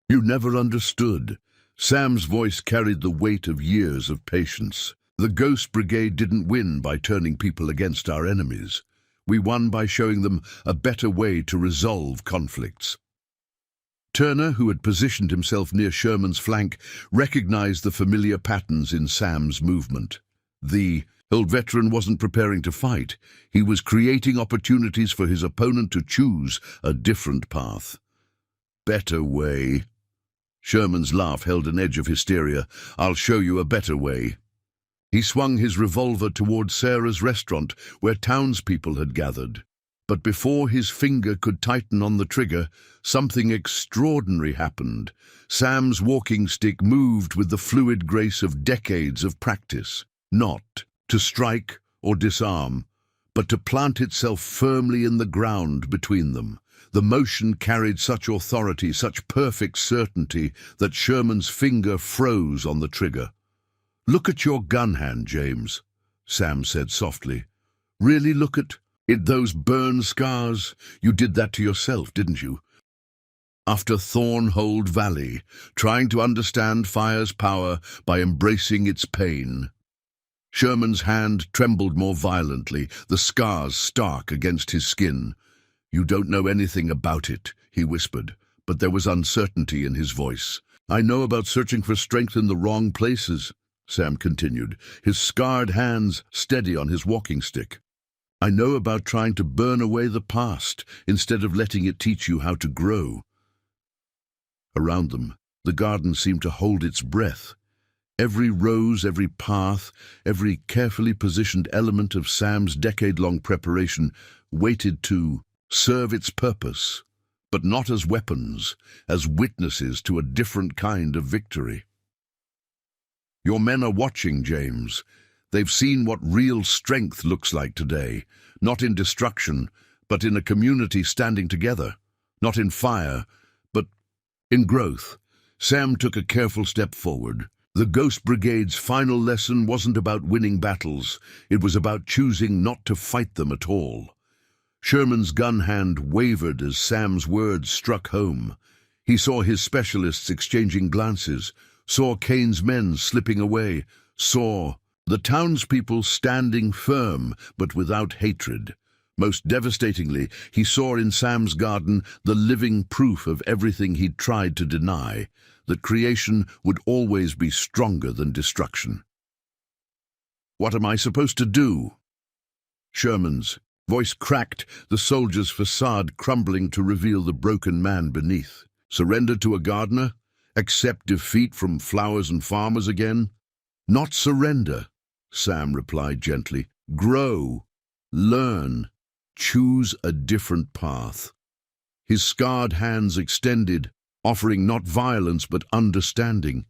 you never understood." Sam's voice carried the weight of years of patience. "The Ghost Brigade didn't win by turning people against our enemies. We won by showing them a better way to resolve conflicts." Turner, who had positioned himself near Sherman's flank, recognized the familiar patterns in Sam's movement. The old veteran wasn't preparing to fight. He was creating opportunities for his opponent to choose a different path. "Better way." Sherman's laugh held an edge of hysteria. "I'll show you a better way." He swung his revolver toward Sarah's restaurant, where townspeople had gathered. But before his finger could tighten on the trigger, something extraordinary happened. Sam's walking stick moved with the fluid grace of decades of practice, not to strike or disarm, but to plant itself firmly in the ground between them. The motion carried such authority, such perfect certainty, that Sherman's finger froze on the trigger. "Look at your gun hand, James," Sam said softly. "Really look at it, those burn scars. You did that to yourself, didn't you? After Thornhold Valley, trying to understand fire's power by embracing its pain." Sherman's hand trembled more violently, the scars stark against his skin. "You don't know anything about it," he whispered, but there was uncertainty in his voice. "I know about searching for strength in the wrong places," Sam continued, his scarred hands steady on his walking stick. "I know about trying to burn away the past instead of letting it teach you how to grow." Around them, the garden seemed to hold its breath. Every rose, every path, every carefully positioned element of Sam's decade-long preparation waited to serve its purpose, but not as weapons, as witnesses to a different kind of victory. "Your men are watching, James. They've seen what real strength looks like today, not in destruction, but in a community standing together, not in fire, but in growth." Sam took a careful step forward. The Ghost Brigade's final lesson wasn't about winning battles, it was about choosing not to fight them at all. Sherman's gun hand wavered as Sam's words struck home. He saw his specialists exchanging glances, saw Kane's men slipping away, saw the townspeople standing firm but without hatred. Most devastatingly, he saw in Sam's garden the living proof of everything he'd tried to deny, that creation would always be stronger than destruction. "What am I supposed to do?" Sherman's voice cracked, the soldier's facade crumbling to reveal the broken man beneath. "Surrender to a gardener? Accept defeat from flowers and farmers again?" "Not surrender," Sam replied gently. "Grow, learn, choose a different path." His scarred hands extended, offering not violence but understanding.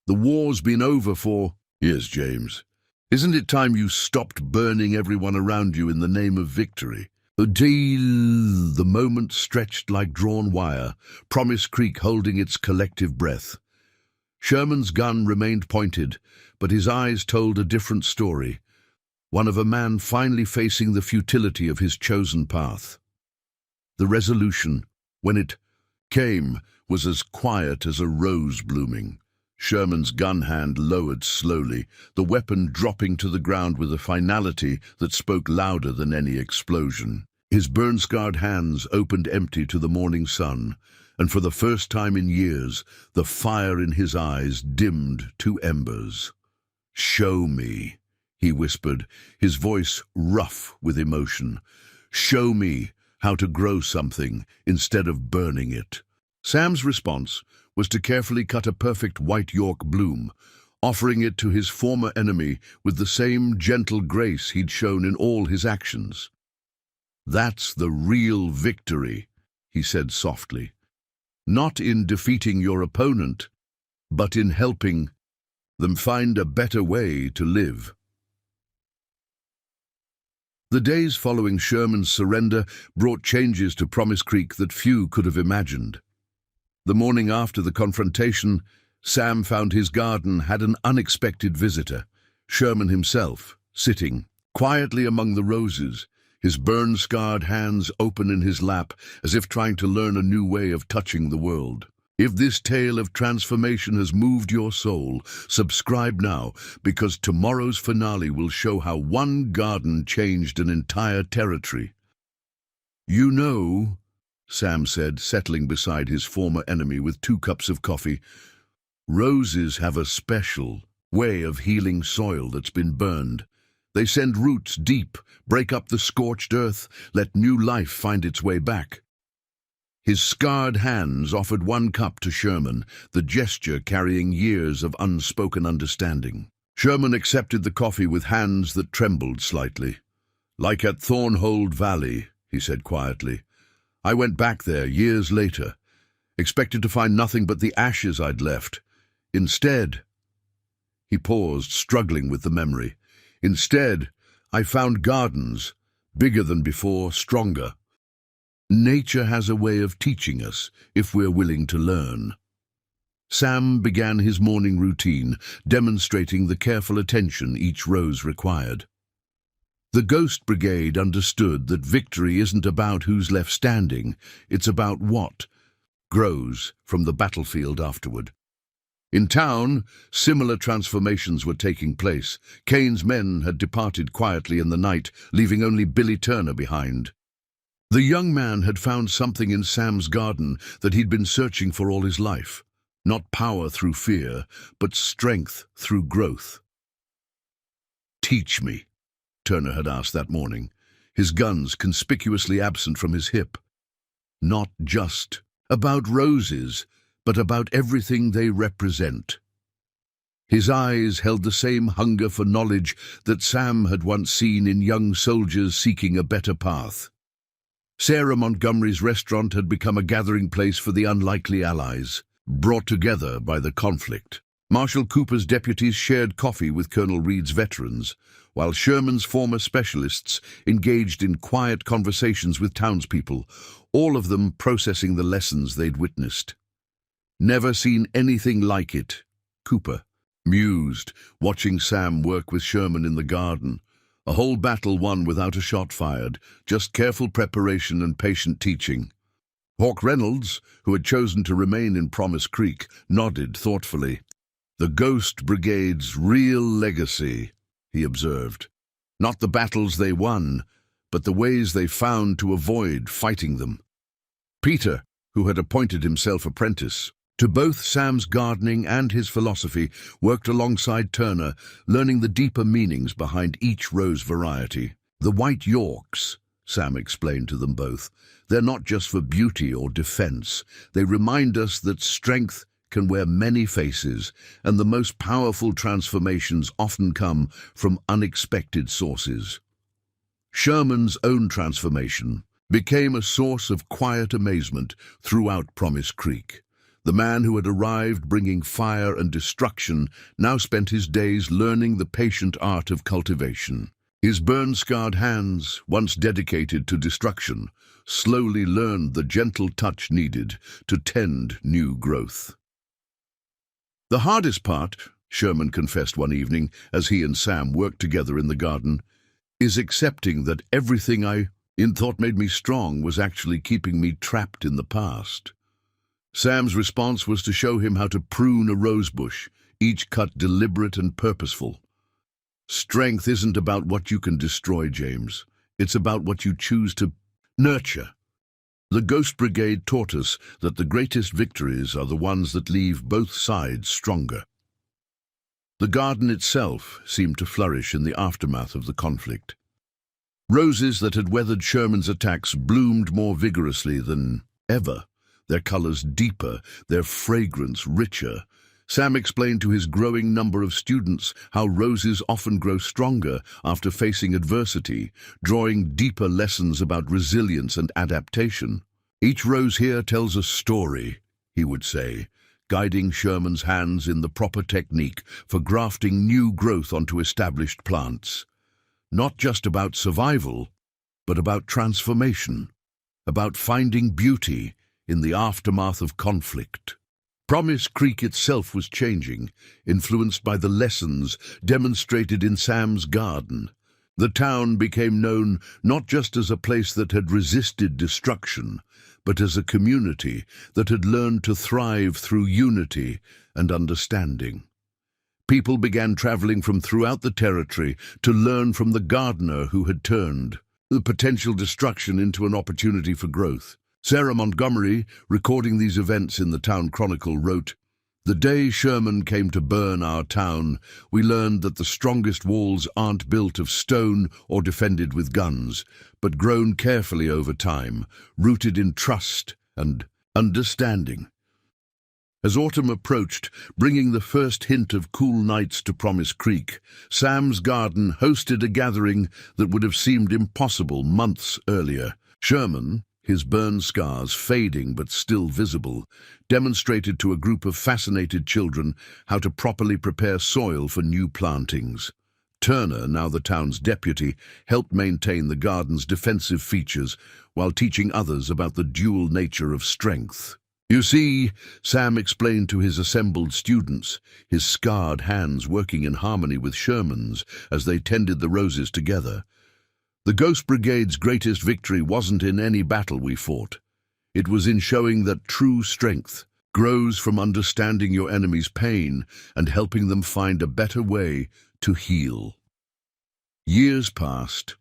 "The war's been over for years, James. Isn't it time you stopped burning everyone around you in the name of victory?" The moment stretched like drawn wire, Promise Creek holding its collective breath. Sherman's gun remained pointed, but his eyes told a different story, one of a man finally facing the futility of his chosen path. The resolution, when it came, was as quiet as a rose blooming. Sherman's gun hand lowered slowly, the weapon dropping to the ground with a finality that spoke louder than any explosion. His burn-scarred hands opened empty to the morning sun, and for the first time in years, the fire in his eyes dimmed to embers. "Show me," he whispered, his voice rough with emotion. "Show me how to grow something instead of burning it." Sam's response was to carefully cut a perfect white York bloom, offering it to his former enemy with the same gentle grace he'd shown in all his actions. "That's the real victory," he said softly. "Not in defeating your opponent, but in helping them find a better way to live." The days following Sherman's surrender brought changes to Promise Creek that few could have imagined. The morning after the confrontation, Sam found his garden had an unexpected visitor, Sherman himself, sitting quietly among the roses, his burn-scarred hands open in his lap, as if trying to learn a new way of touching the world. If this tale of transformation has moved your soul, subscribe now, because tomorrow's finale will show how one garden changed an entire territory. "You know," Sam said, settling beside his former enemy with 2 cups of coffee, "roses have a special way of healing soil that's been burned. They send roots deep, break up the scorched earth, let new life find its way back." His scarred hands offered 1 cup to Sherman, the gesture carrying years of unspoken understanding. Sherman accepted the coffee with hands that trembled slightly. "Like at Thornhold Valley," he said quietly. "I went back there years later, expected to find nothing but the ashes I'd left. Instead—" He paused, struggling with the memory. "Instead, I found gardens, bigger than before, stronger. Nature has a way of teaching us, if we're willing to learn." Sam began his morning routine, demonstrating the careful attention each rose required. The Ghost Brigade understood that victory isn't about who's left standing, it's about what grows from the battlefield afterward. In town, similar transformations were taking place. Kane's men had departed quietly in the night, leaving only Billy Turner behind. The young man had found something in Sam's garden that he'd been searching for all his life. Not power through fear, but strength through growth. "Teach me," Turner had asked that morning, his guns conspicuously absent from his hip. "Not just about roses, but about everything they represent." His eyes held the same hunger for knowledge that Sam had once seen in young soldiers seeking a better path. Sarah Montgomery's restaurant had become a gathering place for the unlikely allies, brought together by the conflict. Marshal Cooper's deputies shared coffee with Colonel Reed's veterans, while Sherman's former specialists engaged in quiet conversations with townspeople, all of them processing the lessons they'd witnessed. "Never seen anything like it," Cooper mused, watching Sam work with Sherman in the garden. A whole battle won without a shot fired, just careful preparation and patient teaching. Hawk Reynolds, who had chosen to remain in Promise Creek, nodded thoughtfully. "The Ghost Brigade's real legacy," he observed. "Not the battles they won, but the ways they found to avoid fighting them." Peter, who had appointed himself apprentice to both Sam's gardening and his philosophy, worked alongside Turner, learning the deeper meanings behind each rose variety. "The white Yorks," Sam explained to them both, "they're not just for beauty or defense. They remind us that strength can wear many faces, and the most powerful transformations often come from unexpected sources." Sherman's own transformation became a source of quiet amazement throughout Promise Creek. The man who had arrived bringing fire and destruction now spent his days learning the patient art of cultivation. His burn-scarred hands, once dedicated to destruction, slowly learned the gentle touch needed to tend new growth. "The hardest part," Sherman confessed one evening as he and Sam worked together in the garden, "is accepting that everything I thought made me strong was actually keeping me trapped in the past." Sam's response was to show him how to prune a rosebush, each cut deliberate and purposeful. "Strength isn't about what you can destroy, James. It's about what you choose to nurture." The Ghost Brigade taught us that the greatest victories are the ones that leave both sides stronger. The garden itself seemed to flourish in the aftermath of the conflict. Roses that had weathered Sherman's attacks bloomed more vigorously than ever, their colors deeper, their fragrance richer. Sam explained to his growing number of students how roses often grow stronger after facing adversity, drawing deeper lessons about resilience and adaptation. "Each rose here tells a story," he would say, guiding Sherman's hands in the proper technique for grafting new growth onto established plants. Not just about survival, but about transformation, about finding beauty in the aftermath of conflict. Promise Creek itself was changing, influenced by the lessons demonstrated in Sam's garden. The town became known not just as a place that had resisted destruction, but as a community that had learned to thrive through unity and understanding. People began traveling from throughout the territory to learn from the gardener who had turned the potential destruction into an opportunity for growth. Sarah Montgomery, recording these events in the Town Chronicle, wrote, "The day Sherman came to burn our town, we learned that the strongest walls aren't built of stone or defended with guns, but grown carefully over time, rooted in trust and understanding." As autumn approached, bringing the first hint of cool nights to Promise Creek, Sam's garden hosted a gathering that would have seemed impossible months earlier. Sherman, his burn scars fading but still visible, demonstrated to a group of fascinated children how to properly prepare soil for new plantings. Turner, now the town's deputy, helped maintain the garden's defensive features while teaching others about the dual nature of strength. "You see," Sam explained to his assembled students, his scarred hands working in harmony with Sherman's as they tended the roses together. "The Ghost Brigade's greatest victory wasn't in any battle we fought. It was in showing that true strength grows from understanding your enemy's pain and helping them find a better way to heal." Years passed,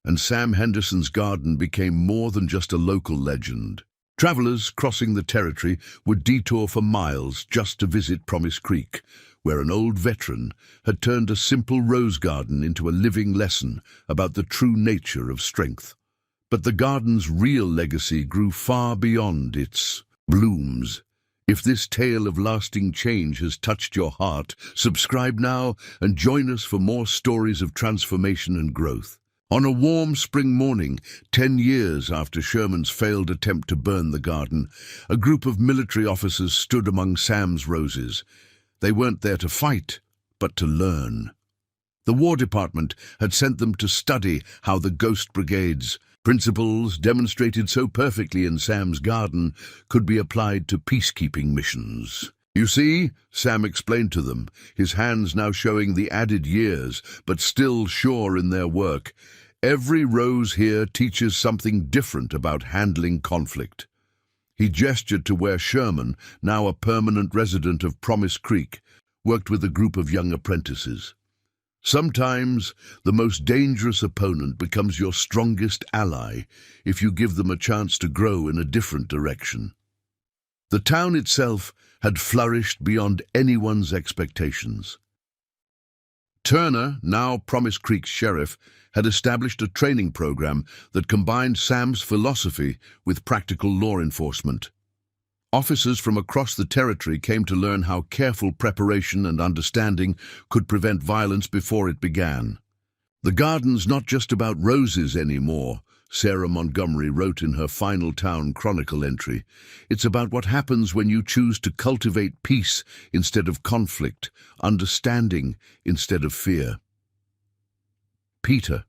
and Sam Henderson's garden became more than just a local legend. Travelers crossing the territory would detour for miles just to visit Promise Creek, where an old veteran had turned a simple rose garden into a living lesson about the true nature of strength. But the garden's real legacy grew far beyond its blooms. If this tale of lasting change has touched your heart, subscribe now and join us for more stories of transformation and growth. On a warm spring morning, 10 years after Sherman's failed attempt to burn the garden, a group of military officers stood among Sam's roses. They weren't there to fight, but to learn. The War Department had sent them to study how the Ghost Brigade's principles, demonstrated so perfectly in Sam's garden, could be applied to peacekeeping missions. "You see," Sam explained to them, his hands now showing the added years, but still sure in their work, "every rose here teaches something different about handling conflict." He gestured to where Sherman, now a permanent resident of Promise Creek, worked with a group of young apprentices. "Sometimes the most dangerous opponent becomes your strongest ally if you give them a chance to grow in a different direction." The town itself had flourished beyond anyone's expectations. Turner, now Promise Creek's sheriff, had established a training program that combined Sam's philosophy with practical law enforcement. Officers from across the territory came to learn how careful preparation and understanding could prevent violence before it began. "The garden's not just about roses anymore," Sarah Montgomery wrote in her final town chronicle entry. "It's about what happens when you choose to cultivate peace instead of conflict, understanding instead of fear." Peter,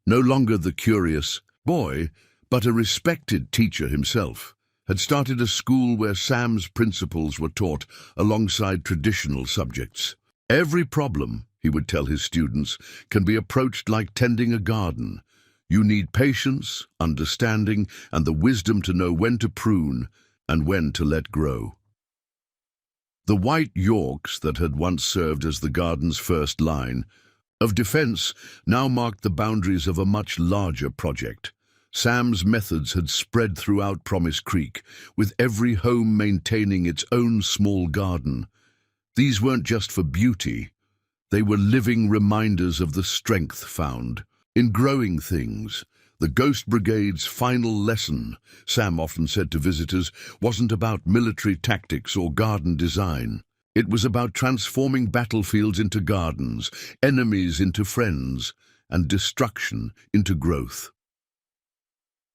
no longer the curious boy, but a respected teacher himself, had started a school where Sam's principles were taught alongside traditional subjects. "Every problem," he would tell his students, "can be approached like tending a garden. You need patience, understanding, and the wisdom to know when to prune and when to let grow." The white Yorks that had once served as the garden's first line of defense now marked the boundaries of a much larger project. Sam's methods had spread throughout Promise Creek, with every home maintaining its own small garden. These weren't just for beauty. They were living reminders of the strength found in growing things. The Ghost Brigade's final lesson, Sam often said to visitors, wasn't about military tactics or garden design. It was about transforming battlefields into gardens, enemies into friends, and destruction into growth.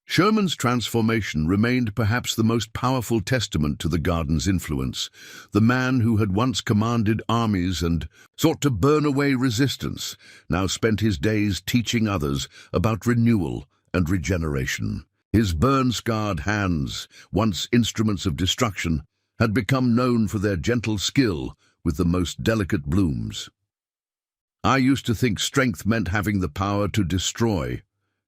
Sherman's transformation remained perhaps the most powerful testament to the garden's influence. The man who had once commanded armies and sought to burn away resistance now spent his days teaching others about renewal and regeneration. His burn-scarred hands, once instruments of destruction, had become known for their gentle skill with the most delicate blooms. "I used to think strength meant having the power to destroy,"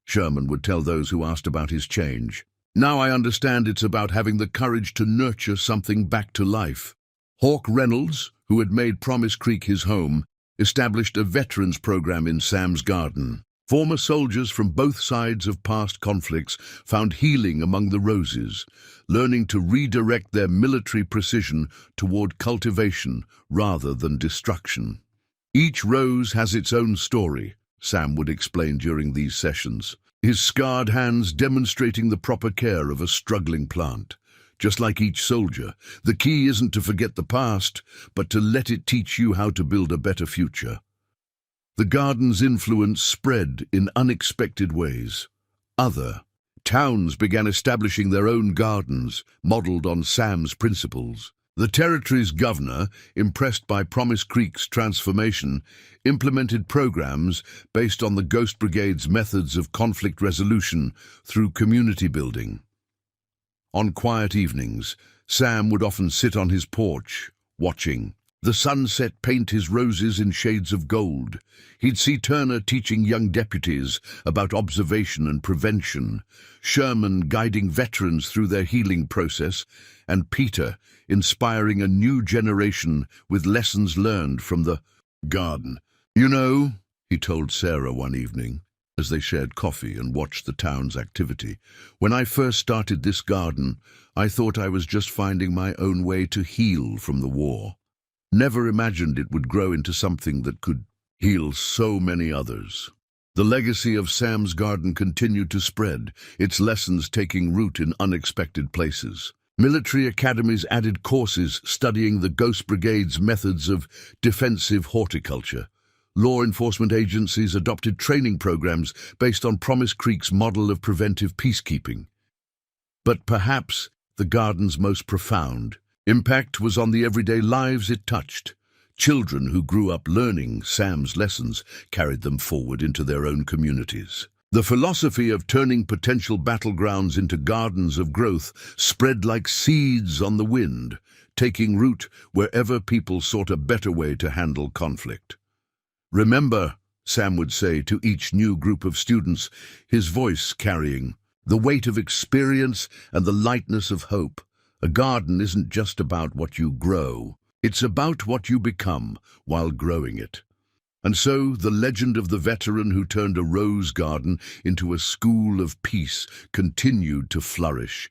Sherman would tell those who asked about his change. "Now I understand it's about having the courage to nurture something back to life." Hawk Reynolds, who had made Promise Creek his home, established a veterans program in Sam's garden. Former soldiers from both sides of past conflicts found healing among the roses, learning to redirect their military precision toward cultivation rather than destruction. "Each rose has its own story," Sam would explain during these sessions, his scarred hands demonstrating the proper care of a struggling plant. Just like each soldier, the key isn't to forget the past, but to let it teach you how to build a better future. The garden's influence spread in unexpected ways. Other towns began establishing their own gardens, modeled on Sam's principles. The territory's governor, impressed by Promise Creek's transformation, implemented programs based on the Ghost Brigade's methods of conflict resolution through community building. On quiet evenings, Sam would often sit on his porch, watching the sunset paint his roses in shades of gold. He'd see Turner teaching young deputies about observation and prevention, Sherman guiding veterans through their healing process, and Peter inspiring a new generation with lessons learned from the garden. "You know," he told Sarah one evening, as they shared coffee and watched the town's activity, "when I first started this garden, I thought I was just finding my own way to heal from the war. Never imagined it would grow into something that could heal so many others." The legacy of Sam's garden continued to spread, its lessons taking root in unexpected places. Military academies added courses studying the Ghost Brigade's methods of defensive horticulture. Law enforcement agencies adopted training programs based on Promise Creek's model of preventive peacekeeping. But perhaps the garden's most profound impact was on the everyday lives it touched. Children who grew up learning Sam's lessons carried them forward into their own communities. The philosophy of turning potential battlegrounds into gardens of growth spread like seeds on the wind, taking root wherever people sought a better way to handle conflict. "Remember," Sam would say to each new group of students, his voice carrying the weight of experience and the lightness of hope, "a garden isn't just about what you grow, it's about what you become while growing it." And so the legend of the veteran who turned a rose garden into a school of peace continued to flourish,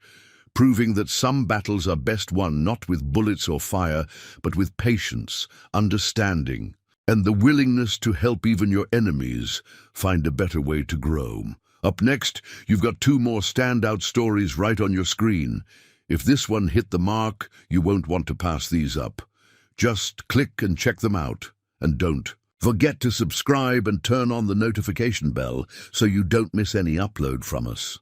proving that some battles are best won not with bullets or fire, but with patience, understanding, and the willingness to help even your enemies find a better way to grow. Up next, you've got two more standout stories right on your screen. If this one hit the mark, you won't want to pass these up. Just click and check them out, and don't forget to subscribe and turn on the notification bell so you don't miss any upload from us.